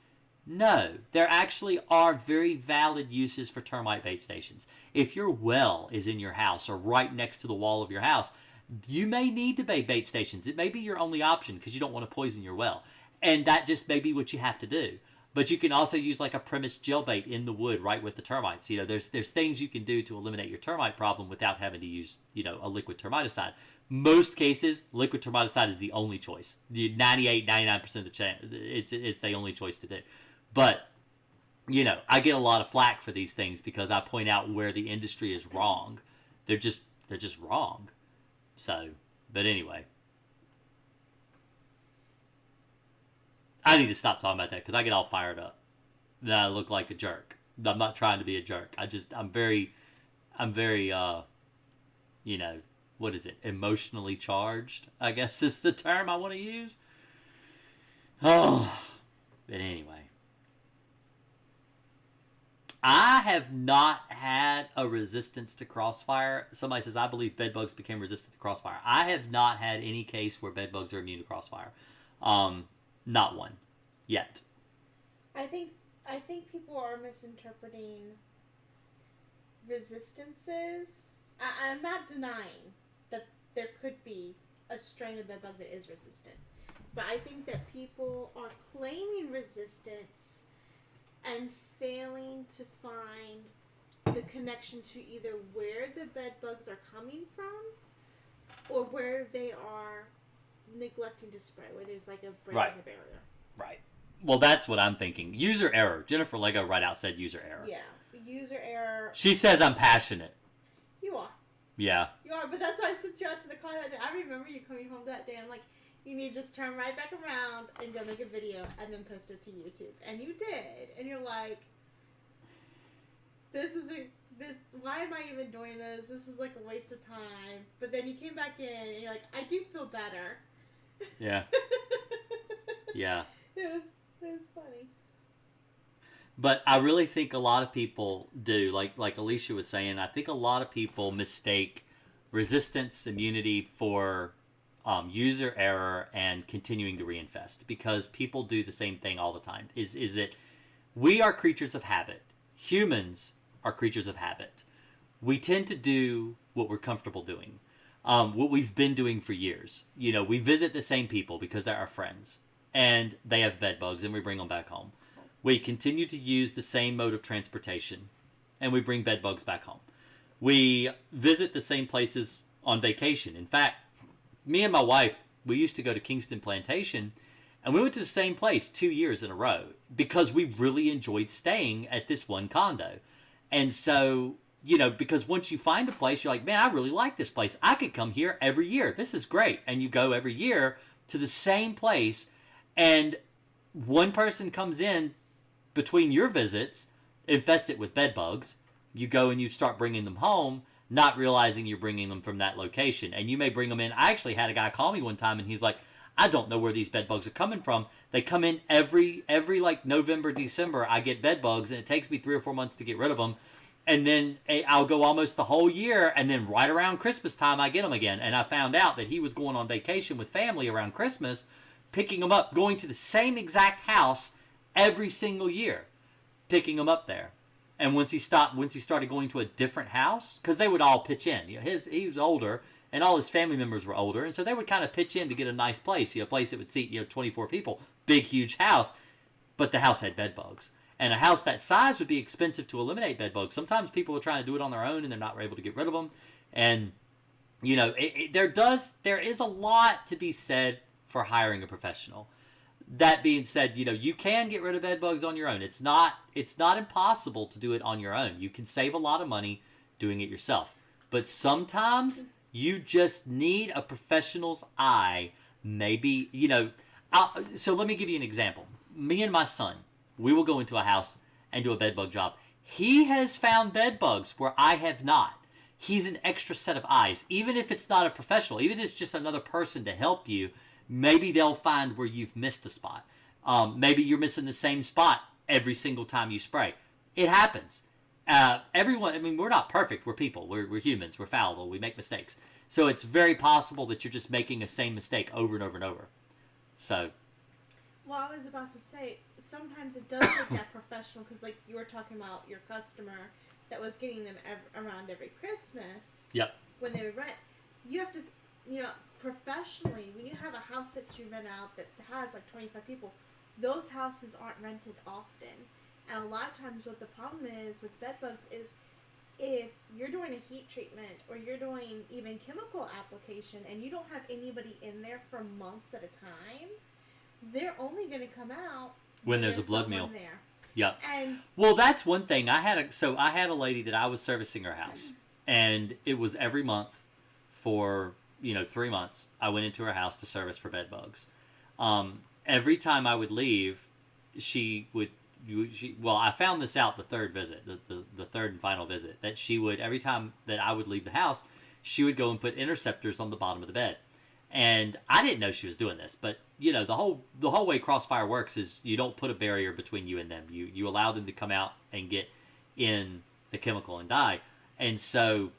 No, there actually are very valid uses for termite bait stations. If your well is in your house or right next to the wall of your house, you may need to make bait stations. It may be your only option because you don't want to poison your well. And that just may be what you have to do. But you can also use like a premise gel bait in the wood right with the termites. You know, there's things you can do to eliminate your termite problem without having to use, you know, a liquid termiticide. Most cases, liquid termiticide is the only choice. The 99% of the chance, it's the only choice to do. But, you know, I get a lot of flack for these things because I point out where the industry is wrong. They're just wrong. So, but anyway. I need to stop talking about that because I get all fired up. Then I look like a jerk. I'm not trying to be a jerk. I'm very, you know, what is it? Emotionally charged, I guess is the term I want to use. Oh, but anyway. I have not had a resistance to Crossfire. Somebody says, I believe bedbugs became resistant to Crossfire. I have not had any case where bedbugs are immune to Crossfire. Not one. Yet.
I think people are misinterpreting resistances. I'm not denying that there could be a strain of bedbug that is resistant. But I think that people are claiming resistance and failing to find the connection to either where the bedbugs are coming from or where they are neglecting to spray, where there's like a break in the barrier.
Right. Well, that's what I'm thinking. User error. Jennifer Lego right out said user error.
Yeah. User error.
She says I'm passionate.
You are.
Yeah.
You are, but that's why I sent you out to the car that day. I remember you coming home that day. I'm like, you need to just turn right back around and go make a video and then post it to YouTube. And you did. And you're like, why am I even doing this? This is like a waste of time. But then you came back in and you're like, I do feel better.
Yeah. Yeah.
It was funny.
But I really think a lot of people do, like Alicia was saying, I think a lot of people mistake resistance immunity for user error and continuing to reinfest, because people do the same thing all the time. Is that we are creatures of habit. Humans are creatures of habit. We tend to do what we're comfortable doing. What we've been doing for years. You know, we visit the same people because they're our friends. And they have bed bugs and we bring them back home. We continue to use the same mode of transportation. And we bring bed bugs back home. We visit the same places on vacation. In fact, me and my wife, we used to go to Kingston Plantation. And we went to the same place 2 years in a row. Because we really enjoyed staying at this one condo. And so, you know, because once you find a place, you're like, man, I really like this place. I could come here every year. This is great. And you go every year to the same place. And one person comes in between your visits, infests it with bed bugs. You go and you start bringing them home, not realizing you're bringing them from that location. And you may bring them in. I actually had a guy call me one time and he's like, I don't know where these bed bugs are coming from. They come in every like November, December. I get bed bugs and it takes me 3 or 4 months to get rid of them. And then I'll go almost the whole year. And then right around Christmas time, I get them again. And I found out that he was going on vacation with family around Christmas, picking them up, going to the same exact house every single year, picking them up there. And once he started going to a different house, because they would all pitch in. You know, he was older, and all his family members were older, and so they would kind of pitch in to get a nice place, you know, a place that would seat 24 people, big huge house, but the house had bed bugs. And a house that size would be expensive to eliminate bed bugs. Sometimes people are trying to do it on their own, and they're not able to get rid of them. And you know, there is a lot to be said for hiring a professional. That being said, you know, you can get rid of bed bugs on your own. It's not impossible to do it on your own. You can save a lot of money doing it yourself. But sometimes You just need a professional's eye. Maybe, so let me give you an example. Me and my son, we will go into a house and do a bed bug job. He has found bed bugs where I have not. He's an extra set of eyes. Even if it's not a professional, even if it's just another person to help you, maybe they'll find where you've missed a spot. Maybe you're missing the same spot every single time you spray. It happens. Everyone, I mean, we're not perfect. We're people. We're humans. We're fallible. We make mistakes. So it's very possible that you're just making the same mistake over and over and over. So.
Well, I was about to say, sometimes it does take that professional, because like you were talking about your customer that was getting them around every Christmas.
Yep.
When they would rent, you have to, professionally, when you have a house that you rent out that has like 25 people, those houses aren't rented often. And a lot of times what the problem is with bed bugs is if you're doing a heat treatment or you're doing even chemical application and you don't have anybody in there for months at a time, they're only going to come out
when there's a blood meal
there.
Yep.
And
well, that's one thing. I had a lady that I was servicing her house, and it was every month for 3 months. I went into her house to service for bed bugs. Every time I would leave, I found this out the third visit, the third and final visit, that she would, every time that I would leave the house, she would go and put interceptors on the bottom of the bed. And I didn't know she was doing this, but the whole way Crossfire works is you don't put a barrier between you and them. You allow them to come out and get in the chemical and die. And so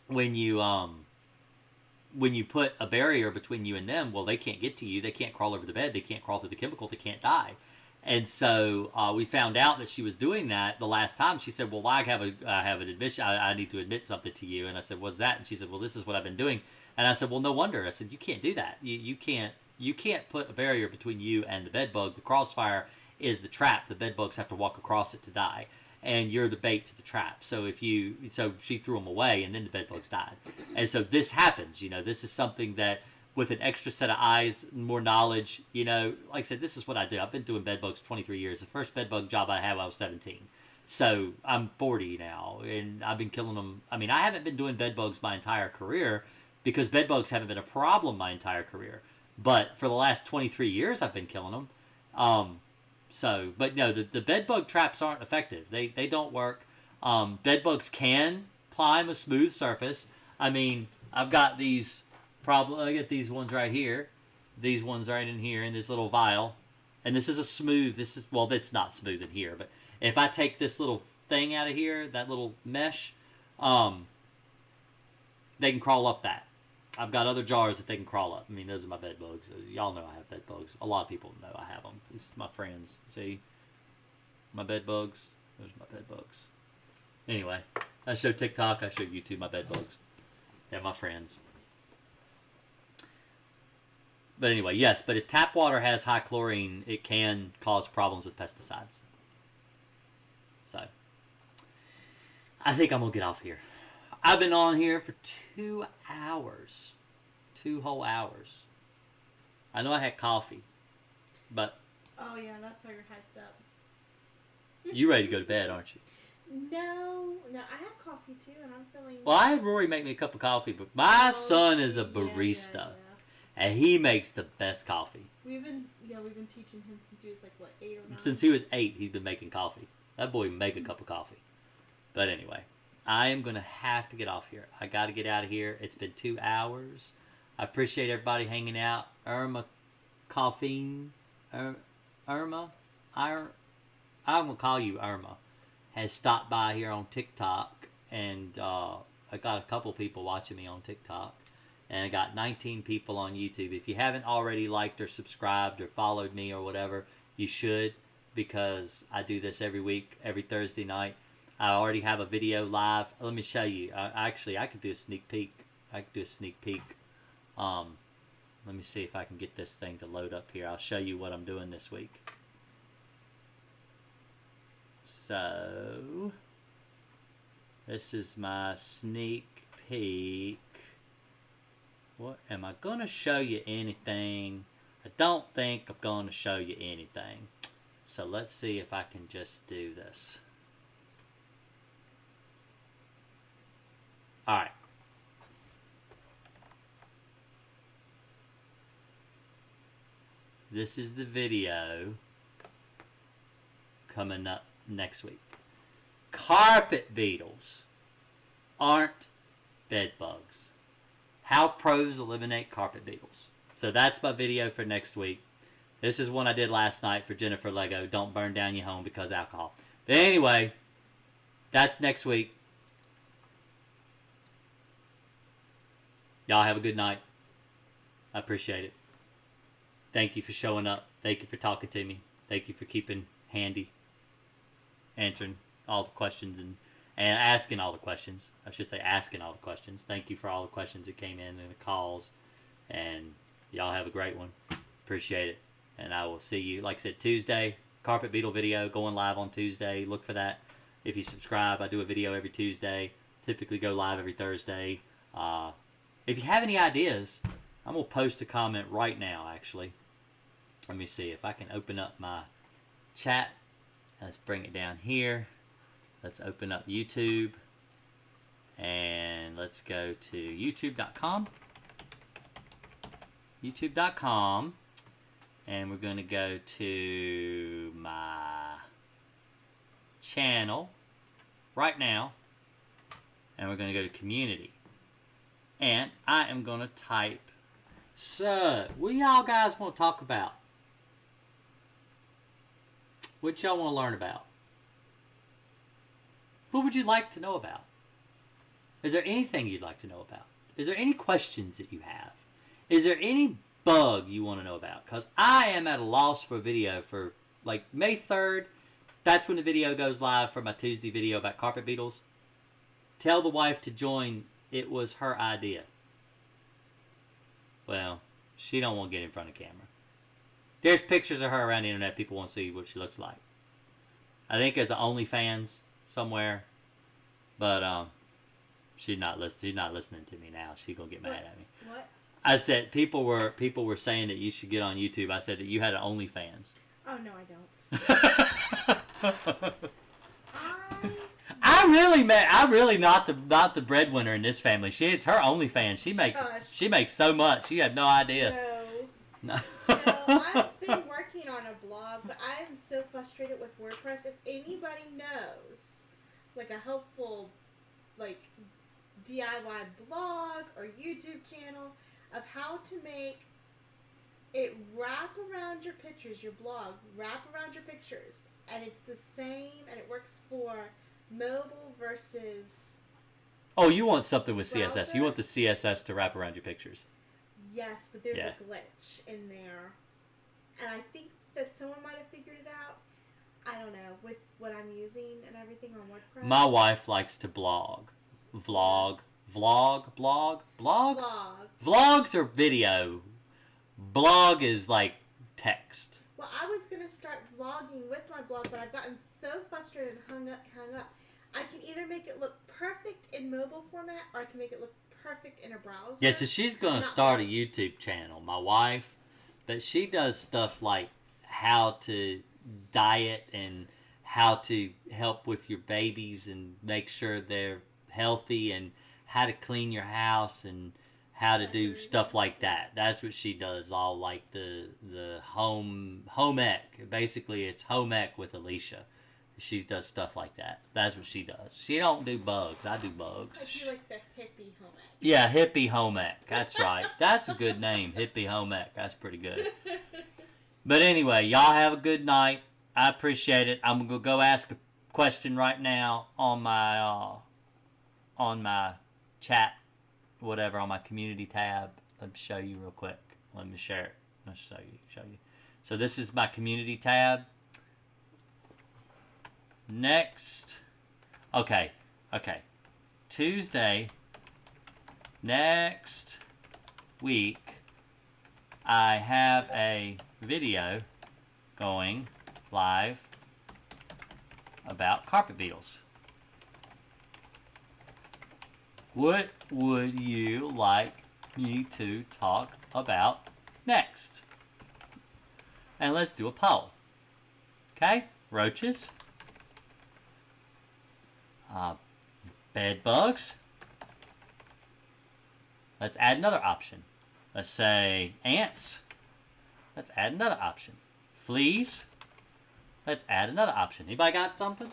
when you put a barrier between you and them, well, they can't get to you. They can't crawl over the bed. They can't crawl through the chemical. They can't die. And so we found out that she was doing that the last time. She said, well, I have an admission. I need to admit something to you. And I said, what's that? And she said, well, this is what I've been doing. And I said, well, no wonder. I said, you can't do that. You can't put a barrier between you and the bed bug. The Crossfire is the trap. The bed bugs have to walk across it to die. And you're the bait to the trap. So so she threw them away, and then the bed bugs died. And so this happens. This is something that with an extra set of eyes, more knowledge, like I said, this is what I do. I've been doing bed bugs 23 years. The first bed bug job I had, I was 17. So I'm 40 now, and I've been killing them. I mean, I haven't been doing bed bugs my entire career because bed bugs haven't been a problem my entire career. But for the last 23 years, I've been killing them. But no, the bed bug traps aren't effective. They don't work. Bed bugs can climb a smooth surface. I mean, I've got these I get these ones right here. These ones right in here in this little vial. And this is it's not smooth in here, but if I take this little thing out of here, that little mesh, they can crawl up that. I've got other jars that they can crawl up. I mean, those are my bed bugs. Y'all know I have bed bugs. A lot of people know I have them. These are my friends. See? My bed bugs. Those are my bed bugs. Anyway, I show TikTok. I show YouTube my bed bugs. They're my friends. But anyway, yes. But if tap water has high chlorine, it can cause problems with pesticides. So, I think I'm going to get off here. I've been on here for 2 hours. 2 whole hours. I know I had coffee, but...
Oh, yeah, that's why you're hyped up.
You ready to go to bed, aren't you?
No, I had coffee too, and I'm feeling...
Well, I had Rory make me a cup of coffee, but my son is a barista,
yeah.
and he makes the best coffee.
We've been teaching him since he was like, what, 8 or 9?
Since he was 8, he's been making coffee. That boy can make a cup of coffee. But anyway... I am going to have to get off here. I got to get out of here. It's been 2 hours. I appreciate everybody hanging out. Irma I'm going to call you Irma, has stopped by here on TikTok. And I got a couple people watching me on TikTok. And I got 19 people on YouTube. If you haven't already liked or subscribed or followed me or whatever, you should. Because I do this every week, every Thursday night. I already have a video live. Let me show you. I could do a sneak peek. Let me see if I can get this thing to load up here. I'll show you what I'm doing this week. So, this is my sneak peek. What am I going to show you anything? I don't think I'm going to show you anything. So let's see if I can just do this. Alright. this is the video coming up next week. Carpet beetles aren't bed bugs. How pros eliminate carpet beetles. So that's my video for next week. This is one I did last night for Jennifer Lego. Don't burn down your home because of alcohol. But anyway, that's next week. Y'all have a good night. I appreciate it. Thank you for showing up. Thank you for talking to me. Thank you for keeping handy, answering all the questions and asking all the questions. I should say asking all the questions. Thank you for all the questions that came in and the calls. And y'all have a great one. Appreciate it. And I will see you, like I said, Tuesday. Carpet beetle video going live on Tuesday. Look for that. If you subscribe, I do a video every Tuesday. Typically go live every Thursday. If you have any ideas, I'm going to post a comment right now, actually. Let me see if I can open up my chat. Let's bring it down here. Let's open up YouTube. And let's go to youtube.com. youtube.com. And we're going to go to my channel right now. And we're going to go to community. And I am going to type, so, what do y'all guys want to talk about? What y'all want to learn about? What would you like to know about? Is there anything you'd like to know about? Is there any questions that you have? Is there any bug you want to know about? Because I am at a loss for a video for, like, May 3rd. That's when the video goes live for my Tuesday video about carpet beetles. Tell the wife to join. It was her idea. Well, she don't want to get in front of camera. There's pictures of her around the internet. People want to see what she looks like. I think there's an OnlyFans somewhere. But she's not listening to me now. She's gonna get mad at me.
What?
I said people were saying that you should get on YouTube. I said that you had an OnlyFans.
Oh no, I don't.
I really not the breadwinner in this family. It's her OnlyFans. She makes so much. You have no idea.
No. No, I've been working on a blog, but I am so frustrated with WordPress. If anybody knows, like a helpful, like DIY blog or YouTube channel of how to make it wrap around your pictures, your blog, wrap around your pictures, and it's the same, and it works for mobile versus.
Oh, you want something with
browser?
CSS. You want the CSS to wrap around your pictures.
Yes, but there's a glitch in there. And I think that someone might have figured it out. I don't know, with what I'm using and everything on WordPress.
My wife likes to blog. Vlog. Vlogs are video. Blog is like text.
Well, I was going to start vlogging with my blog, but I've gotten so frustrated and hung up. I can either make it look perfect in mobile format, or I can make it look perfect in a browser.
Yeah, so she's going to start a YouTube channel, my wife. But she does stuff like how to diet and how to help with your babies and make sure they're healthy and how to clean your house and how to do stuff like that. That's what she does, all like the home ec. Basically, it's home ec with Alicia. She does stuff like that. That's what she does. She don't do bugs. I do bugs.
I do like the hippie home ec.
Yeah, hippie home ec. That's right. That's a good name, hippie home ec. That's pretty good. But anyway, y'all have a good night. I appreciate it. I'm gonna go ask a question right now on my chat, whatever, on my community tab. Let me show you real quick. Let me share it. Let's show you. So this is my community tab. Next. Okay. Tuesday. Next week, I have a video going live about carpet beetles. What would you like me to talk about next? And let's do a poll. Okay? Roaches. Bed bugs. Let's add another option. Let's say ants. Let's add another option. Fleas. Let's add another option. Anybody got something?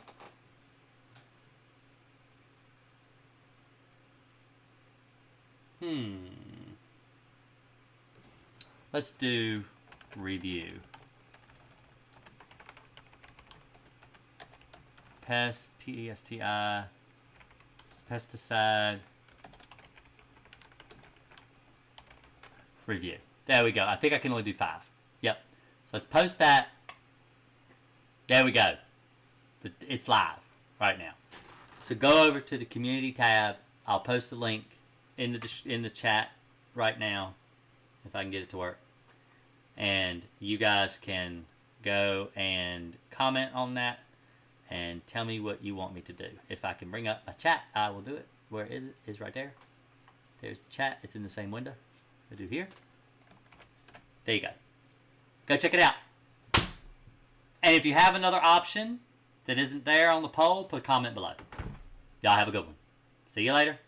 Let's do review. Pest, P-E-S-T-I, pesticide, review. There we go. I think I can only do 5. Yep. So let's post that. There we go. It's live right now. So go over to the community tab. I'll post the link in the chat right now, if I can get it to work. And you guys can go and comment on that and tell me what you want me to do. If I can bring up a chat, I will do it. Where is it? It's right there. There's the chat. It's in the same window. I do here. There you go. Go check it out. And if you have another option that isn't there on the poll, put a comment below. Y'all have a good one. See you later.